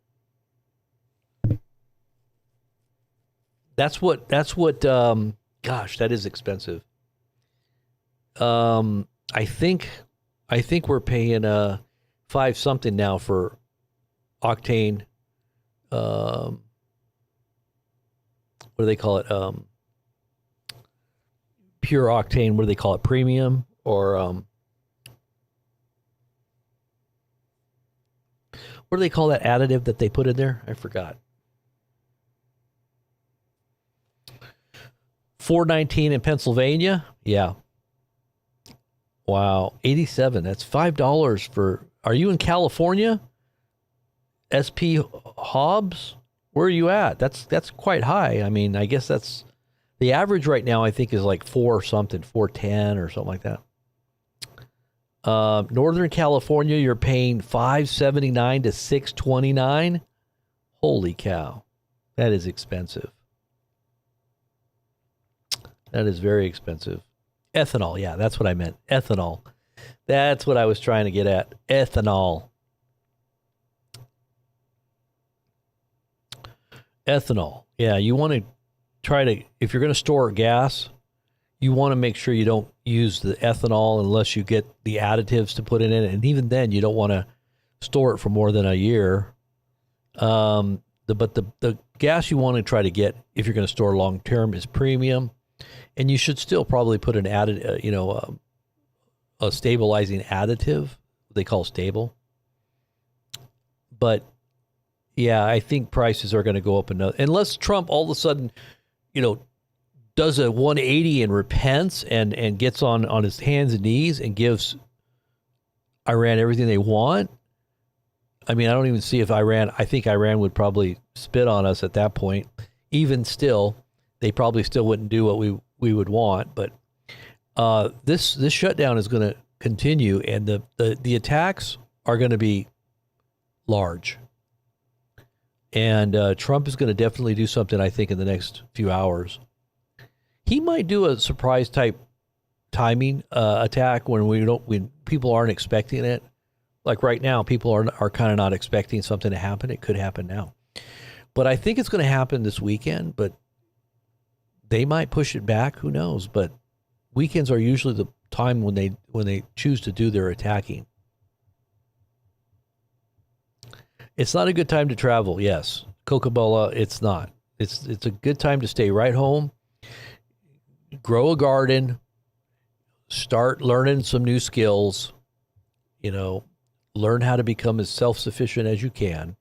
That's what gosh, that is expensive. I think we're paying 5 something now for octane. What do they call it? Pure octane, what do they call it? Premium or what do they call that additive that they put in there? I forgot. $4.19 in Pennsylvania. Yeah. Wow. 87. That's $5 for. Are you in California? SP Hobbs? Where are you at? That's quite high. I mean, I guess that's the average right now. I think is like 4 something, 410 or something like that. Northern California, you're paying $5.79 to $6.29. Holy cow, that is expensive. That is very expensive. Ethanol, yeah, that's what I meant. Ethanol. That's what I was trying to get at. Ethanol. Ethanol. Yeah, you want to try to, if you're going to store gas, you want to make sure you don't use the ethanol unless you get the additives to put in it. And even then, you don't want to store it for more than a year. But the gas you want to try to get, if you're going to store long term, is premium. And you should still probably put an added, a stabilizing additive. They call stable. But yeah, I think prices are going to go up unless Trump all of a sudden, does a 180 and repents and gets on his hands and knees and gives Iran everything they want. I mean, I don't even see if I think Iran would probably spit on us at that point. Even still, they probably still wouldn't do what we would want. But this shutdown is going to continue, and the attacks are going to be large. And Trump is going to definitely do something, I think, in the next few hours. He might do a surprise type timing attack when people aren't expecting it. Like right now, people are kind of not expecting something to happen. It could happen now. But I think it's going to happen this weekend, but they might push it back. Who knows? But weekends are usually the time when they choose to do their attacking. It's not a good time to travel. Yes, Coca-Cola, it's not. It's a good time to stay right home, grow a garden, start learning some new skills, learn how to become as self-sufficient as you can,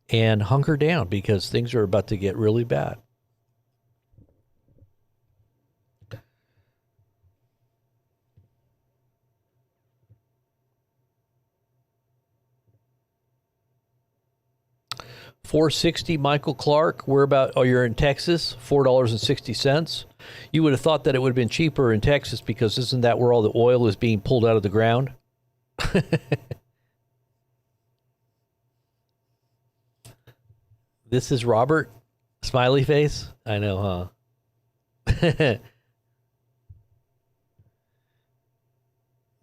and hunker down because things are about to get really bad. $4.60, Michael Clark. You're in Texas, $4.60. You would have thought that it would have been cheaper in Texas because isn't that where all the oil is being pulled out of the ground? This is Robert? Smiley face? I know, huh?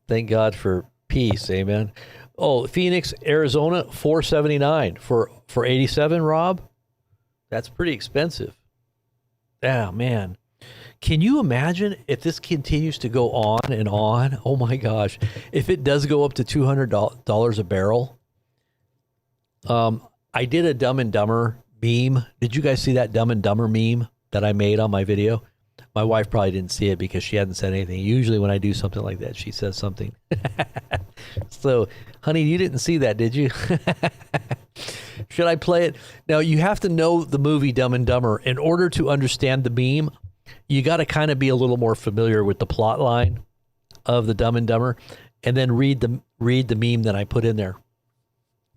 Thank God for peace, amen. Oh, Phoenix, Arizona, $4.79 for 87, Rob? That's pretty expensive. Oh, man. Can you imagine if this continues to go on and on? Oh, my gosh. If it does go up to $200 a barrel. I did a Dumb and Dumber meme. Did you guys see that Dumb and Dumber meme that I made on my video? My wife probably didn't see it because she hadn't said anything. Usually when I do something like that, she says something. So, honey, you didn't see that, did you? Should I play it? Now, you have to know the movie Dumb and Dumber. In order to understand the meme, you got to kind of be a little more familiar with the plot line of the Dumb and Dumber, and then read the meme that I put in there.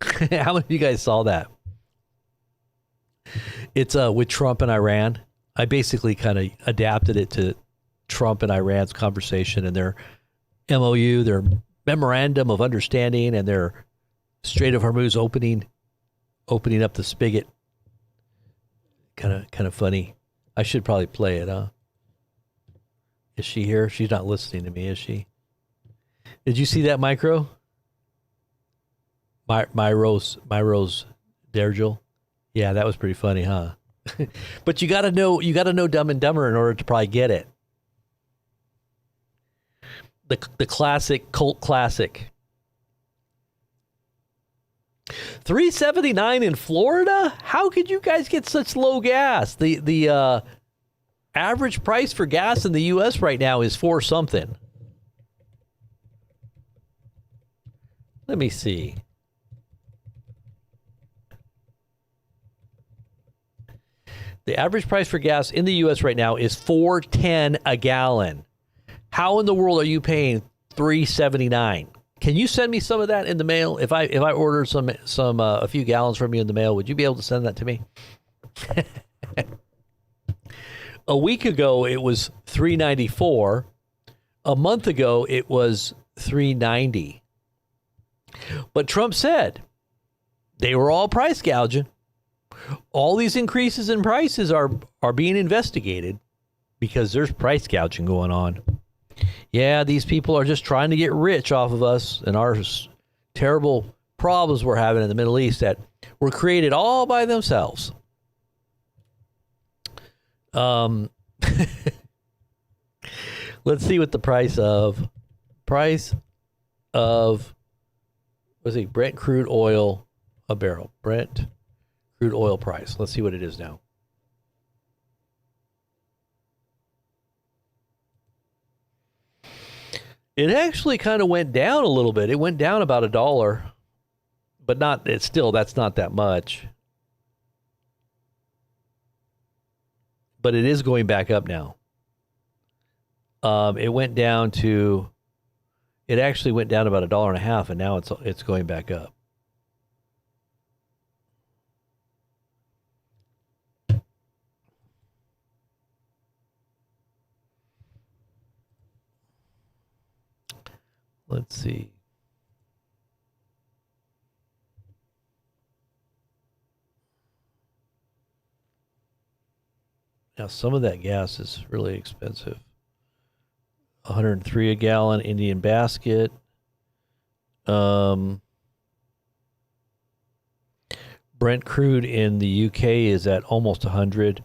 How many of you guys saw that? It's with Trump and Iran. I basically kind of adapted it to Trump and Iran's conversation and their MOU, their memorandum of understanding, and their Strait of Hormuz opening up the spigot. Kind of funny. I should probably play it, huh? Is she here? She's not listening to me, is she? Did you see that, Micro? My Rose Dergil. Yeah, that was pretty funny, huh? But you got to know Dumb and Dumber in order to probably get it. The classic, cult classic. $3.79 in Florida? How could you guys get such low gas? The average price for gas in the U.S. right now is $4 something. Let me see. The average price for gas in the U.S. right now is $4.10 a gallon. How in the world are you paying $3.79? Can you send me some of that in the mail? If I order a few gallons from you in the mail, would you be able to send that to me? A week ago it was $3.94. A month ago it was $3.90. But Trump said they were all price gouging. All these increases in prices are being investigated because there's price gouging going on. Yeah, these people are just trying to get rich off of us and our terrible problems we're having in the Middle East that were created all by themselves. Let's see what the price of Brent crude oil a barrel. Brent crude oil price. Let's see what it is now. It actually kind of went down a little bit. It went down about $1, but that's not that much. But it is going back up now. It actually went down about $1.50, and now it's going back up. Let's see. Now, some of that gas is really expensive. 103 a gallon, Indian basket. Brent crude in the UK is at almost 100.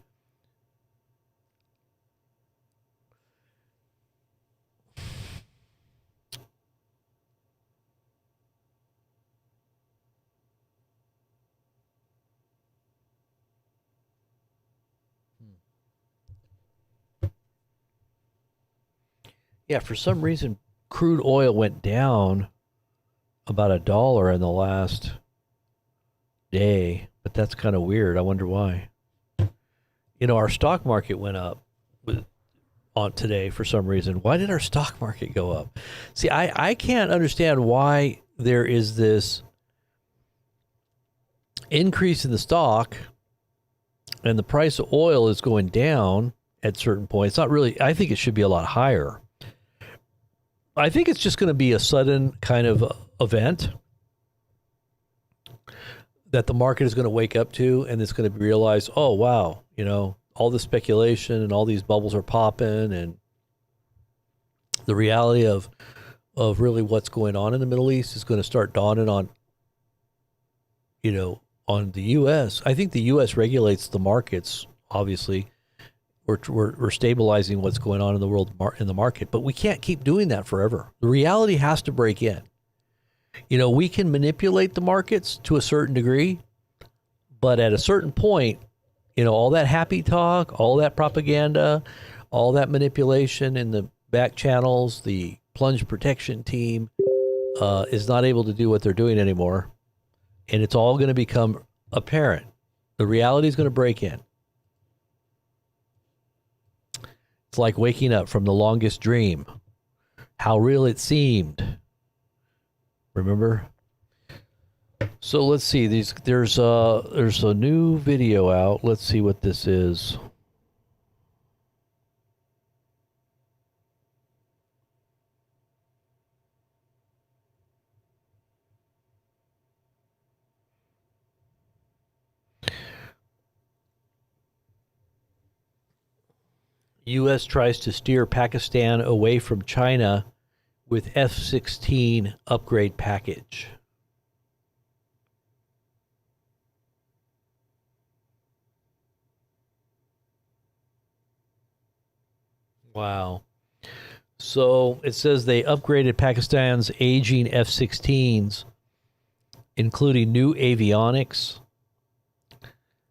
Yeah, for some reason, crude oil went down about $1 in the last day, but that's kind of weird. I wonder why. You know, our stock market went up on today for some reason. Why did our stock market go up? See, I can't understand why there is this increase in the stock and the price of oil is going down at certain points. It's not really, I think it should be a lot higher. I think it's just going to be a sudden kind of event that the market is going to wake up to, and it's going to realize, oh, wow, you know, all the speculation and all these bubbles are popping, and the reality of really what's going on in the Middle East is going to start dawning on, you know, on the U.S. I think the U.S. regulates the markets, obviously. We're stabilizing what's going on in the world in the market, but we can't keep doing that forever. The reality has to break in. You know, we can manipulate the markets to a certain degree, but at a certain point, you know, all that happy talk, all that propaganda, all that manipulation in the back channels, the plunge protection team is not able to do what they're doing anymore, and it's all going to become apparent. The reality is going to break in. It's like waking up from the longest dream. How real it seemed. Remember? So let's see. There's a new video out. Let's see what this is. U.S. tries to steer Pakistan away from China with F-16 upgrade package. Wow. So it says they upgraded Pakistan's aging F-16s, including new avionics,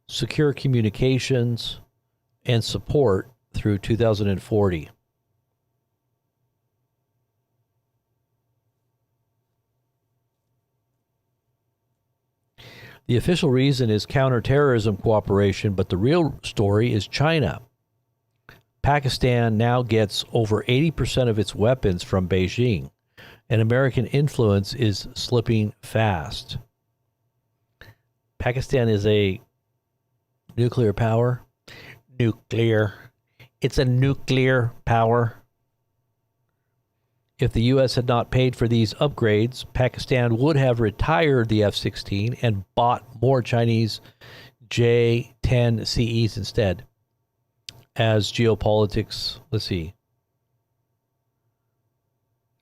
secure communications, and support through 2040. The official reason is counterterrorism cooperation, but the real story is China. Pakistan now gets over 80% of its weapons from Beijing, and American influence is slipping fast. Pakistan is a nuclear power. It's a nuclear power. If the U.S. had not paid for these upgrades, Pakistan would have retired the F-16 and bought more Chinese J-10CEs instead. As geopolitics, let's see.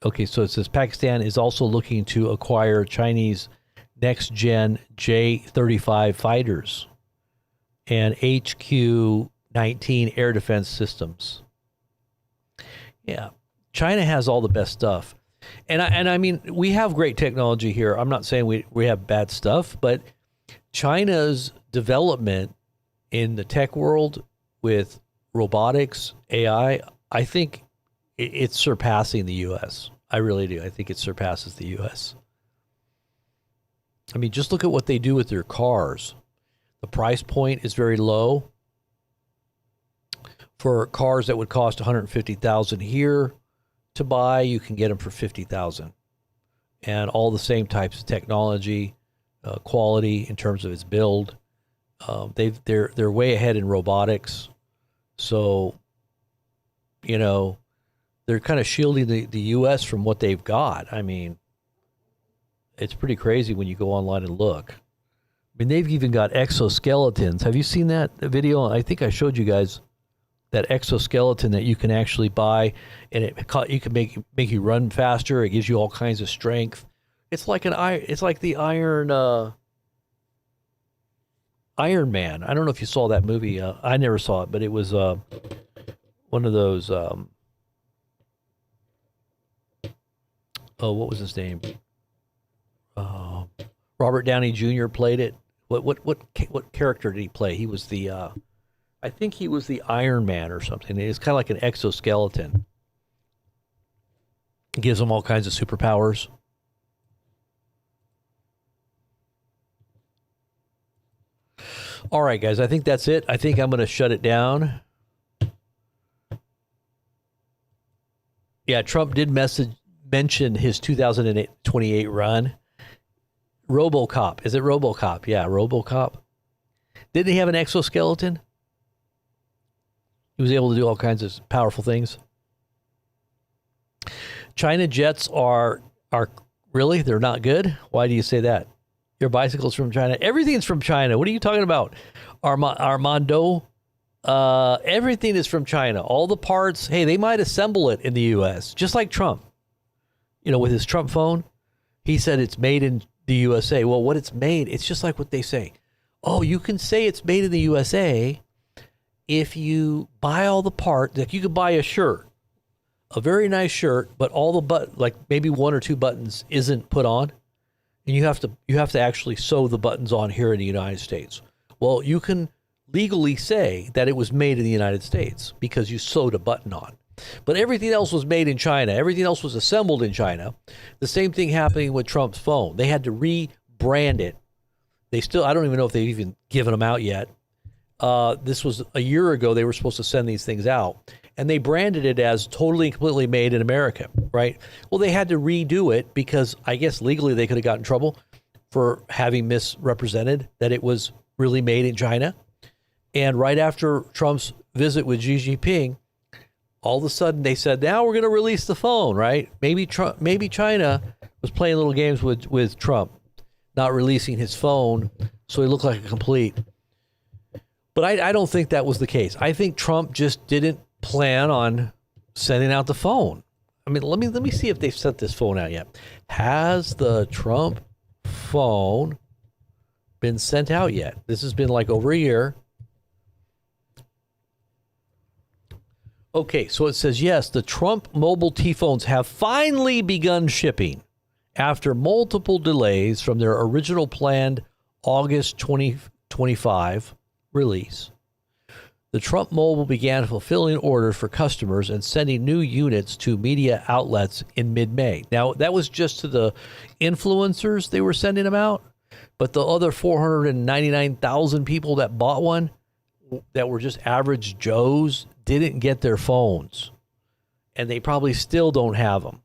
Okay, so it says Pakistan is also looking to acquire Chinese next-gen J-35 fighters and HQ-19 air defense systems. Yeah, China has all the best stuff. And I mean, we have great technology here. I'm not saying we have bad stuff, but China's development in the tech world with robotics, AI, I think it's surpassing the U.S. I really do. I think it surpasses the U.S. I mean, just look at what they do with their cars. The price point is very low. For cars that would cost $150,000 here to buy, you can get them for $50,000, and all the same types of technology, quality in terms of its build. They're way ahead in robotics, so you know they're kind of shielding the U.S. from what they've got. I mean, it's pretty crazy when you go online and look. I mean, they've even got exoskeletons. Have you seen that video? I think I showed you guys that exoskeleton that you can actually buy, and you can make you run faster. It gives you all kinds of strength. It's like the Iron Man. I don't know if you saw that movie. I never saw it, but it was one of those. What was his name? Robert Downey Jr. played it. What character did he play? He was the. I think he was the Iron Man or something. It's kind of like an exoskeleton. It gives him all kinds of superpowers. All right, guys. I think that's it. I think I'm going to shut it down. Yeah, Trump did mention his 2028 run. RoboCop. Is it RoboCop? Yeah, RoboCop. Didn't he have an exoskeleton? He was able to do all kinds of powerful things. China jets are really? They're not good? Why do you say that? Your bicycle's from China. Everything's from China. What are you talking about? Armando? Everything is from China. All the parts, hey, they might assemble it in the U.S., just like Trump. With his Trump phone, he said it's made in the USA. Well, what it's made, it's just like what they say. Oh, you can say it's made in the USA if you buy all the parts. Like you could buy a shirt, a very nice shirt, but all the like maybe one or two buttons isn't put on, and you have to actually sew the buttons on here in the United States. Well, you can legally say that it was made in the United States because you sewed a button on. But everything else was made in China. Everything else was assembled in China. The same thing happening with Trump's phone. They had to rebrand it. I don't even know if they've even given them out yet. This was a year ago. They were supposed to send these things out. And they branded it as totally and completely made in America, right? Well, they had to redo it because I guess legally they could have gotten in trouble for having misrepresented that it was really made in China. And right after Trump's visit with Xi Jinping, all of a sudden they said, now we're going to release the phone, right? Maybe China was playing little games with Trump, not releasing his phone, so he looked like a complete. But I don't think that was the case. I think Trump just didn't plan on sending out the phone. I mean, let me see if they've sent this phone out yet. Has the Trump phone been sent out yet? This has been like over a year. Okay, so it says, yes, the Trump mobile T-phones have finally begun shipping after multiple delays from their original planned August 2025 release. The Trump mobile began fulfilling orders for customers and sending new units to media outlets in mid-May. Now, that was just to the influencers they were sending them out, but the other 499,000 people that bought one that were just average Joes didn't get their phones, and they probably still don't have them.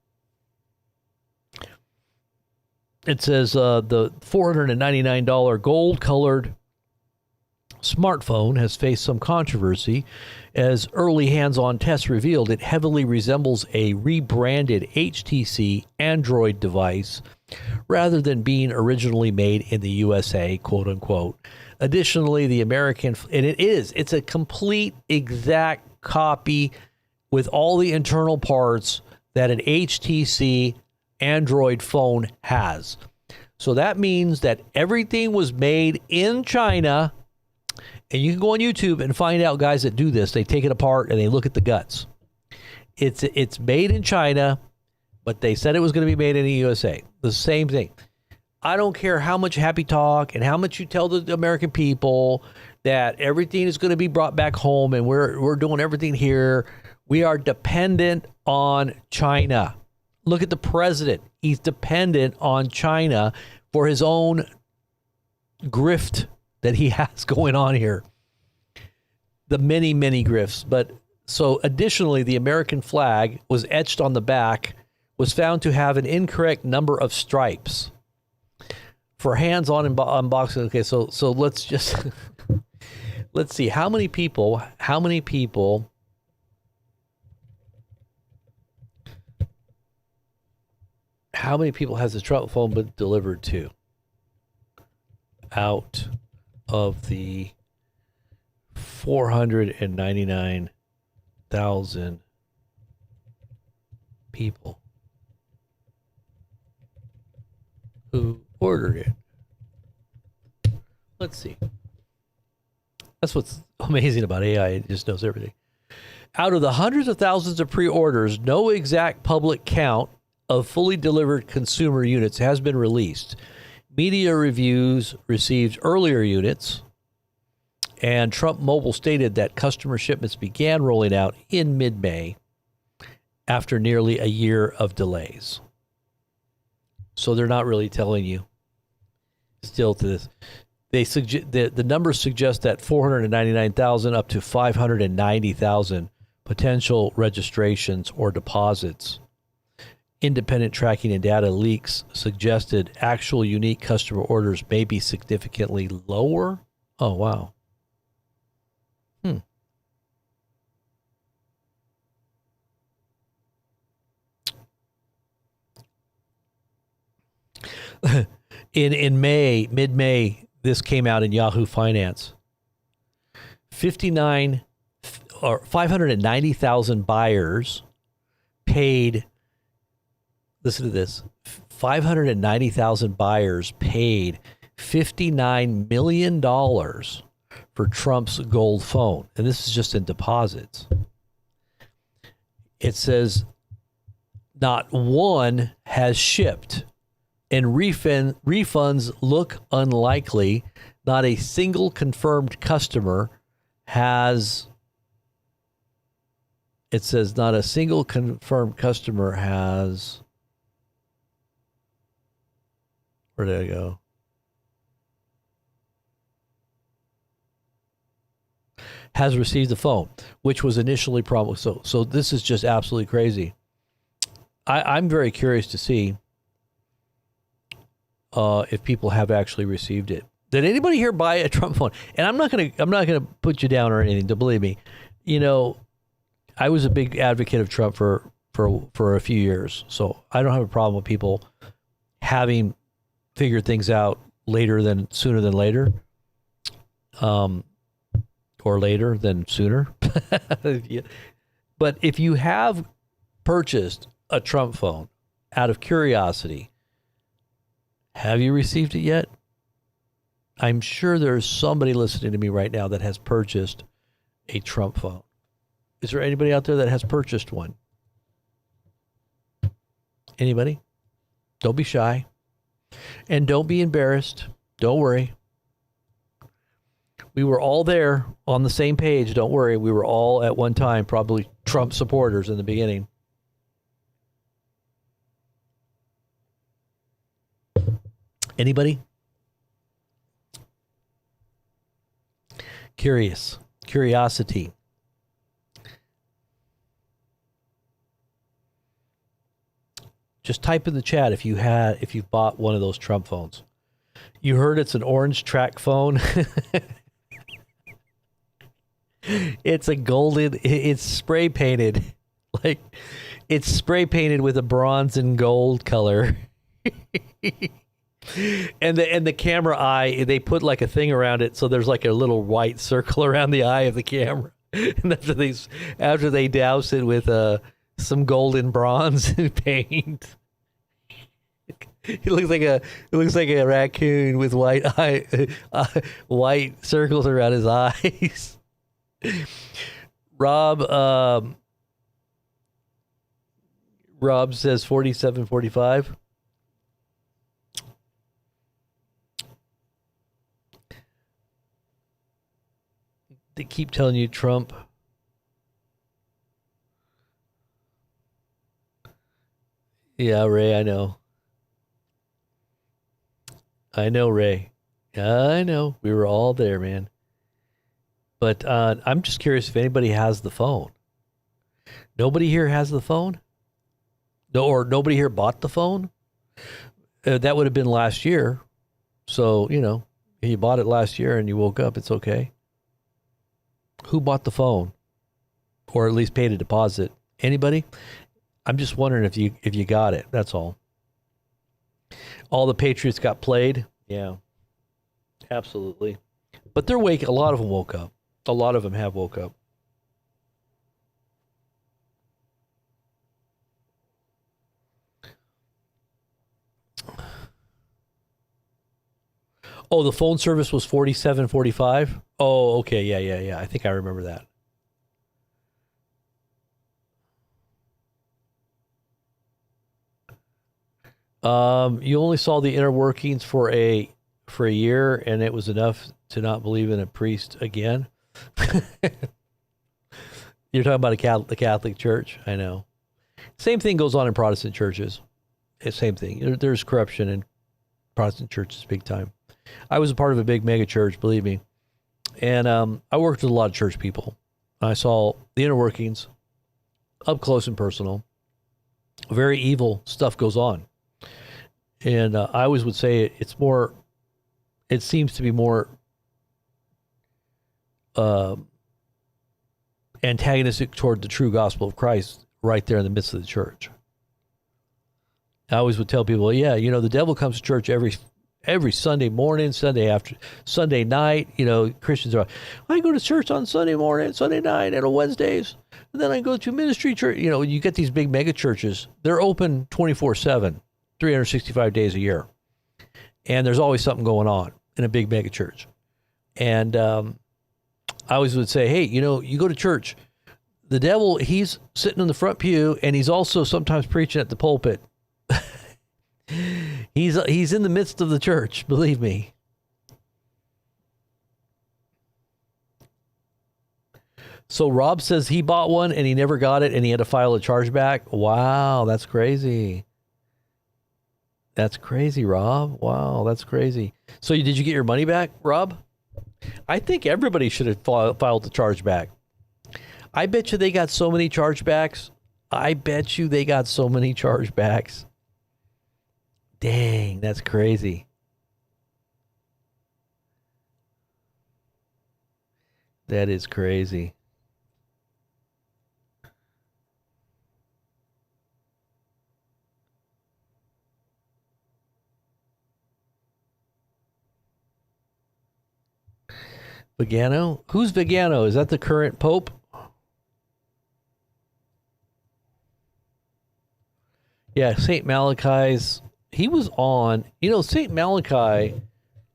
It says the $499 gold-colored smartphone has faced some controversy as early hands-on tests revealed it heavily resembles a rebranded HTC Android device rather than being originally made in the USA, quote unquote. Additionally, the American, and it's a complete exact copy with all the internal parts that an HTC Android phone has. So that means that everything was made in China, and you can go on YouTube and find out guys that do this. They take it apart and they look at the guts. It's made in China, but they said it was going to be made in the USA. The same thing. I don't care how much happy talk and how much you tell the American people that everything is going to be brought back home and we're doing everything here. We are dependent on China. Look at the president. He's dependent on China for his own grift that he has going on here. The many, many grifts. But so additionally, the American flag was etched on the back, was found to have an incorrect number of stripes. For hands-on unboxing, okay, so let's just let's see how many people has the Trump phone been delivered to out of the 499 100,000 people who ordered it. Let's see. That's what's amazing about AI. It just knows everything. Out of the hundreds of thousands of pre-orders, no exact public count of fully delivered consumer units has been released. Media reviews received earlier units, and Trump Mobile stated that customer shipments began rolling out in mid-May after nearly a year of delays. So they're not really telling you still to this. They suggest the numbers suggest that 499,000 up to 590,000 potential registrations or deposits. Independent tracking and data leaks suggested actual unique customer orders may be significantly lower. Oh, wow. In May, mid-May, this came out in Yahoo Finance. 590,000 buyers paid. Listen to this. 590,000 buyers paid $59 million for Trump's gold phone. And this is just in deposits. It says not one has shipped, and refunds look unlikely. Not a single confirmed customer has. It says not a single confirmed customer has. Where did I go? Has received the phone, which was initially promised. So this is just absolutely crazy. I'm very curious to see if people have actually received it. Did anybody here buy a Trump phone? And I'm not gonna put you down or anything. To believe me, you know, I was a big advocate of Trump for a few years, so I don't have a problem with people having figured things out sooner than later, or later than sooner. But if you have purchased a Trump phone out of curiosity, have you received it yet? I'm sure there's somebody listening to me right now that has purchased a Trump phone. Is there anybody out there that has purchased one? Anybody? Don't be shy. And don't be embarrassed. Don't worry. We were all there on the same page. Don't worry. We were all at one time probably Trump supporters in the beginning. Anybody? Curiosity. Just type in the chat if you've bought one of those Trump phones. You heard it's an orange track phone. It's a golden. It's spray painted, like it's spray painted with a bronze and gold color. And the camera eye, they put like a thing around it, so there's like a little white circle around the eye of the camera. And after they douse it with some golden bronze paint, it looks like a raccoon with white circles around his eyes. Rob says 4745. They keep telling you Trump. Yeah, Ray, I know. I know, Ray. I know. We were all there, man. But I'm just curious if anybody has the phone. Nobody here has the phone? No, or nobody here bought the phone? That would have been last year. So, you bought it last year and you woke up, it's okay. Who bought the phone? Or at least paid a deposit? Anybody? I'm just wondering if you got it. That's all. All the Patriots got played? Yeah. Absolutely. But they're a lot of them woke up. A lot of them have woke up. Oh, the phone service was $47.45. Oh, okay, yeah. I think I remember that. You only saw the inner workings for a year, and it was enough to not believe in a priest again. You're talking about the Catholic Church. I know. Same thing goes on in Protestant churches. Same thing. There's corruption in Protestant churches, big time. I was a part of a big mega church, believe me, and I worked with a lot of church people. I saw the inner workings up close and personal. Very evil stuff goes on. And I always would say it seems to be more antagonistic toward the true gospel of Christ right there in the midst of the church. I always would tell people, yeah, the devil comes to church every Sunday morning, Sunday night. Christians are, I go to church on Sunday morning, Sunday night, and on Wednesdays. And then I go to ministry church. You get these big mega churches. They're open 24/7. 365 days a year. And there's always something going on in a big mega church. And I always would say, hey, you go to church. The devil, he's sitting in the front pew, and he's also sometimes preaching at the pulpit. He's in the midst of the church, believe me. So Rob says he bought one, and he never got it, and he had to file a chargeback. Wow, that's crazy. That's crazy, Rob. Wow, that's crazy. So did you get your money back, Rob? I think everybody should have filed the chargeback. I bet you they got so many chargebacks. Dang, that's crazy. That is crazy. Vigano? Who's Vigano? Is that the current pope? Yeah, St. Malachi's. He was on. St. Malachi,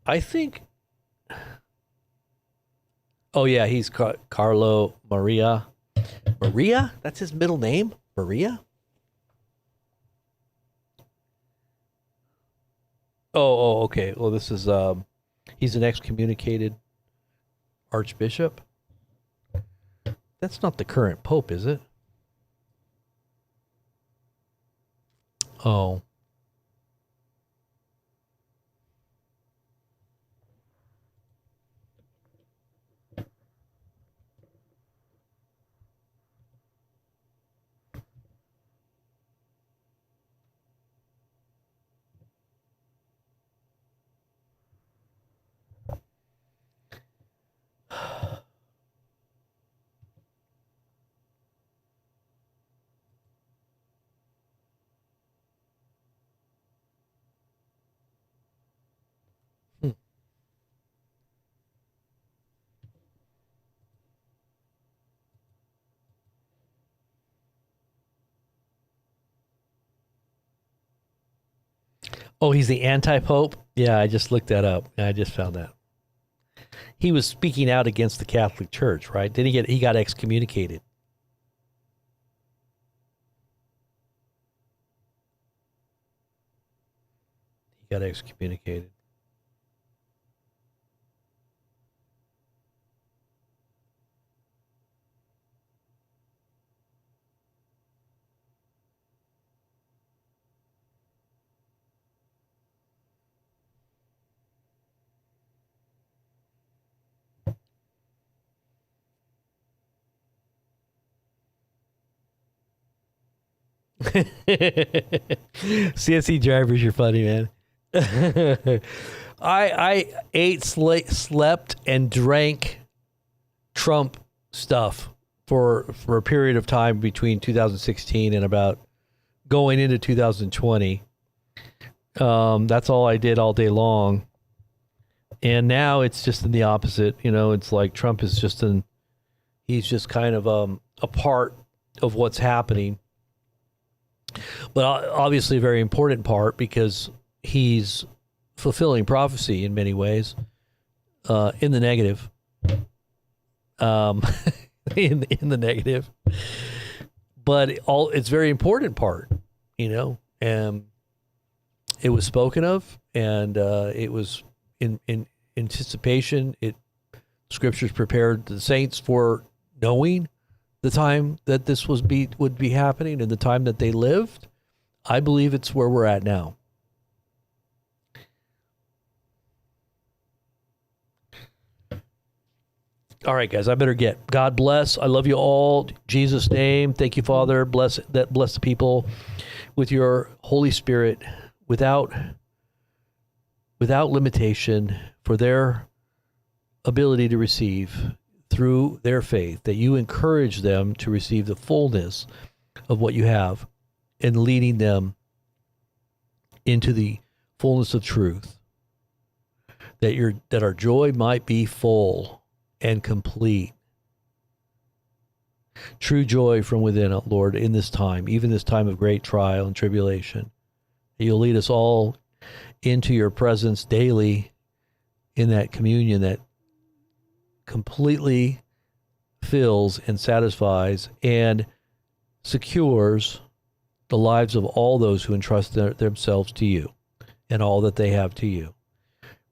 I think. Oh, yeah, he's Carlo Maria. Maria? That's his middle name? Maria? Oh, okay. Well, this is, he's an excommunicated Archbishop? That's not the current pope, is it? Oh. Oh, he's the anti-pope? Yeah, I just looked that up. I just found that. He was speaking out against the Catholic Church, right? Then he got excommunicated. He got excommunicated. CSE drivers, you're funny, man. I ate, slept, and drank Trump stuff for a period of time between 2016 and about going into 2020. That's all I did all day long. And now it's just in the opposite. It's like Trump is he's just kind of a part of what's happening. But obviously a very important part because he's fulfilling prophecy in many ways, in the negative. In the negative, but it's very important part, and it was spoken of, and it was in anticipation. Scriptures prepared the saints for knowing the time that this would be happening and the time that they lived. I believe it's where we're at now. All right, guys, I better get. God bless. I love you all. In Jesus' name. Thank you, Father. Bless the people with your Holy Spirit without limitation, for their ability to receive through their faith, that you encourage them to receive the fullness of what you have and leading them into the fullness of truth, that our joy might be full and complete. True joy from within, Lord, in this time, even this time of great trial and tribulation. You'll lead us all into your presence daily in that communion that completely fills and satisfies and secures the lives of all those who entrust themselves to you and all that they have to you.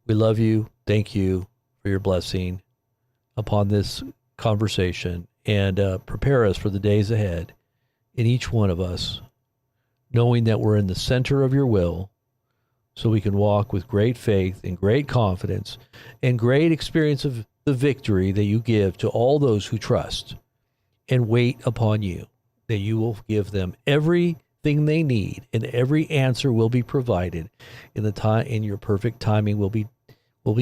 We love you. Thank you for your blessing upon this conversation, and prepare us for the days ahead in each one of us, knowing that we're in the center of your will, so we can walk with great faith and great confidence and great experience of the victory that you give to all those who trust and wait upon you, that you will give them everything they need and every answer will be provided in the time, in your perfect timing will be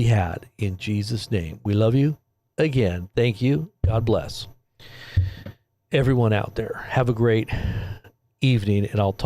had in Jesus' name. We love you. Again, thank you. God bless everyone out there. Have a great evening, and I'll talk